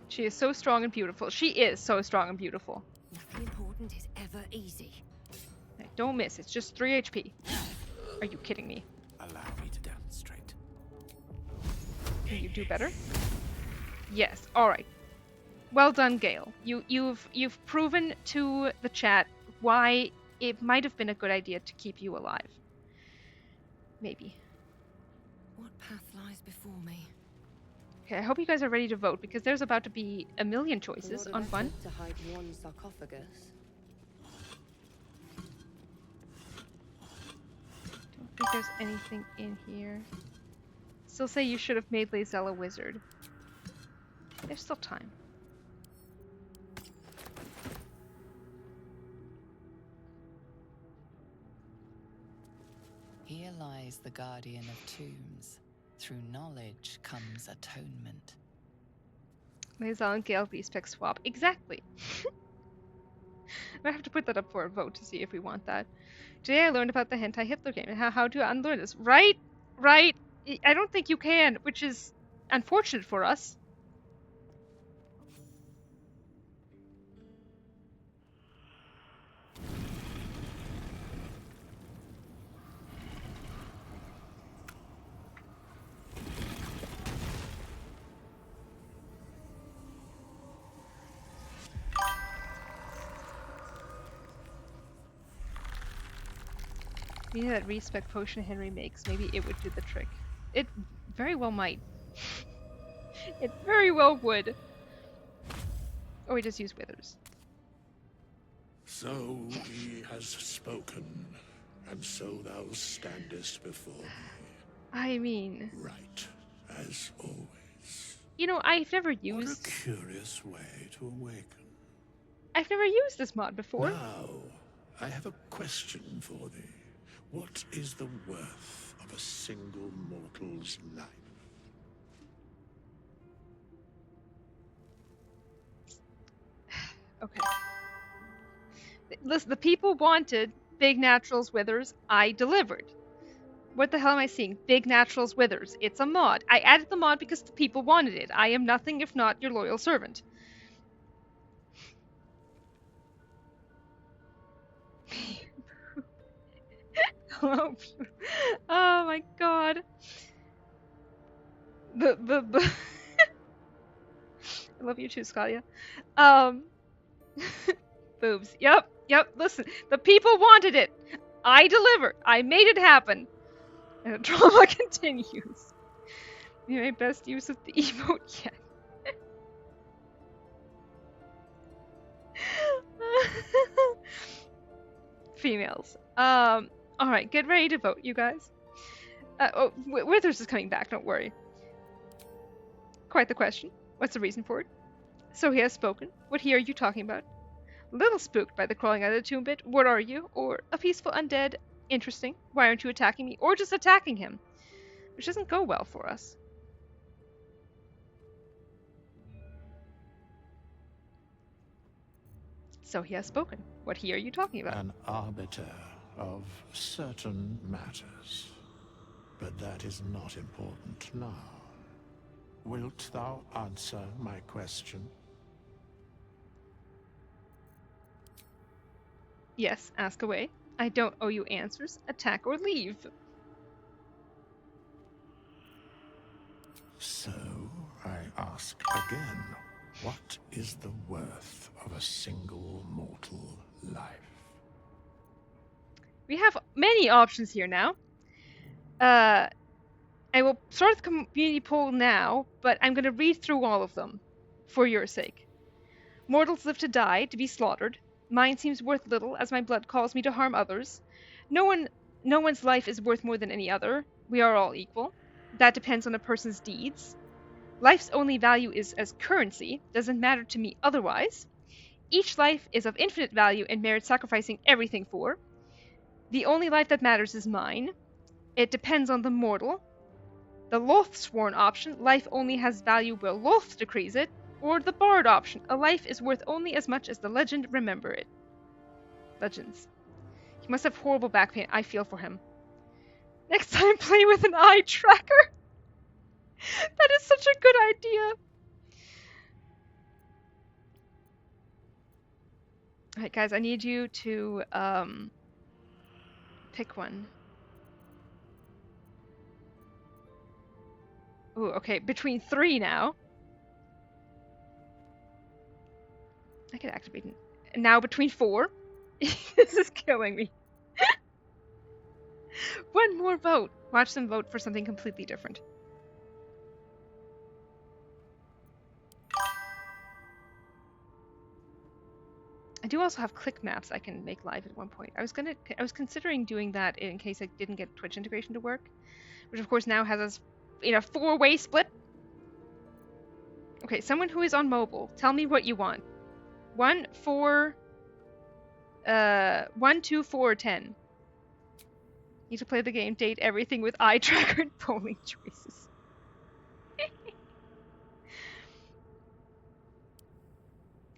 She is so strong and beautiful. She is so strong and beautiful. Nothing important is ever easy. Hey, don't miss. It's just 3 HP. Are you kidding me? Allow me to demonstrate. Can you do better? Yes. All right. Well done, Gale. You've proven to the chat why it might have been a good idea to keep you alive. Maybe. What path lies before me? Okay, I hope you guys are ready to vote because there's about to be a million choices on one. To hide one sarcophagus. Don't think there's anything in here. Still say you should have made Lae'zel a wizard. There's still time. Here lies the guardian of tombs. Through knowledge comes atonement. Lae'zel and Gale respec swap. Exactly. I have to put that up for a vote to see if we want that. Today I learned about the hentai Hitler game and how to unlearn this. Right? Right? I don't think you can, which is unfortunate for us. Maybe that respec potion Henry makes, maybe it would do the trick. It very well might. It very well would. Or we just use withers. So he has spoken, and so thou standest before me. I mean... Right, as always. You know, I've never used... What a curious way to awaken. I've never used this mod before. Now, I have a question for thee. What is the worth of a single mortal's life? Okay. Listen, the people wanted Big Naturals Withers. I delivered. What the hell am I seeing? Big Naturals Withers. It's a mod. I added the mod because the people wanted it. I am nothing if not your loyal servant. Oh my god. I love you too, Scalia. Boobs. Yep. Listen, the people wanted it. I delivered. I made it happen. And the drama continues. You made best use of the emote yet. Females. Alright, get ready to vote, you guys. Withers is coming back, don't worry. Quite the question. What's the reason for it? So he has spoken. What he are you talking about? A little spooked by the crawling out of the tomb bit. What are you? Or a peaceful undead? Interesting. Why aren't you attacking me? Or just attacking him? Which doesn't go well for us. So he has spoken. What he are you talking about? An arbiter of certain matters. But that is not important now. Wilt thou answer my question? Yes, ask away. I don't owe you answers. Attack or leave. So, I ask again, what is the worth of a single mortal life? We have many options here now. I will start the community poll now, but I'm going to read through all of them for your sake. Mortals live to die, to be slaughtered. Mine seems worth little, as my blood calls me to harm others. No one's life is worth more than any other. We are all equal. That depends on a person's deeds. Life's only value is as currency, doesn't matter to me otherwise. Each life is of infinite value and merits sacrificing everything for. The only life that matters is mine. It depends on the mortal. The Lothsworn option, life only has value where Loth decrees it. Or the Bard option, a life is worth only as much as the legend remember it. Legends. He must have horrible back pain. I feel for him. Next time, play with an eye tracker. That is such a good idea. Alright, guys, I need you to pick one. Ooh, okay, between 3 now. I could activate it. Now between 4. This is killing me. One more vote. Watch them vote for something completely different. I do also have click maps I can make live at one point. I was considering doing that in case I didn't get Twitch integration to work, which of course now has us in a 4-way split. Okay, someone who is on mobile, tell me what you want. 1, 4, 1, 2, 4, 10. Need to play the game, date everything with eye tracker and polling choices.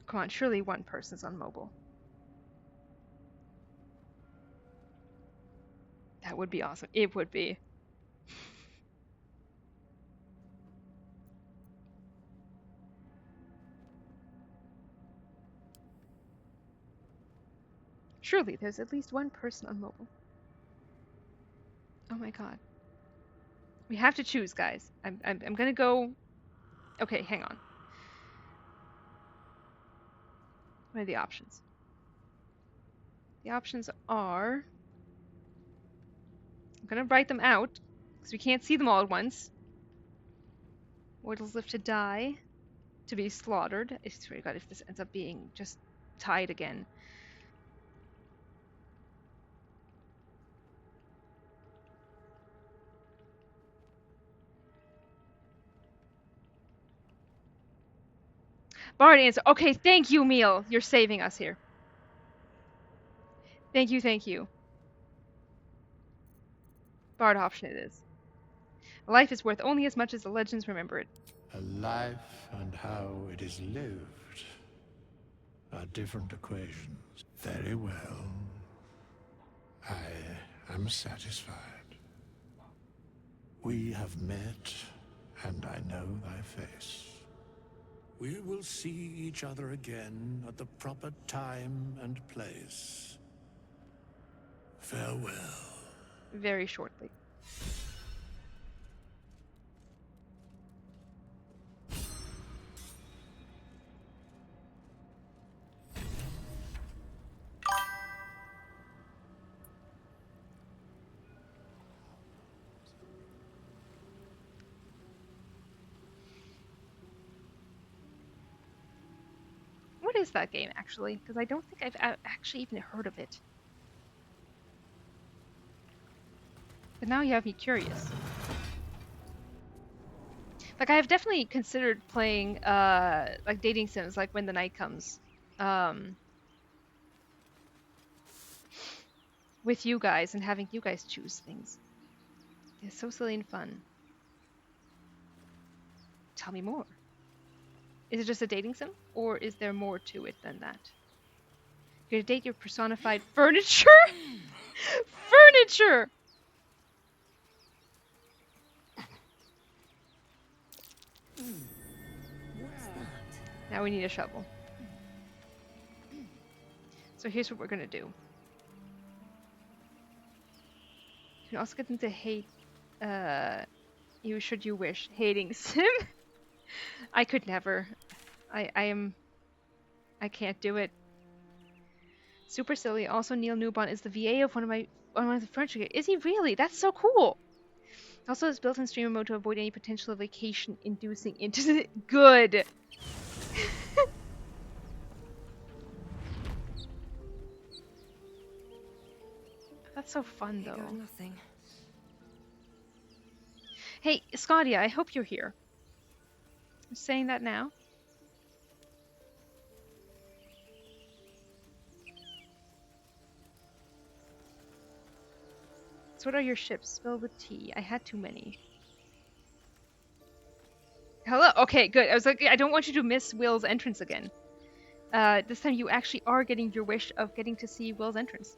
Come on, surely one person's on mobile. That would be awesome. It would be. Surely there's at least one person on mobile. Oh my god. We have to choose, guys. I'm gonna go... Okay, hang on. What are the options? The options are... I'm gonna write them out, because we can't see them all at once. Mortals live to die, to be slaughtered. I swear to God, if this ends up being just tied again. Bard answer. Okay, thank you, Meal. You're saving us here. Thank you, thank you. Bard option it is. A life is worth only as much as the legends remember it. A life and how it is lived are different equations. Very well. I am satisfied. We have met, and I know thy face. We will see each other again at the proper time and place. Farewell. Very shortly. What is that game, actually? Because I don't think I've actually even heard of it. But now you have me curious. Like, I have definitely considered playing, like, dating sims, like When the Night Comes. With you guys and having you guys choose things. It's so silly and fun. Tell me more. Is it just a dating sim? Or is there more to it than that? You're gonna date your personified furniture? Furniture! Now we need a shovel. So here's what we're gonna do. You can also get them to hate, you should you wish, hating sim. I could never. I can't do it. Super silly. Also, Neil Newbon is the VA of one of the furniture. Is he really? That's so cool. Also, it's built-in streamer mode to avoid any potential vacation-inducing incident. Good. That's so fun, though. Nothing. Hey, Scotia, I hope you're here. I'm saying that now. So what are your ships? Spelled with T. I had too many. Hello? Okay, good. I was like, I don't want you to miss Will's entrance again. This time you actually are getting your wish of getting to see Will's entrance.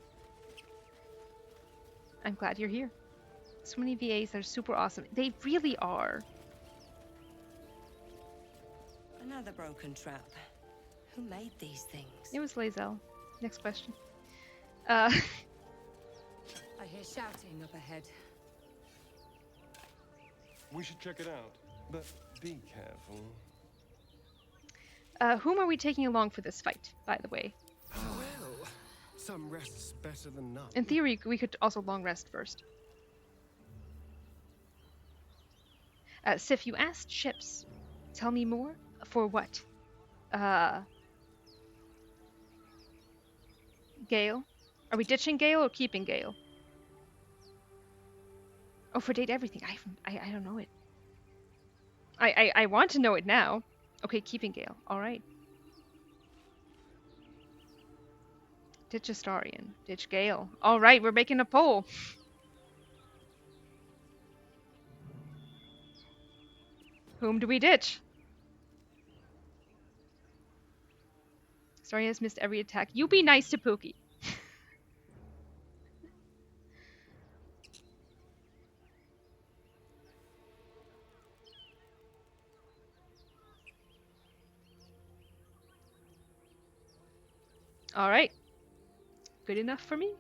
I'm glad you're here. So many VAs that are super awesome. They really are. Another broken trap. Who made these things? It was Lae'zel. Next question. I hear shouting up ahead. We should check it out, but be careful. Whom are we taking along for this fight, by the way? Well, some rest's better than none. In theory, we could also long rest first. Sif, you asked ships. Tell me more? For what? Gale? Are we ditching Gale or keeping Gale? Oh, for date everything. I don't know it. I want to know it now. Okay, keeping Gale. Alright. Ditch Astarion. Ditch Gale. Alright, we're making a poll. Whom do we ditch? Astarion has missed every attack. You be nice to Pookie. Alright. Good enough for me.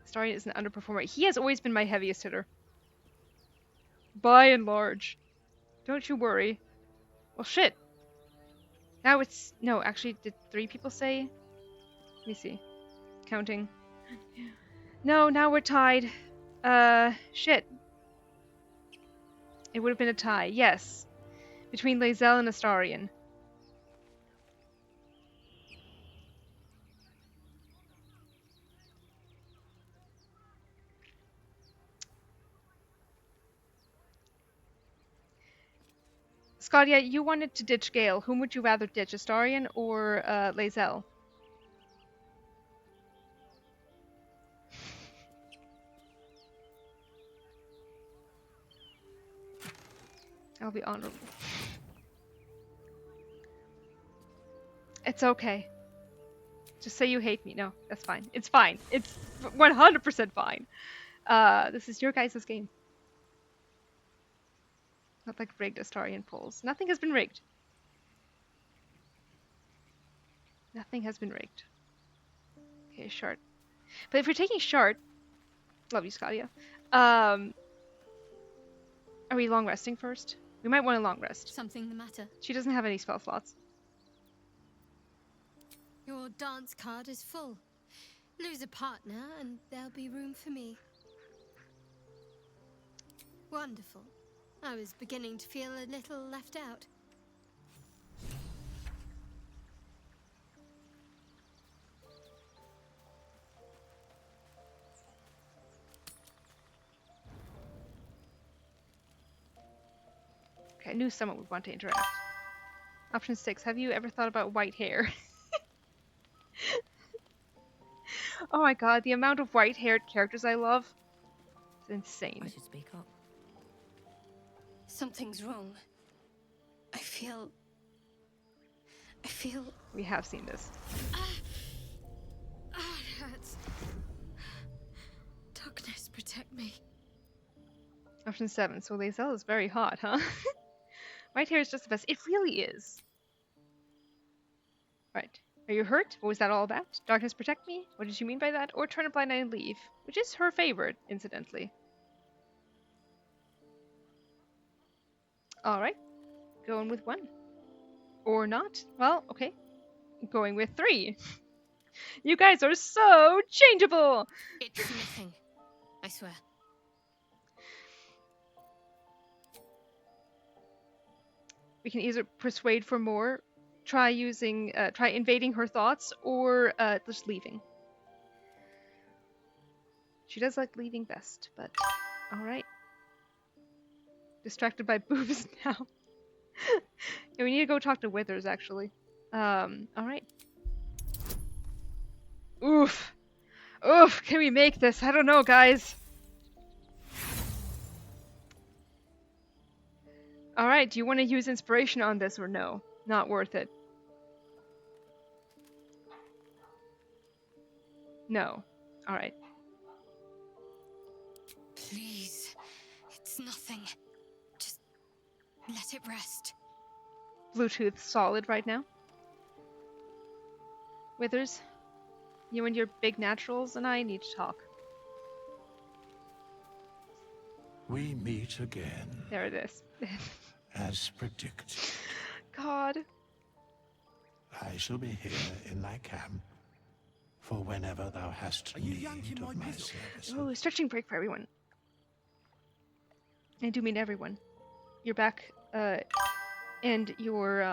Astarion is an underperformer. He has always been my heaviest hitter. By and large. Don't you worry. Well, shit. Now it's... No, actually, did 3 people say? Let me see. Counting. No, now we're tied. Shit. It would have been a tie, yes. Between Lae'zel and Astarion. Scotia, you wanted to ditch Gale. Whom would you rather ditch, Astarion or Lae'zel? I'll be honorable. It's okay. Just say you hate me. No, that's fine. It's fine. It's 100% fine. This is your guys' game. Not like rigged Astarion polls. Nothing has been rigged. Nothing has been rigged. Okay, Shard. But if you're taking Shard, love you, Scotia. Are we long resting first? We might want a long rest. Something the matter? She doesn't have any spell slots. Your dance card is full. Lose a partner and there'll be room for me. Wonderful. I was beginning to feel a little left out. Okay, I knew someone would want to interact. Option 6. Have you ever thought about white hair? Oh my god, the amount of white-haired characters I love. It's insane. I should speak up. Something's wrong. I feel... We have seen this. It hurts. Darkness, protect me. Option 7. So Lae'zel is very hot, huh? White hair is just the best. It really is. Right. Are you hurt? What was that all about? Darkness protect me? What did you mean by that? Or turn a blind eye and leave? Which is her favorite, incidentally. Alright. Going with 1. Or not? Well, okay. Going with 3. You guys are so changeable! It's nothing. I swear. We can either persuade for more, try invading her thoughts, or just leaving. She does like leaving best, but alright. Distracted by boobs now. Yeah, we need to go talk to Withers, actually. Alright. Oof. Oof, can we make this? I don't know, guys. Alright, do you want to use inspiration on this or no? Not worth it. No. Alright. Please. It's nothing. Just let it rest. Bluetooth solid right now. Withers, you and your big naturals and I need to talk. We meet again. There it is. As predicted. God. I shall be here in thy camp for whenever thou hast need of my service. Oh, stretching break for everyone. I do mean everyone. Your back, and your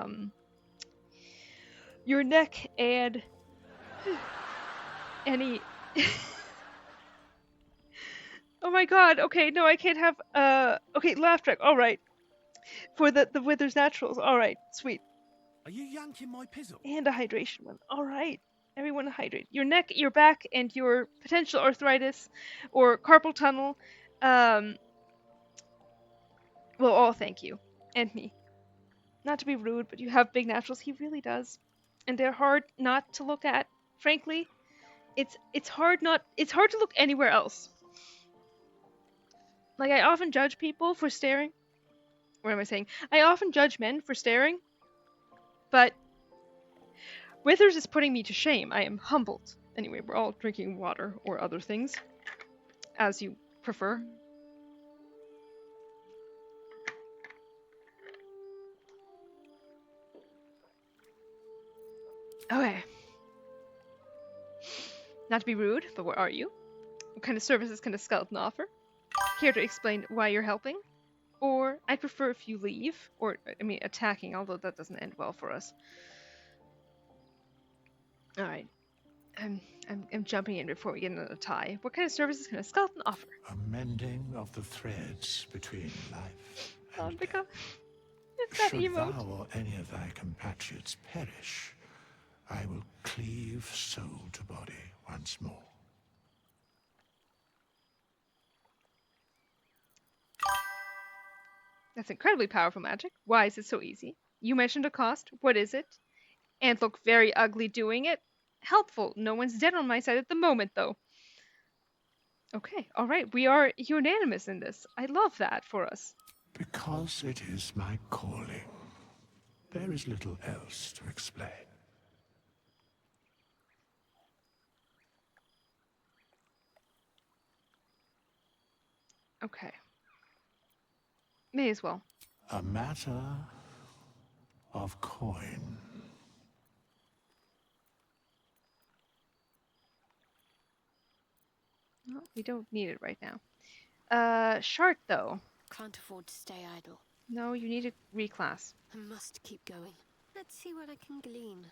neck and any. Oh my god, okay, no, I can't have, okay, laugh track, alright. For the Withers Naturals, alright, sweet. Are you yanking my pizzle? And a hydration one, alright. Everyone hydrate. Your neck, your back, and your potential arthritis, or carpal tunnel, well, all thank you. And me. Not to be rude, but you have big naturals, he really does. And they're hard not to look at, frankly. It's hard to look anywhere else. Like, I often judge people for staring. What am I saying? I often judge men for staring. But Withers is putting me to shame. I am humbled. Anyway, we're all drinking water or other things. As you prefer. Okay. Not to be rude, but where are you? What kind of services can a skeleton offer? Care to explain why you're helping? Or I'd prefer if you leave. Or, I mean, attacking, although that doesn't end well for us. Alright. I'm jumping in before we get into the tie. What kind of services can a skeleton offer? A mending of the threads between life and Because it's death. that Should emote. thou or any of thy compatriots perish, I will cleave soul to body once more. That's incredibly powerful magic. Why is it so easy? You mentioned a cost. What is it? And look very ugly doing it. Helpful. No one's dead on my side at the moment, though. Okay, alright. We are unanimous in this. I love that for us. Because it is my calling. There is little else to explain. Okay. May as well. A matter of coin. No, we don't need it right now. Shart, though. Can't afford to stay idle. No, you need to reclass. I must keep going. Let's see what I can glean.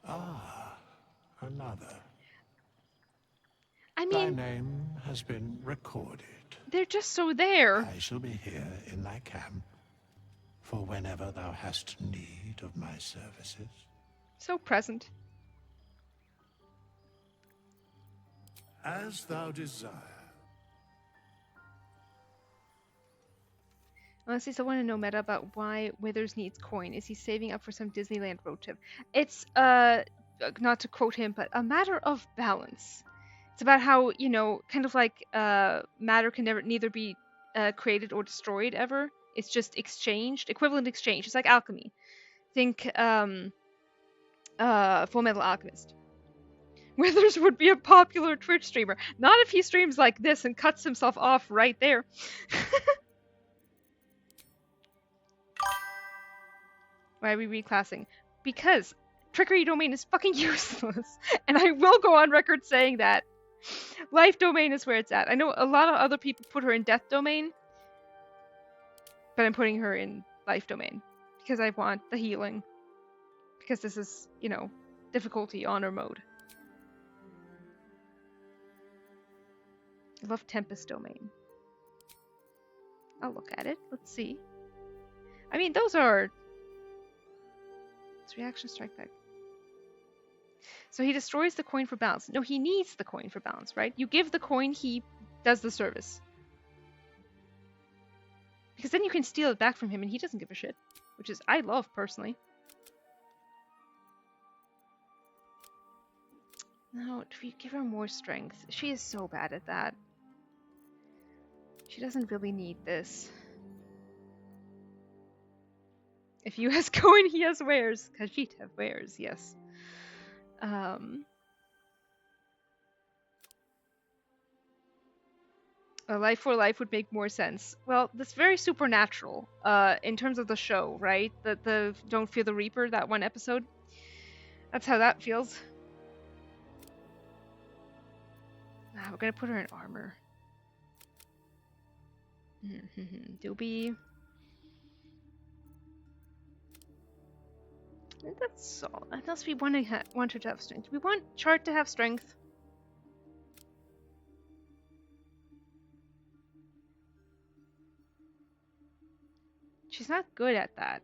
Ah, another. I Thy mean, name has been recorded. they're just so there. I shall be here in thy camp for whenever thou hast need of my services. So present. As thou desire. Honestly, I want to know meta about why Withers needs coin. Is he saving up for some Disneyland road trip? It's, not to quote him, but a matter of balance. It's about how, you know, kind of like, matter can neither be created or destroyed ever. It's just exchanged, equivalent exchange. It's like alchemy. Think, Full Metal Alchemist. Withers would be a popular Twitch streamer. Not if he streams like this and cuts himself off right there. Why are we reclassing? Because Trickery Domain is fucking useless. And I will go on record saying that. Life Domain is where it's at. I know a lot of other people put her in Death Domain. But I'm putting her in Life Domain. Because I want the healing. Because this is, you know, difficulty honor mode. I love Tempest Domain. I'll look at it. Let's see. I mean, those are... It's reaction strike back. So he destroys the coin for balance. No, he needs the coin for balance, right? You give the coin, he does the service. Because then you can steal it back from him and he doesn't give a shit. Which is, I love, personally. No, do we give her more strength? She is so bad at that. She doesn't really need this. If you has coin, he has wares. Khajiit have wares, yes. A life for life would make more sense. Well, that's very supernatural, in terms of the show, right? The Don't Fear the Reaper, that one episode. That's how that feels. We're gonna put her in armor. Doobie. That's all. Unless we want her to have strength. We want Chart to have strength. She's not good at that.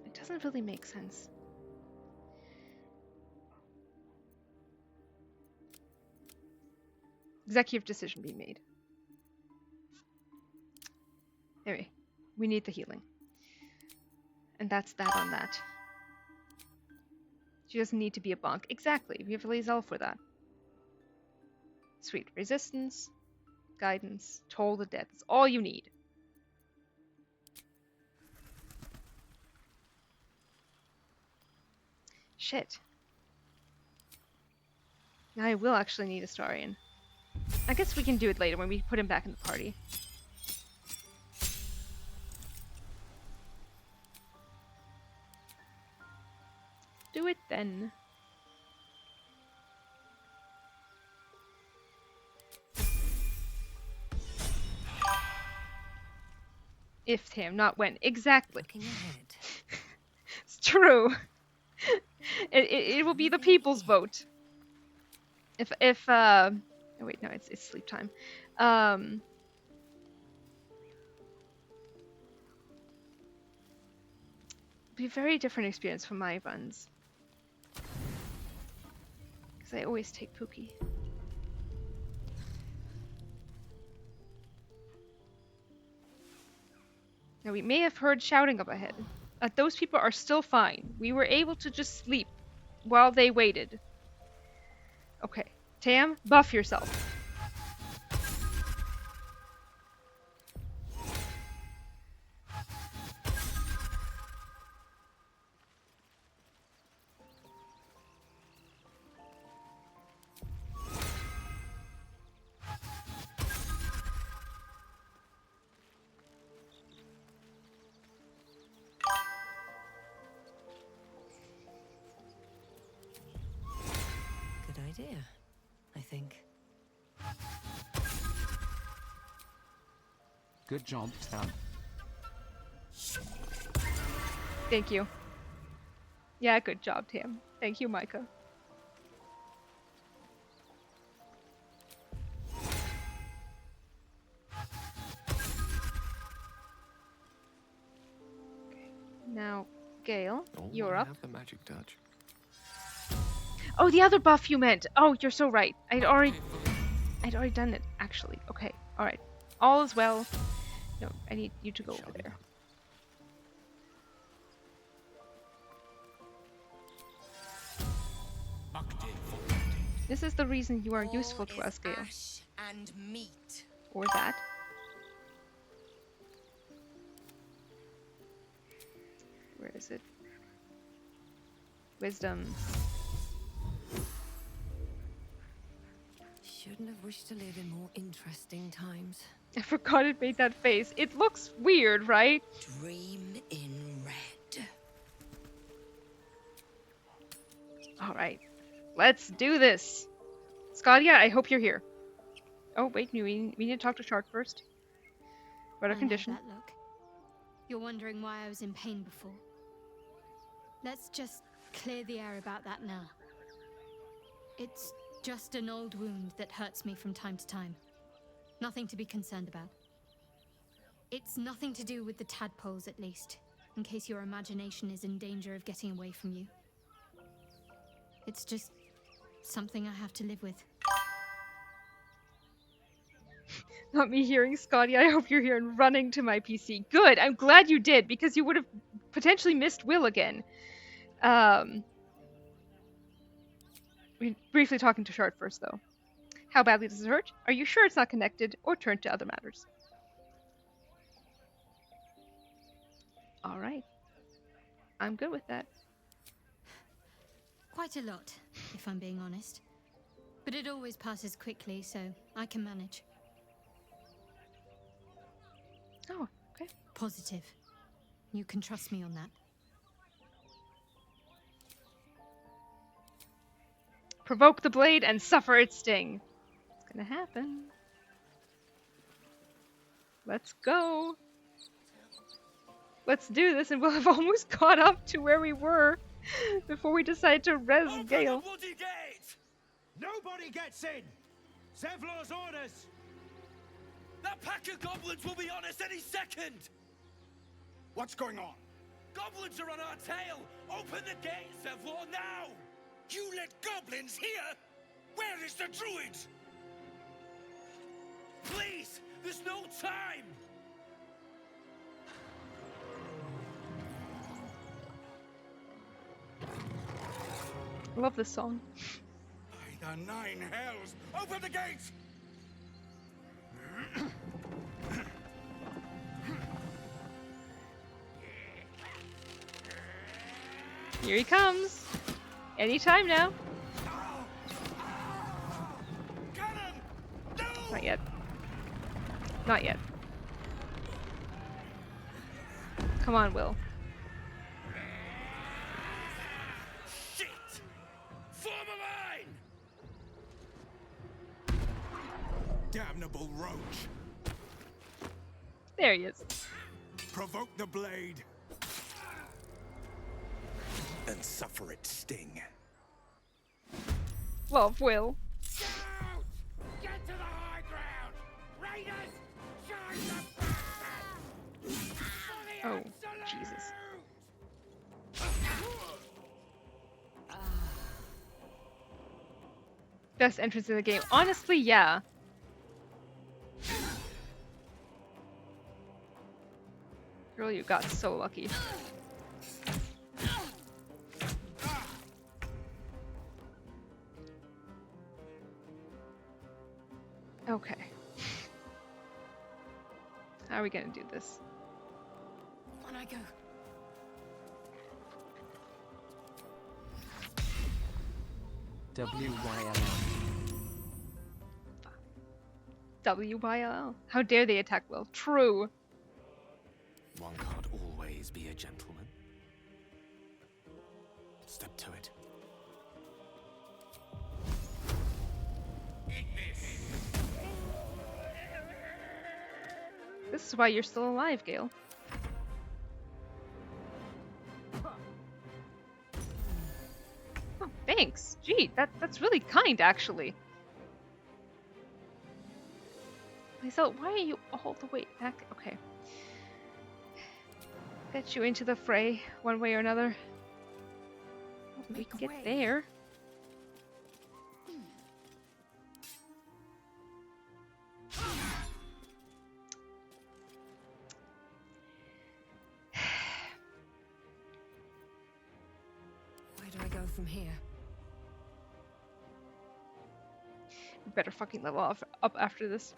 It doesn't really make sense. Executive decision being made. Anyway, we need the healing. And that's that on that. She doesn't need to be a bonk. Exactly, we have Lae'zel for that. Sweet. Resistance, guidance, Toll the Dead. That's all you need. Shit. Now I will actually need Astarion. I guess we can do it later when we put him back in the party. Do it then. If, Tam, not when. Exactly. Looking ahead. It's true. It will be the people's vote. Oh wait, no, it's sleep time. Be a very different experience from my runs. Because I always take Pookie. Now we may have heard shouting up ahead. Those people are still fine. We were able to just sleep while they waited. Okay, Tam, buff yourself. Good idea, I think. Good job, Tam. Thank you. Yeah, good job, Tam. Thank you, Micah. Okay. Now, Gale, you're up. Have the magic touch. Oh, the other buff you meant. Oh, you're so right. I'd already done it, actually. Okay, alright. All is well. No, I need you to go over there. This is the reason you are useful to us, Gale. Ash and meat. Or that. Where is it? Wisdom. Shouldn't have wished to live in more interesting times. I forgot it made that face. It looks weird, right? Dream in red. Alright. Let's do this. Scalia, I hope you're here. Oh, wait, we need to talk to Shark first. What I a know condition. that look. You're wondering why I was in pain before. Let's just clear the air about that now. It's just an old wound that hurts me from time to time. Nothing to be concerned about. It's nothing to do with the tadpoles, at least, in case your imagination is in danger of getting away from you. It's just something I have to live with. Not me hearing Scotty. I hope you're here and running to my PC. Good. I'm glad you did, because you would have potentially missed Will again. We're briefly talking to Shard first, though. How badly does it hurt? Are you sure it's not connected? Or turn to other matters? Alright. I'm good with that. Quite a lot, if I'm being honest. But it always passes quickly, so I can manage. Oh, okay. Positive. You can trust me on that. Provoke the blade and suffer its sting. It's gonna happen. Let's go. Let's do this, and we'll have almost caught up to where we were before we decide to res Gale. Bloody gate! Nobody gets in! Zevlor's orders! That pack of goblins will be on us any second! What's going on? Goblins are on our tail! Open the gate, Zevlor, now! You let goblins here? Where is the druid? Please! There's no time! Love this song. By the nine hells! Open the gates! Here he comes. Anytime now. Not yet. Not yet. Come on, Will. Shit! Form a line! Damnable roach! There he is. Provoke the blade. And suffer its sting. Well, Will. Get to the high ground! Raiders, charge the bastard! Oh, Jesus. Best entrance in the game. Honestly, yeah. Girl, you got so lucky. Okay. How are we gonna do this? On I go. WYL. How dare they attack Will? True. One can't always be a gentleman. Step to it. This is why you're still alive, Gale. Oh, thanks. Gee, that's really kind, actually. So why are you all the way back? Okay. Get you into the fray, one way or another. We can get there. Where do I go from here? We better fucking level up after this.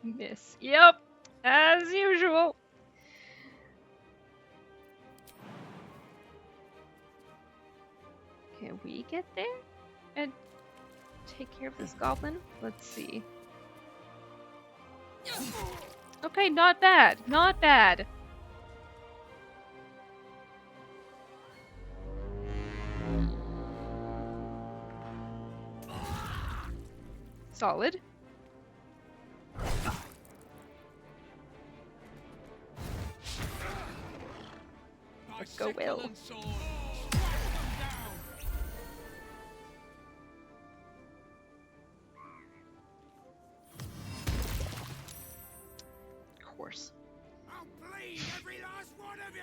Miss. Yep, as usual. Can we get there and take care of this goblin? Let's see. Okay, not bad. Not bad. Solid. Let's go, Will. Of course. I'll bleed every last one of you!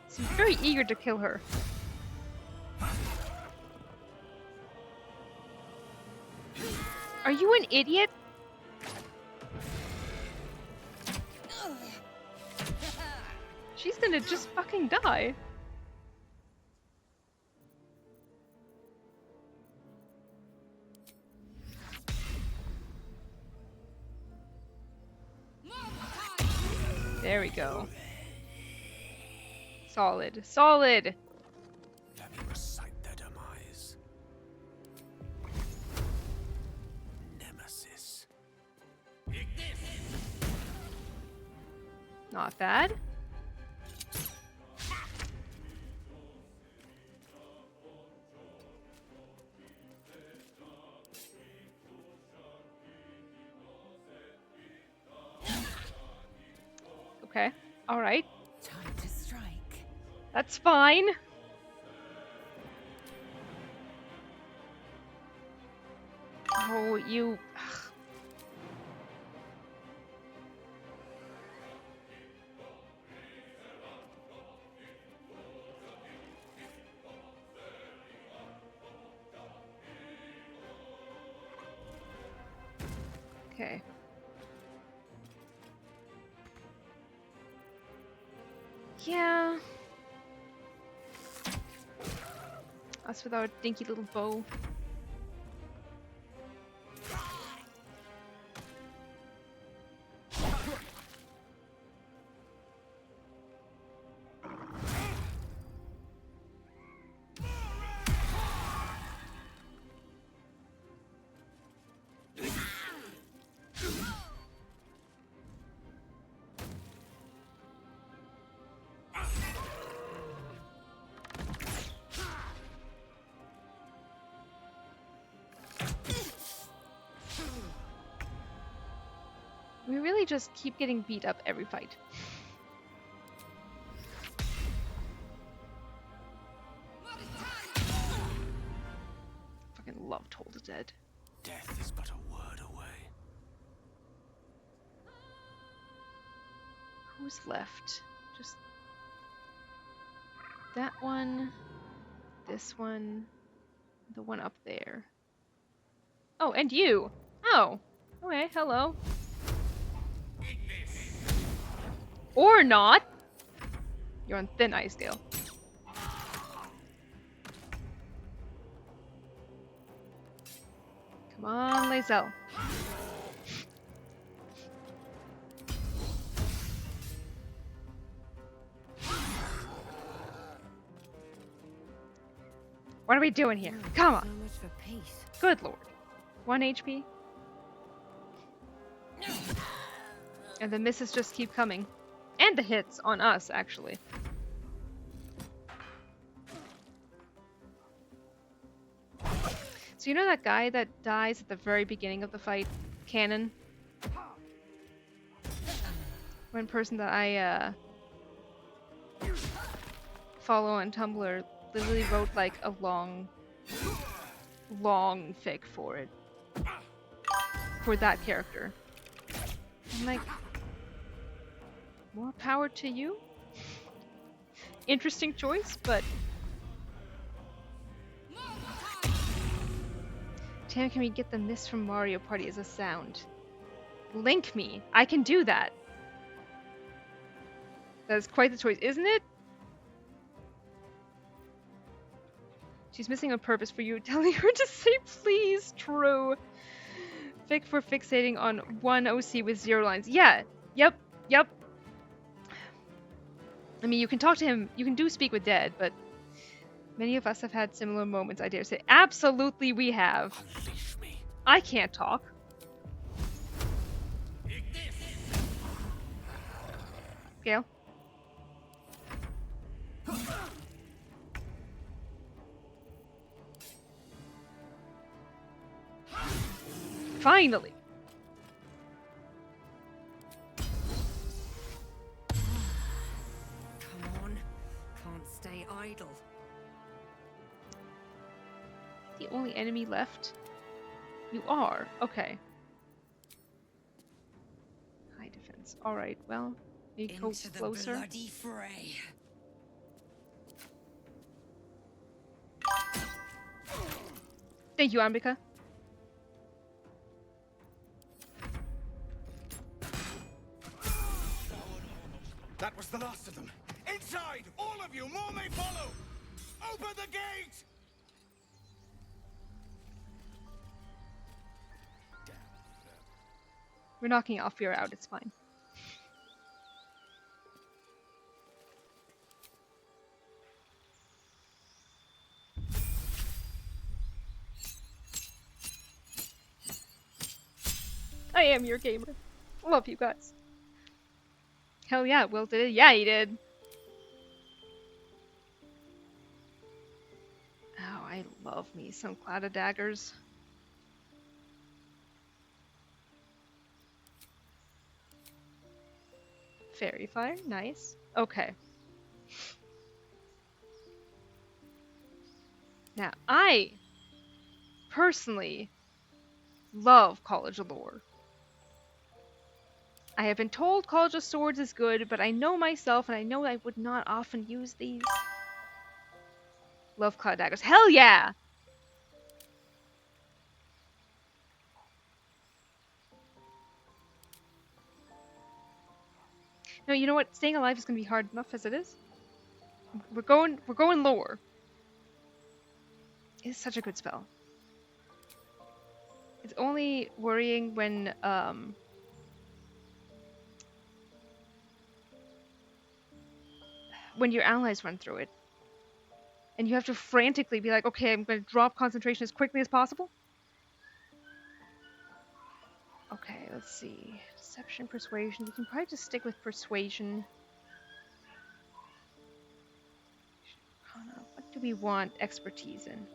Seems very eager to kill her. Are you an idiot? She's gonna just fucking die. There we go. Solid. Solid! Let me recite their demise. Nemesis. Not bad. Okay. Alright. Time to strike. That's fine. Oh, you... Okay. Yeah. Us with our dinky little bow. they just keep getting beat up every fight? Fucking love Toll the Dead. Death is but a word away. Who's left? Just that one, this one, the one up there. Oh, and you! Oh, okay, hello. Or not! You're on thin ice, Gale. Come on, Lae'zel. What are we doing here? Come on. So much for peace. Good lord. 1 HP. And the misses just keep coming. And the hits on us, actually. So you know that guy that dies at the very beginning of the fight? Cannon? One person that I follow on Tumblr literally wrote like a long fic for it. For that character. I'm like, more power to you? Interesting choice, but... Damn, can we get the miss from Mario Party as a sound? Link me. I can do that. That is quite the choice, isn't it? She's missing on purpose for you, telling her to say please, true. Fic for fixating on one OC with 0 lines. Yeah, yep. I mean, you can talk to him, you can do speak with dead, but many of us have had similar moments, I dare say. Absolutely we have. I can't talk. Gale? Finally! Come on. Can't stay idle. The only enemy left? You are? Okay. High defense. Alright, well, you go closer. Bloody fray. Thank you, Ambika. That was the last of them. Inside! All of you! More may follow! Open the gate! We're knocking off fear out, it's fine. I am your gamer. Love you guys. Hell yeah, Will did it. Yeah, he did. Oh, I love me some Cloud of Daggers. Fairy Fire, nice. Okay. Now, I personally love College of Lore. I have been told College of Swords is good, but I know myself and I know I would not often use these. Love Cloud Daggers. Hell yeah! No, you know what? Staying alive is gonna be hard enough as it is. We're going lore. It's such a good spell. It's only worrying when your allies run through it. And you have to frantically be like, okay, I'm going to drop concentration as quickly as possible. Okay, let's see. Deception, Persuasion. We can probably just stick with Persuasion. What do we want expertise in?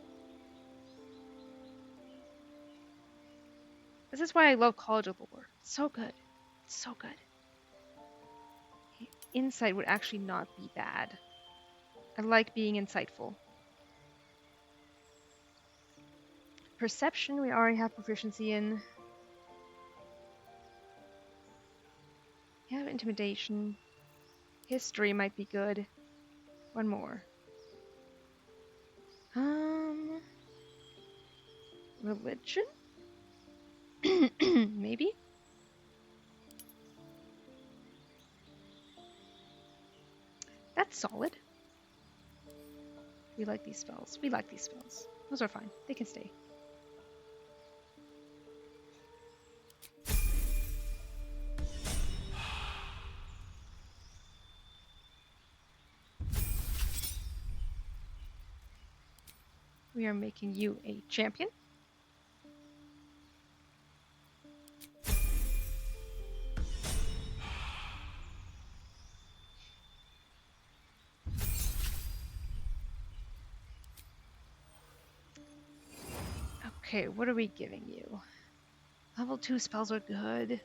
This is why I love College of Lore. It's so good. so good. Insight would actually not be bad. I like being insightful. Perception, we already have proficiency in. We have intimidation. History might be good. One more. Religion? Maybe? That's solid. We like these spells. We like these spells. Those are fine. They can stay. We are making you a champion. Okay, what are we giving you? Level 2 spells are good.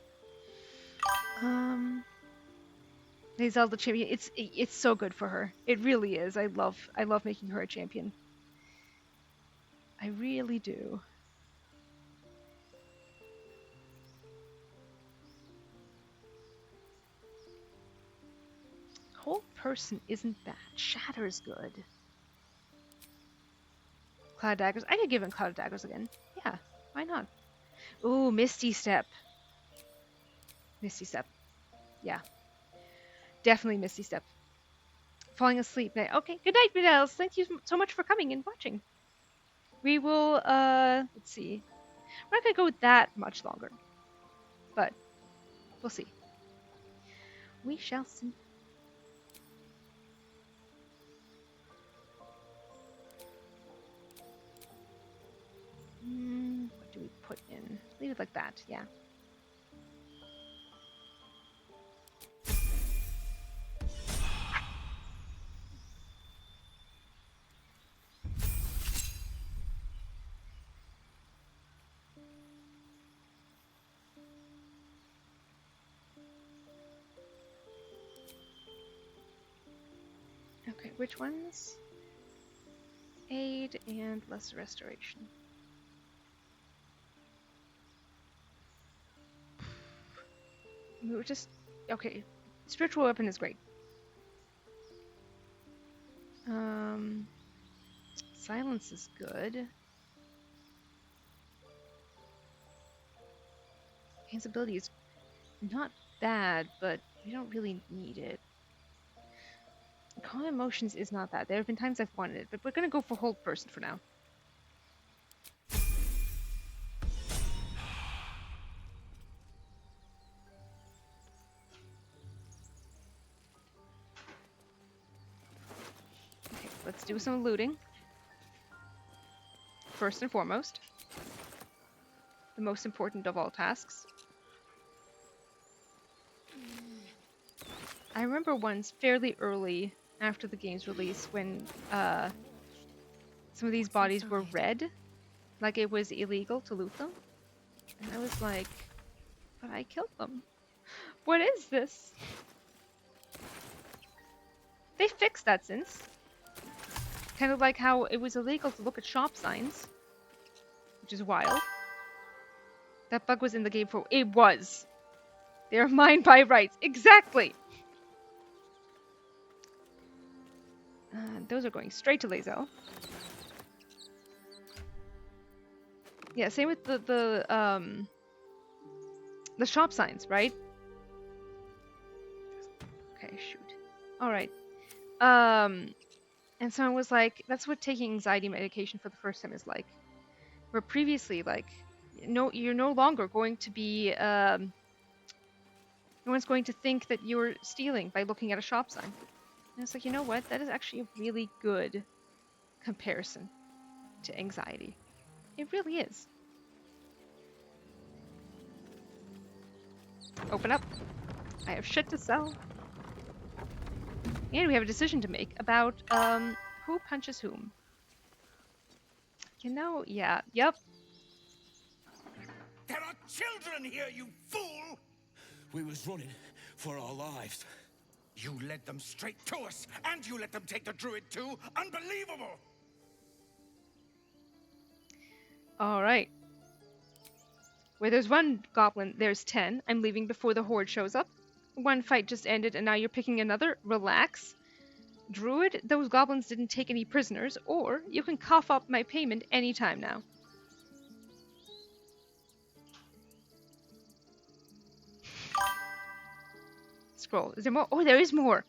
Zelda champion. It's so good for her. It really is. I love making her a champion. I really do. Whole person isn't bad. Shatter's good. Cloud daggers. I could give him cloud daggers again. Yeah, why not? Ooh, Misty Step. Misty Step. Yeah. Definitely Misty Step. Falling asleep. Okay, good night, Vidals. Thank you so much for coming and watching. We will, let's see. We're not gonna go that much longer. But, we'll see. We shall see. What do we put in? Leave it like that, yeah. Okay, which ones? Aid and lesser restoration. We were just... Okay, spiritual weapon is great. Silence is good. His ability is not bad, but we don't really need it. Calm emotions is not bad. There have been times I've wanted it, but we're gonna go for hold person for now. Okay, let's do some looting. First and foremost. The most important of all tasks. I remember once, fairly early after the game's release, when some of these bodies were red, like it was illegal to loot them. And I was like, but I killed them. What is this? They fixed that since. Kind of like how it was illegal to look at shop signs, which is wild. That bug was in the game for... It was! They're mine by rights. Exactly! Those are going straight to Lae'zel. Yeah, same with the shop signs, right? Okay, shoot. Alright. And someone was like, that's what taking anxiety medication for the first time is like. Where previously, like, no, you're no longer going to be, no one's going to think that you're stealing by looking at a shop sign. And it's like, you know what? That is actually a really good comparison to anxiety. It really is. Open up. I have shit to sell. And we have a decision to make about, who punches whom. You know, yeah, yep. There are children here, you fool! We was running for our lives. You led them straight to us, and you let them take the druid too? Unbelievable! Alright. Where there's one goblin, there's 10. I'm leaving before the horde shows up. One fight just ended and now you're picking another? Relax. Druid, those goblins didn't take any prisoners, or you can cough up my payment anytime now. Scroll. Is there more? Oh, there is more!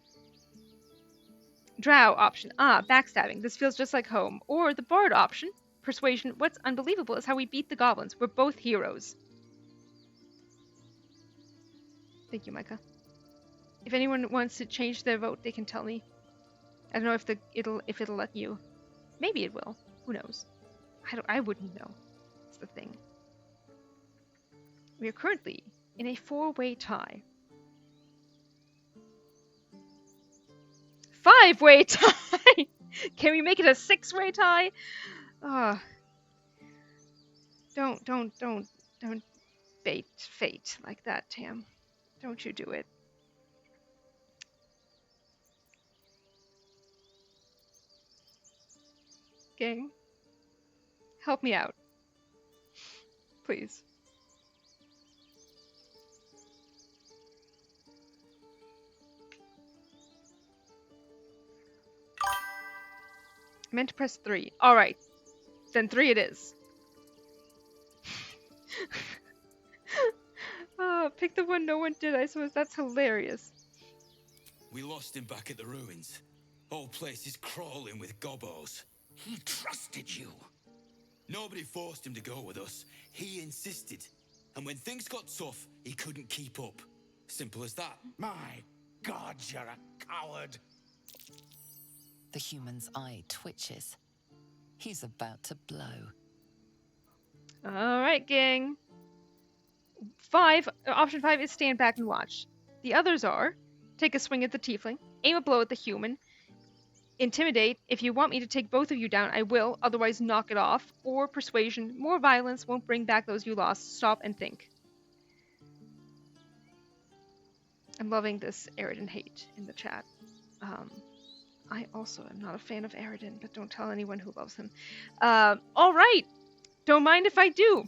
Drow option. Ah, backstabbing. This feels just like home. Or the bard option. Persuasion. What's unbelievable is how we beat the goblins. We're both heroes. Thank you, Micah. If anyone wants to change their vote, they can tell me. I don't know if it'll let you. Maybe it will. Who knows? I wouldn't know. That's the thing. We are currently in a 4-way tie. 5-way tie! Can we make it a 6-way tie? Don't bait fate like that, Tam. Don't you do it. Gang, help me out. Please. I meant to press 3. Alright. Then 3 it is. Pick the one no one did, I suppose. That's hilarious. We lost him back at the ruins. Whole place is crawling with gobos. He trusted you. Nobody forced him to go with us. He insisted. And when things got tough, he couldn't keep up. Simple as that. My God, you're a coward. The human's eye twitches. He's about to blow. Alright, gang. Option 5 is stand back and watch. The others are take a swing at the tiefling, aim a blow at the human, intimidate. If you want me to take both of you down, I will, otherwise knock it off. Or persuasion. More violence won't bring back those you lost. Stop and think. I'm loving this Aridin hate in the chat. I also am not a fan of Aridin, but don't tell anyone who loves him. Alright! Don't mind if I do!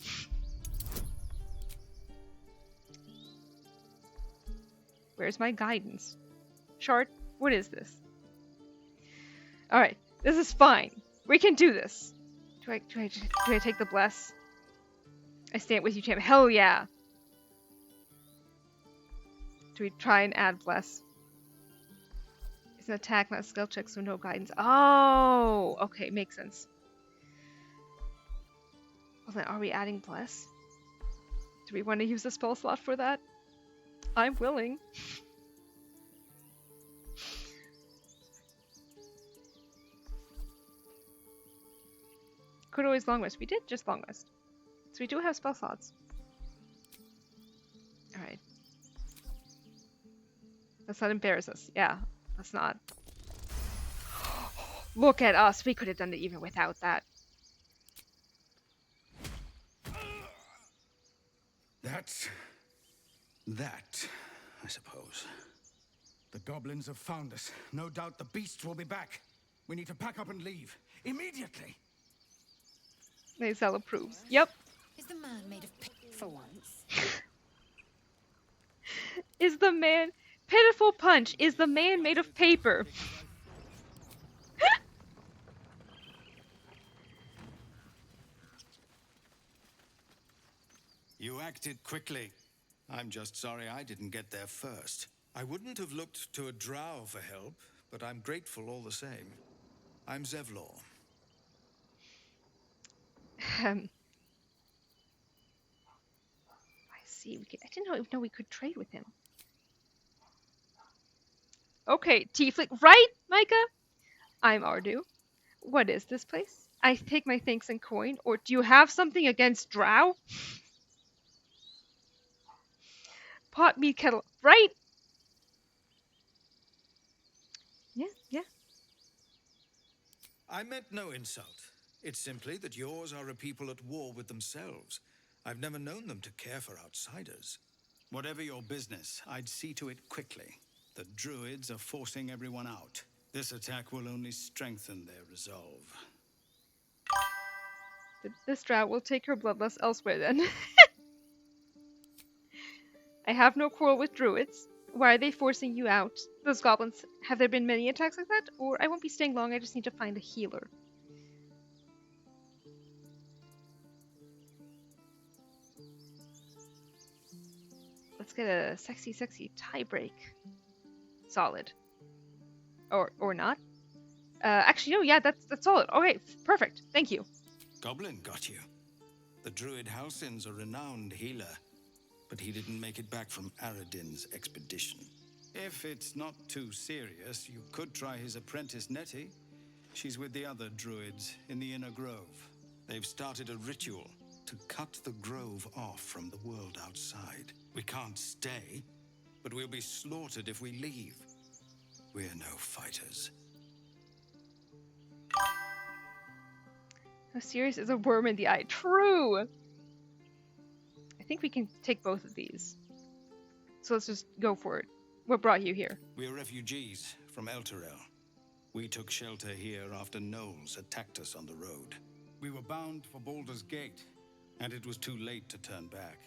Where's my guidance? Shard, what is this? Alright, this is fine. We can do this. Do I take the bless? I stand with you, champ. Hell yeah! Do we try and add bless? It's an attack, not a skill check, so no guidance. Oh! Okay, makes sense. Well then, are we adding bless? Do we want to use a spell slot for that? I'm willing. Could always long rest. We did just long rest. So we do have spell slots. Alright. Let's not embarrass us. Yeah, let's not. Look at us. We could have done it even without that. That, I suppose. The goblins have found us. No doubt the beasts will be back. We need to pack up and leave. Immediately! Maisel approves. Yep. Is the man made of paper for once? Is the man... Pitiful punch. Is the man made of paper? You acted quickly. I'm just sorry I didn't get there first. I wouldn't have looked to a drow for help, but I'm grateful all the same. I'm Zevlor. I see. I didn't even know we could trade with him. Okay, Tiefling. Right, Micah? I'm Ardu. What is this place? I take my thanks in coin, or do you have something against drow? Pot, meat, kettle. Right? Yeah. I meant no insult. It's simply that yours are a people at war with themselves. I've never known them to care for outsiders. Whatever your business, I'd see to it quickly. The druids are forcing everyone out. This attack will only strengthen their resolve. This drought will take her bloodlust elsewhere then. I have no quarrel with druids. Why are they forcing you out? Those goblins, have there been many attacks like that? Or I won't be staying long, I just need to find a healer. Let's get a sexy, sexy tie break. Solid. Or not. Actually, no, yeah, that's solid. Okay, perfect. Thank you. Goblin got you. The druid Halsin's a renowned healer, but he didn't make it back from Aradin's expedition. If it's not too serious, you could try his apprentice Nettie. She's with the other druids in the inner grove. They've started a ritual to cut the grove off from the world outside. We can't stay, but we'll be slaughtered if we leave. We're no fighters. How serious is a worm in the eye? True! I think we can take both of these. So let's just go for it. What brought you here? We're refugees from Elturel. We took shelter here after gnolls attacked us on the road. We were bound for Baldur's Gate, and it was too late to turn back.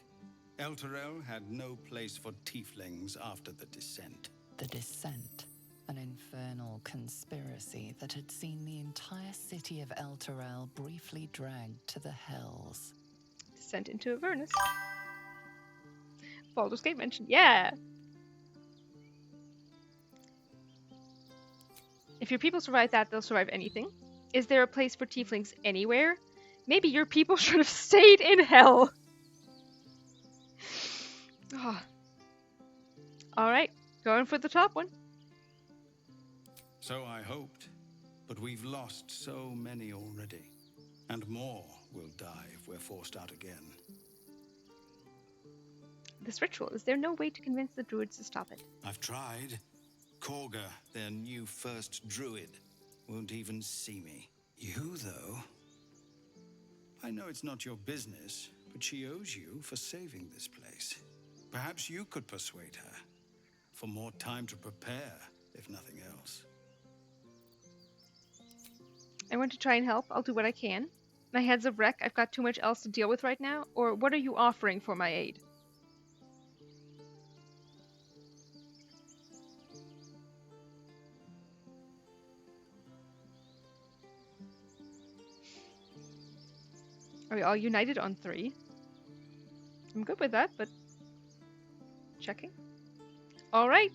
Elturel had no place for tieflings after the descent. The descent. An infernal conspiracy that had seen the entire city of Elturel briefly dragged to the hells. Descent into Avernus. Baldur's Gate mentioned. Yeah! If your people survive that, they'll survive anything. Is there a place for tieflings anywhere? Maybe your people should have stayed in hell. Oh. Alright, going for the top one. So I hoped, but we've lost so many already. And more will die if we're forced out again. This ritual, is there no way to convince the druids to stop it? I've tried. Korga, their new first druid, won't even see me. You, though? I know it's not your business, but she owes you for saving this place. Perhaps you could persuade her. For more time to prepare, if nothing else. I want to try and help. I'll do what I can. My head's a wreck. I've got too much else to deal with right now. Or what are you offering for my aid? Are we all united on 3? I'm good with that, but... checking. Alright.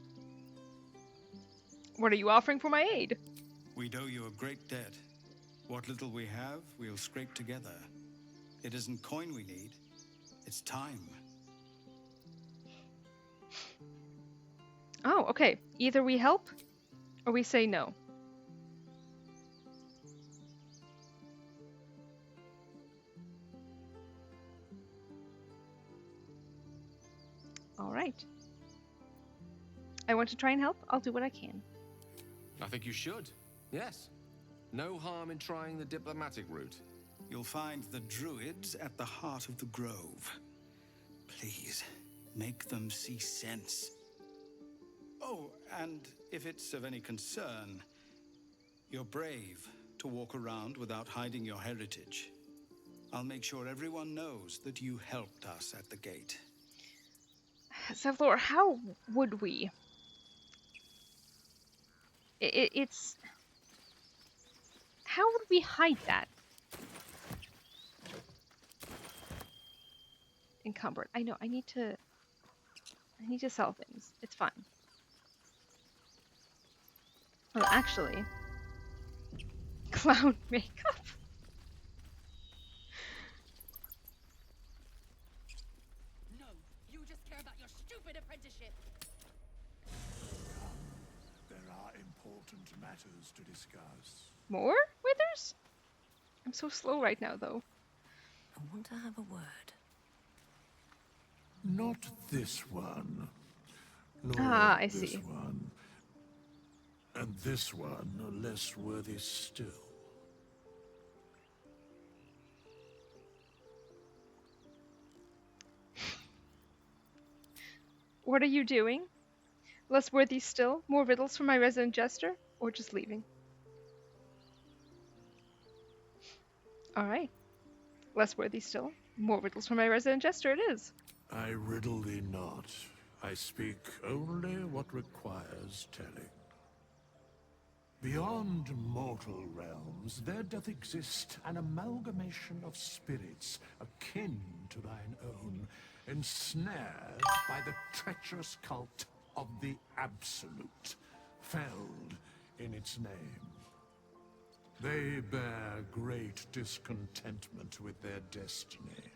What are you offering for my aid? We owe you a great debt. What little we have, we'll scrape together. It isn't coin we need, it's time. Oh, okay. Either we help, or we say no. Alright. I want to try and help. I'll do what I can. I think you should. Yes. No harm in trying the diplomatic route. You'll find the druids at the heart of the grove. Please, make them see sense. Oh, and if it's of any concern, you're brave to walk around without hiding your heritage. I'll make sure everyone knows that you helped us at the gate. Zevlor, how would we? It's... How would we hide that? Encumbered. I know, I need to sell things. It's fine. Well, actually... Clown makeup. No, you just care about your stupid apprenticeship. There are important matters to discuss. More withers? I'm so slow right now, though. I want to have a word. Not this one. Nor I this see. one. And this one are less worthy still. What are you doing? Less worthy still? More riddles for my resident jester? Or just leaving? Alright. Less worthy still? More riddles for my resident jester it is. I riddle thee not. I speak only what requires telling. Beyond mortal realms, there doth exist an amalgamation of spirits akin to thine own, ensnared by the treacherous cult of the Absolute, felled in its name. They bear great discontentment with their destiny.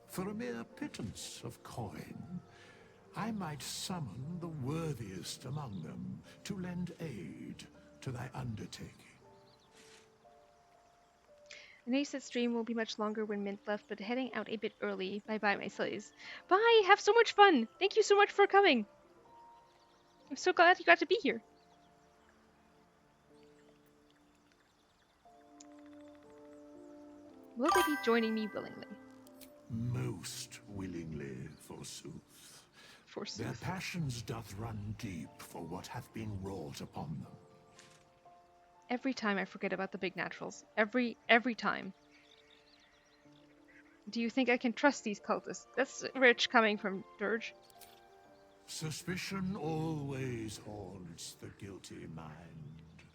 For a mere pittance of coin, I might summon the worthiest among them to lend aid to thy undertaking. I noticed that stream will be much longer when Mint left, but heading out a bit early. Bye-bye, my slaves. Bye! Have so much fun! Thank you so much for coming! I'm so glad you got to be here. Will they be joining me willingly? Most willingly, forsooth. Forsooth. Their passions doth run deep for what hath been wrought upon them. Every time I forget about the big naturals. Every time. Do you think I can trust these cultists? That's rich coming from Dirge. Suspicion always haunts the guilty mind.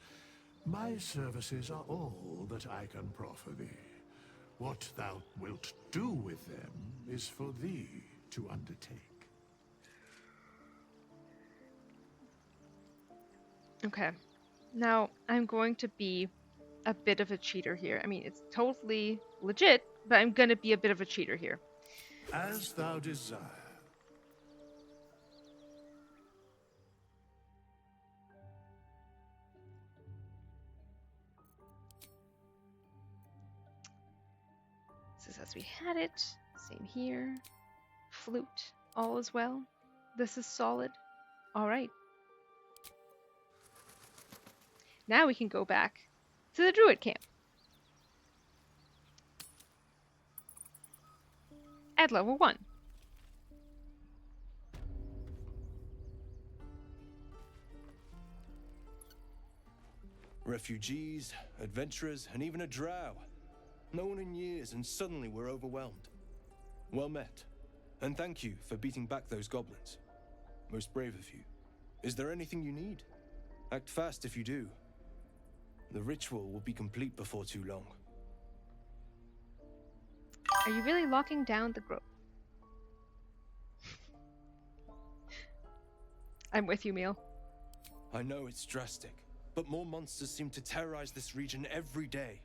My services are all that I can proffer thee. What thou wilt do with them is for thee to undertake. Okay. Now, I'm going to be a bit of a cheater here. I mean, it's totally legit, but I'm gonna be a bit of a cheater here. As thou desire. This is as we had it. Same here. Flute. All is well. This is solid. Alright. Now we can go back to the druid camp. At level 1. Refugees, adventurers, and even a drow. No one in years, and suddenly we're overwhelmed. Well met. And thank you for beating back those goblins. Most brave of you. Is there anything you need? Act fast if you do. The ritual will be complete before too long. Are you really locking down the grove? I'm with you, Meal. I know it's drastic, but more monsters seem to terrorize this region every day.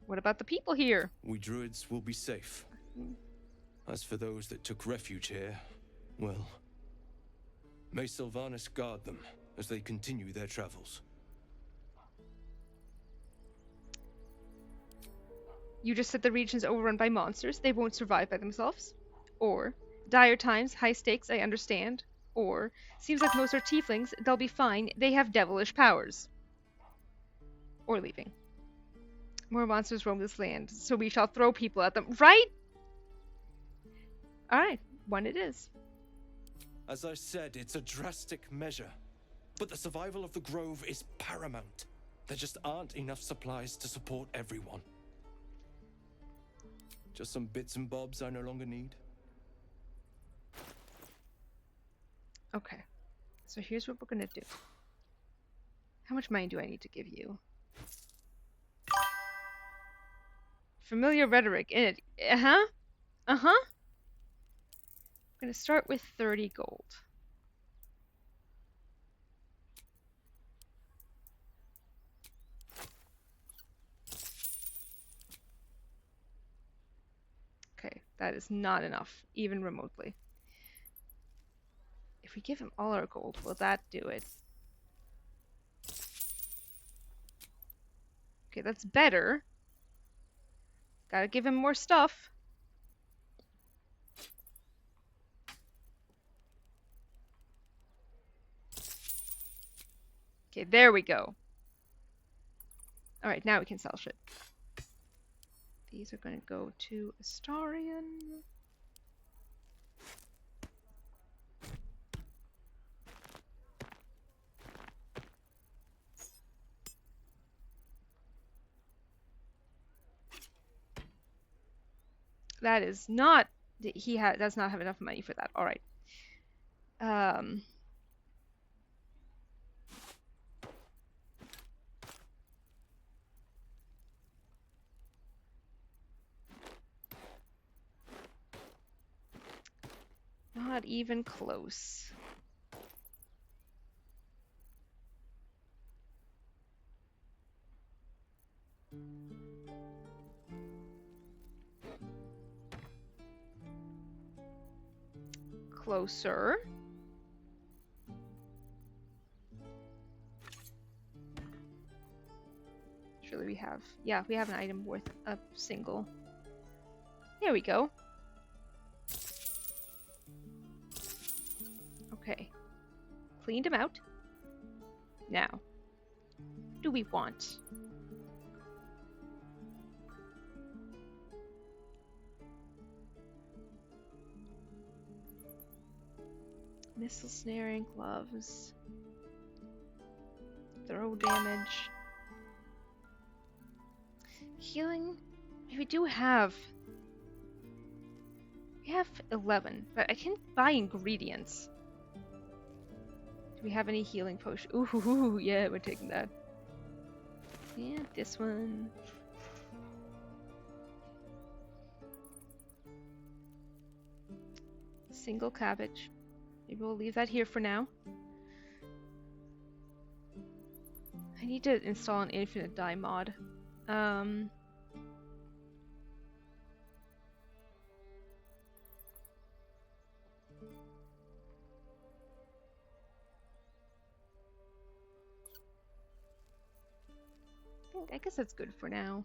What about the people here? We druids will be safe. As for those that took refuge here, well, may Sylvanas guard them as they continue their travels. You just said the region's overrun by monsters. They won't survive by themselves. Or, dire times, high stakes, I understand. Or, seems like most are tieflings. They'll be fine. They have devilish powers. Or leaving. More monsters roam this land, so we shall throw people at them. Right? Alright, one it is. As I said, it's a drastic measure. But the survival of the grove is paramount. There just aren't enough supplies to support everyone. Just some bits and bobs I no longer need. Okay, so here's what we're gonna do. How much money do I need to give you? Familiar rhetoric in it. I'm gonna start with 30 gold. Okay, that is not enough, even remotely. If we give him all our gold, will that do it? Okay, that's better. Gotta give him more stuff. Okay, there we go. Alright, now we can sell shit. These are going to go to Astarion. That is not. He does not have enough money for that. All right. Not even close. Closer. Surely we have. Yeah, we have an item worth a single. There we go. Okay. Cleaned him out. Now, what do we want? Missile snaring, gloves, throw damage, healing. We do have. We have 11, but I can buy ingredients. Do we have any healing potion? Ooh, yeah, we're taking that. And this one. Single cabbage. Maybe we'll leave that here for now. I need to install an infinite die mod. I guess that's good for now.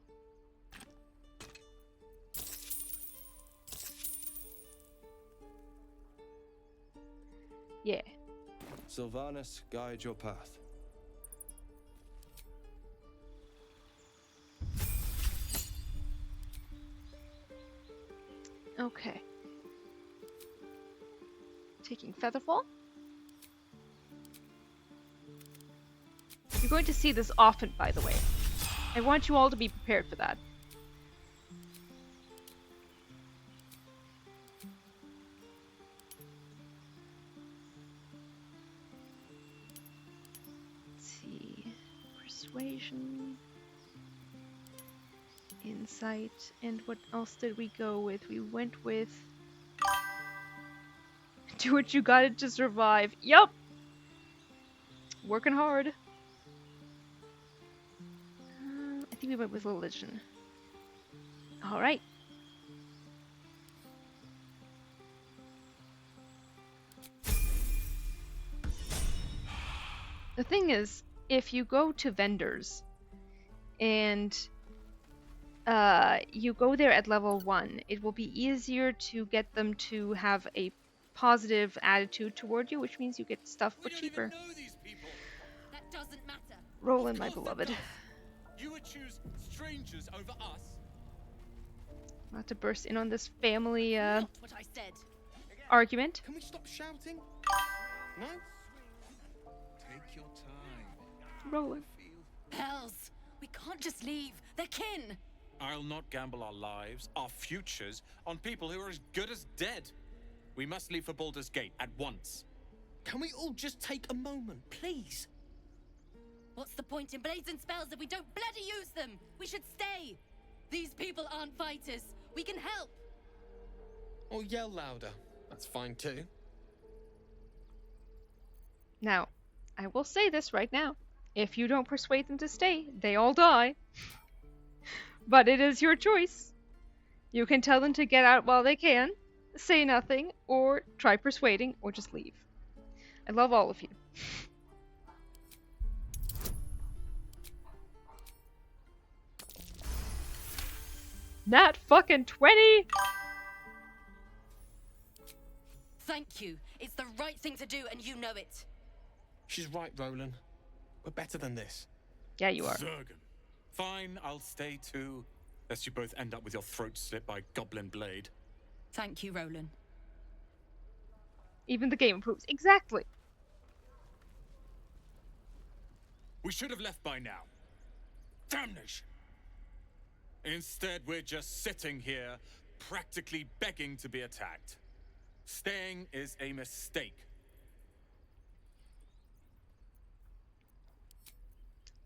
Yeah. Sylvanas, guide your path. Okay. Taking Featherfall. You're going to see this often, by the way. I want you all to be prepared for that. Let's see. Persuasion. Insight. And what else did we go with? We went with... Do what you gotta to survive. Yup! Working hard. I think we went with religion. Alright. The thing is, if you go to vendors and you go there at level 1, it will be easier to get them to have a positive attitude toward you, which means you get stuff for cheaper. That doesn't matter. Roland, my beloved. You would choose strangers over us? Not to burst in on this family Not what I said. argument. Can we stop shouting? No? Take your time. Roland. Hells, we can't just leave. They're kin. I'll not gamble our lives, our futures, on people who are as good as dead. We must leave for Baldur's Gate at once. Can we all just take a moment, please? What's the point in blazing spells if we don't bloody use them? We should stay. These people aren't fighters. We can help. Or yell louder. That's fine too. Now, I will say this right now. If you don't persuade them to stay, they all die. But it is your choice. You can tell them to get out while they can, say nothing, or try persuading, or just leave. I love all of you. Nat fucking 20! Thank you. It's the right thing to do, and you know it. She's right, Roland. We're better than this. Yeah, you are. Zurgen. Fine, I'll stay too. Lest you both end up with your throats slit by Goblin Blade. Thank you, Roland. Even the game approves. Exactly. We should have left by now. Damnation! Instead, we're just sitting here, practically begging to be attacked. Staying is a mistake.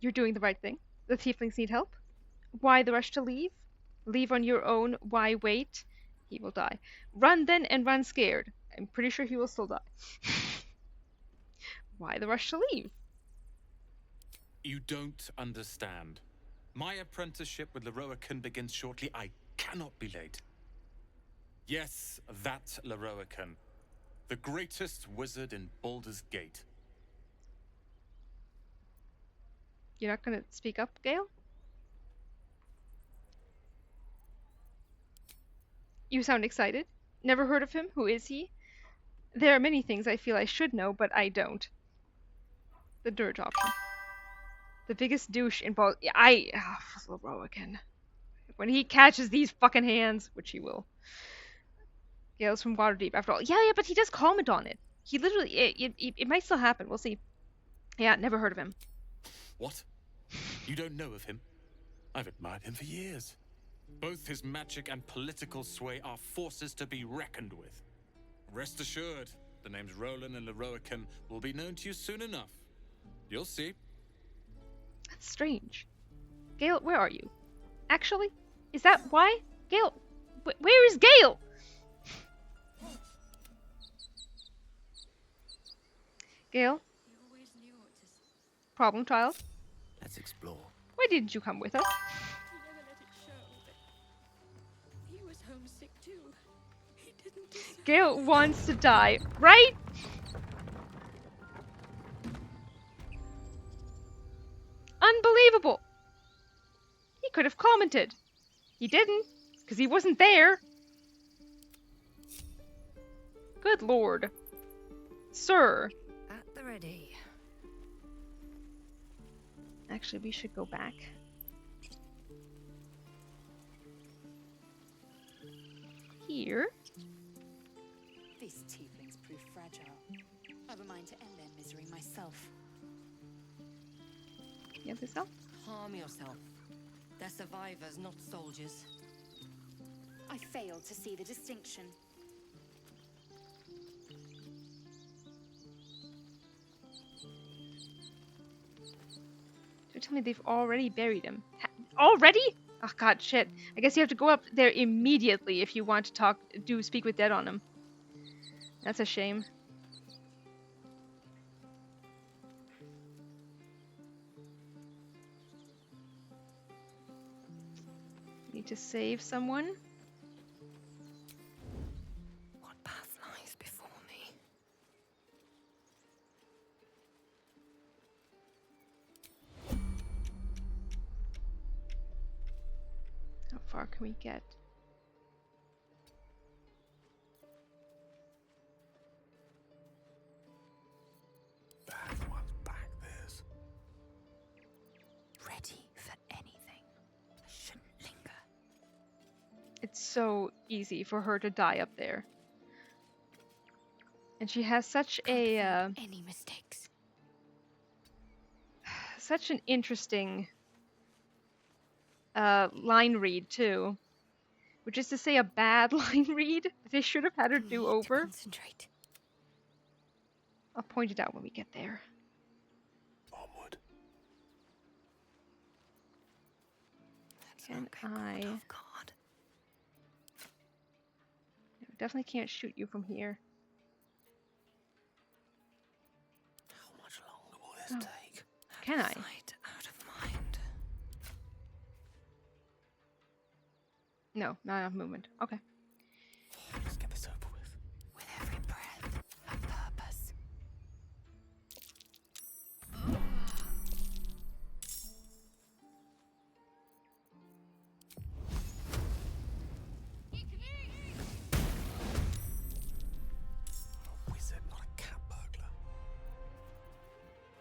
You're doing the right thing. The tieflings need help. Why the rush to leave? Leave on your own. Why wait? He will die. Run then, and run scared. I'm pretty sure he will still die. Why the rush to leave? You don't understand. My apprenticeship with Leroican begins shortly. I cannot be late. Yes, that Leroican. The greatest wizard in Baldur's Gate. You're not gonna speak up, Gale? You sound excited. Never heard of him? Who is he? There are many things I feel I should know, but I don't. The dirge option. The biggest douche in both. Leroican. When he catches these fucking hands, which he will. Gale's from Waterdeep, after all. Yeah, but he does comment on it. He literally. It might still happen. We'll see. Yeah, never heard of him. What? You don't know of him? I've admired him for years. Both his magic and political sway are forces to be reckoned with. Rest assured, the names Roland and Leroican will be known to you soon enough. You'll see. That's strange. Gale, where are you? Actually, is that why? Gale, where is Gale? Gale? Problem child? Let's explore. Why didn't you come with us? He never let it show, but he was homesick too. He didn't deserve. Gale wants to die, right? Unbelievable! He could have commented. He didn't, because he wasn't there. Good lord. Sir. At the ready. Actually, we should go back. Here. These tieflings prove fragile. I've a mind to end their misery myself. You have this up? Calm yourself. They're survivors, not soldiers. I failed to see the distinction. Don't tell me they've already buried him. Already? Oh god, shit. I guess you have to go up there immediately if you want to speak with dead on him. That's a shame. Need to save someone. What path lies before me? How far can we get? Bad ones back this. Ready for anything. I shouldn't linger. It's so easy for her to die up there. And she has such a Any mistakes? such an interesting line read too. Which is to say a bad line read. They should have had her do over. Concentrate. I'll point it out when we get there. Onward. Can I? Oh God. No, definitely can't shoot you from here. How much longer will this take? Can I? Sight out of mind. No, not enough movement. Okay. Let's get this over with. With every breath, a purpose. A wizard, not a cat burglar.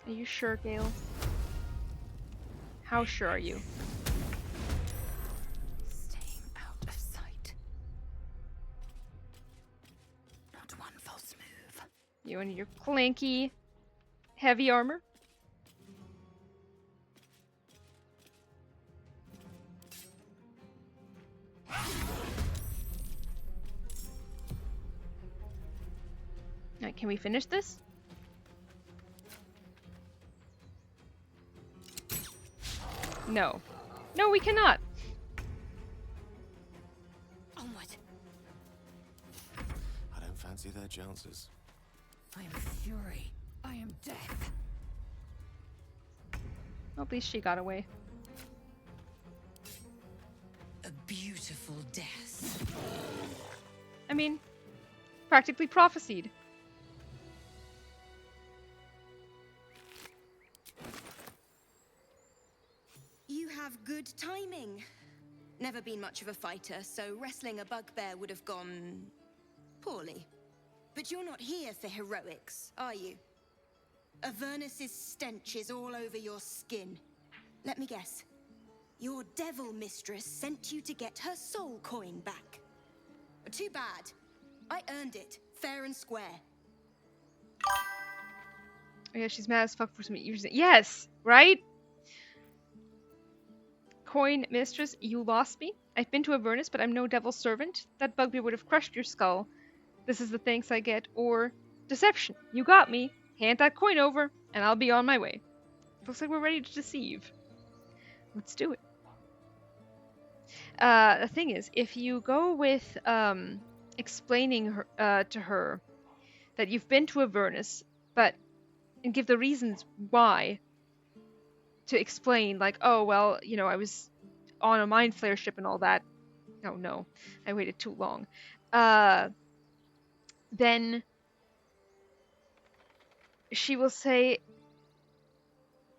Are you sure, Gale? How sure are you? You and your clanky heavy armor. Alright, can we finish this? No. No, we cannot. Onward. I don't fancy their chances. I am fury. I am death. Well, at least she got away. A beautiful death. I mean, practically prophesied. You have good timing. Never been much of a fighter, so wrestling a bugbear would have gone poorly. But you're not here for heroics, are you? Avernus's stench is all over your skin. Let me guess. Your devil mistress sent you to get her soul coin back. Too bad. I earned it, fair and square. Oh yeah, she's mad as fuck for some reason. Yes, right? Coin mistress, you lost me. I've been to Avernus, but I'm no devil's servant. That bugbear would have crushed your skull. This is the thanks I get. Or deception. You got me. Hand that coin over, and I'll be on my way. Looks like we're ready to deceive. Let's do it. The thing is, if you go with explaining to her that you've been to Avernus, and give the reasons why, to explain, like, oh, well, you know, I was on a mind flare ship and all that. Oh, no. I waited too long. Then she will say,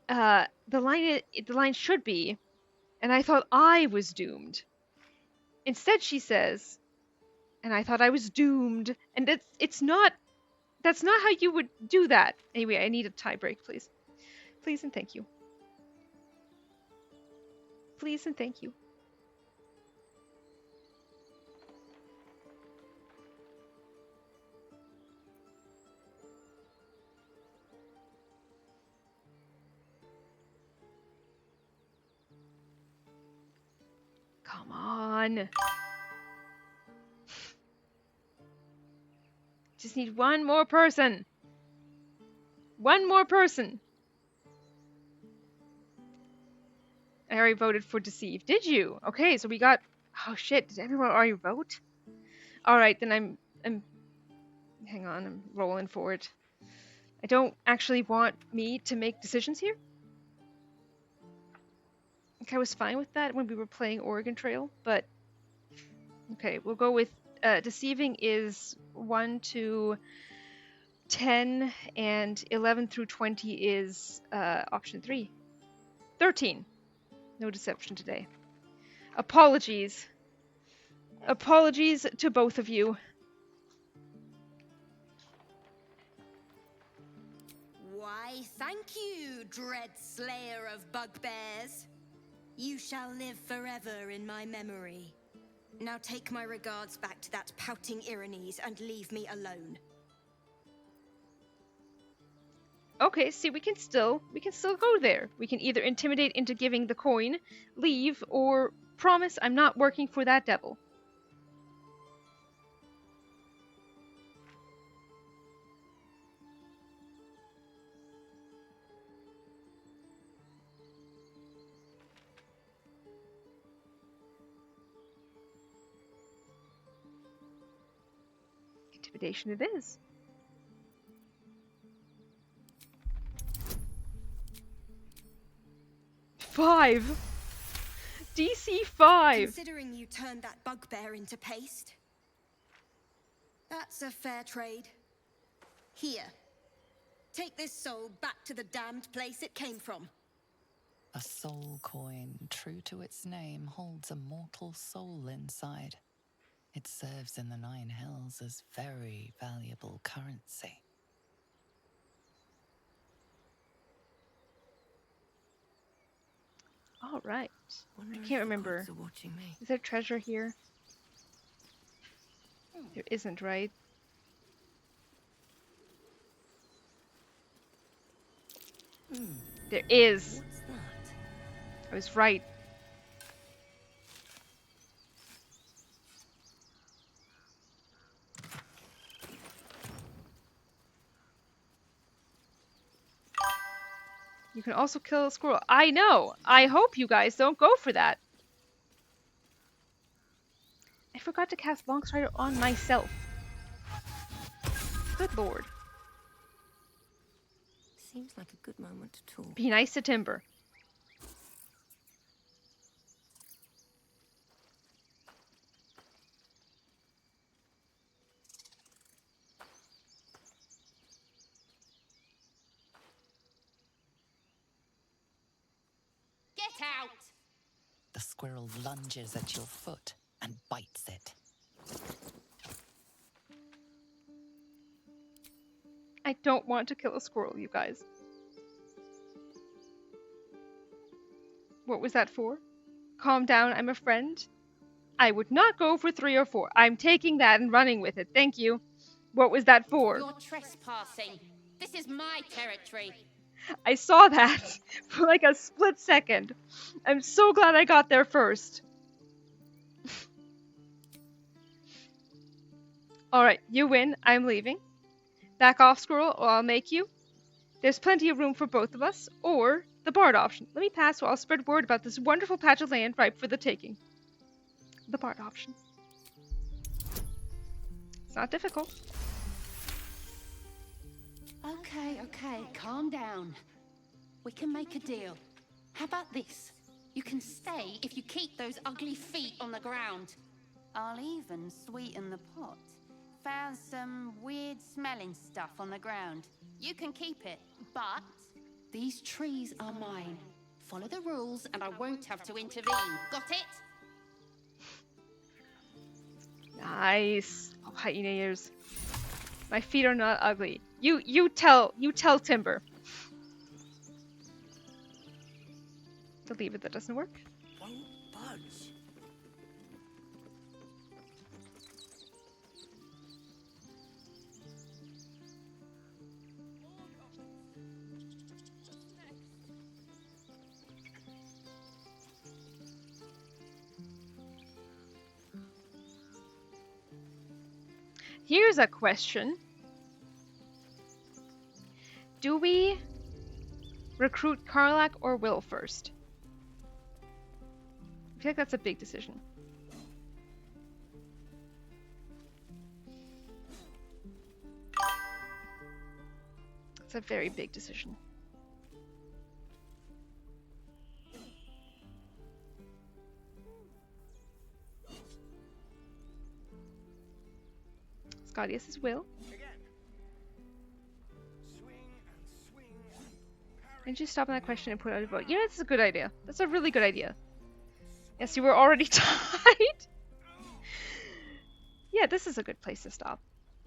the line should be, and I thought I was doomed. Instead, she says, and I thought I was doomed. And that's not how you would do that. Anyway, I need a tie break, please. Please and thank you. Please and thank you. Come on. Just need one more person. One more person. I already voted for deceive. Did you? Okay, so we got... Oh shit, did everyone already vote? Alright, then I'm... Hang on, I'm rolling for it. I don't actually want me to make decisions here. Like, I was fine with that when we were playing Oregon Trail, but... Okay, we'll go with... deceiving is 1 to 10, and 11 through 20 is option 3. 13. No deception today. Apologies. Apologies to both of you. Why, thank you, dread slayer of bugbears. You shall live forever in my memory. Now take my regards back to that pouting Irenes and leave me alone. Okay, see, we can still go there. We can either intimidate into giving the coin, leave, or promise I'm not working for that devil. Intimidation it is. DC 5! Considering you turned that bugbear into paste, that's a fair trade. Here. Take this soul back to the damned place it came from. A soul coin, true to its name, holds a mortal soul inside. It serves in the Nine Hells as very valuable currency. All right. I can't remember. Is there treasure here? There isn't, right? There is. What's that? I was right. You can also kill a squirrel. I know! I hope you guys don't go for that. I forgot to cast Longstrider on myself. Good lord. Seems like a good moment to talk. Be nice to Timber. Get out! The squirrel lunges at your foot and bites it. I don't want to kill a squirrel, you guys. What was that for? Calm down, I'm a friend. I would not go for 3 or 4. I'm taking that and running with it. Thank you. What was that for? You're trespassing. This is my territory. I saw that for like a split second. I'm so glad I got there first. Alright, you win. I'm leaving. Back off, squirrel, or I'll make you. There's plenty of room for both of us, or the bard option. Let me pass so I'll spread word about this wonderful patch of land ripe for the taking. The bard option. It's not difficult. Okay, calm down. We can make a deal. How about this? You can stay if you keep those ugly feet on the ground. I'll even sweeten the pot. Found some weird smelling stuff on the ground. You can keep it, but these trees are mine. Follow the rules and I won't have to intervene. Got it? Nice. Oh, hyena ears. My feet are not ugly. You tell Timber. The lever that doesn't work. Won't budge. Here's a question. Do we recruit Karlak or Will first? I feel like that's a big decision. It's a very big decision. Scottius is Will. And just stop on that question and put out a vote. Yeah, that's a good idea. That's a really good idea. Yes, you were already tied. Yeah, this is a good place to stop.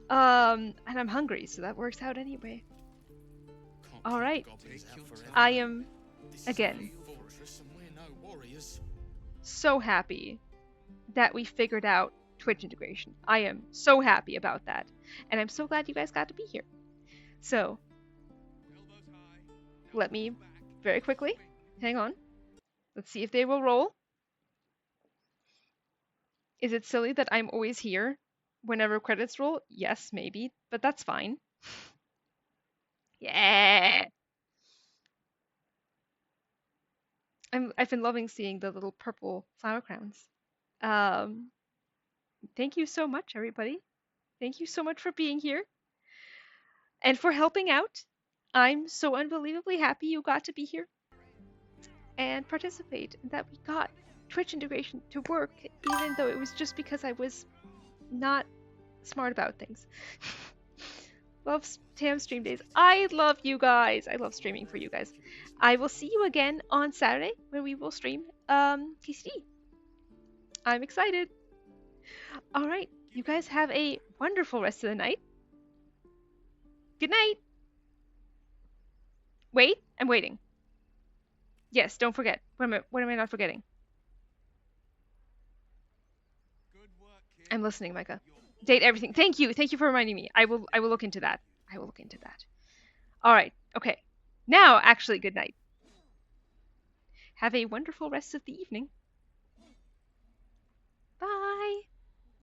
And I'm hungry, so that works out anyway. Alright. I am, again, so happy that we figured out Twitch integration. I am so happy about that. And I'm so glad you guys got to be here. So, let me very quickly, hang on. Let's see if they will roll. Is it silly that I'm always here whenever credits roll? Yes, maybe, but that's fine. Yeah! I've been loving seeing the little purple flower crowns. Thank you so much, everybody. Thank you so much for being here and for helping out. I'm so unbelievably happy you got to be here and participate, and that we got Twitch integration to work, even though it was just because I was not smart about things. Love Tam stream days. I love you guys. I love streaming for you guys. I will see you again on Saturday when we will stream TCD. I'm excited. All right, you guys have a wonderful rest of the night. Good night. Wait, I'm waiting. Yes, don't forget. What am I not forgetting? I'm listening, Micah. Date everything. Thank you. Thank you for reminding me. I will look into that. I will look into that. All right. Okay. Now, actually, good night. Have a wonderful rest of the evening. Bye.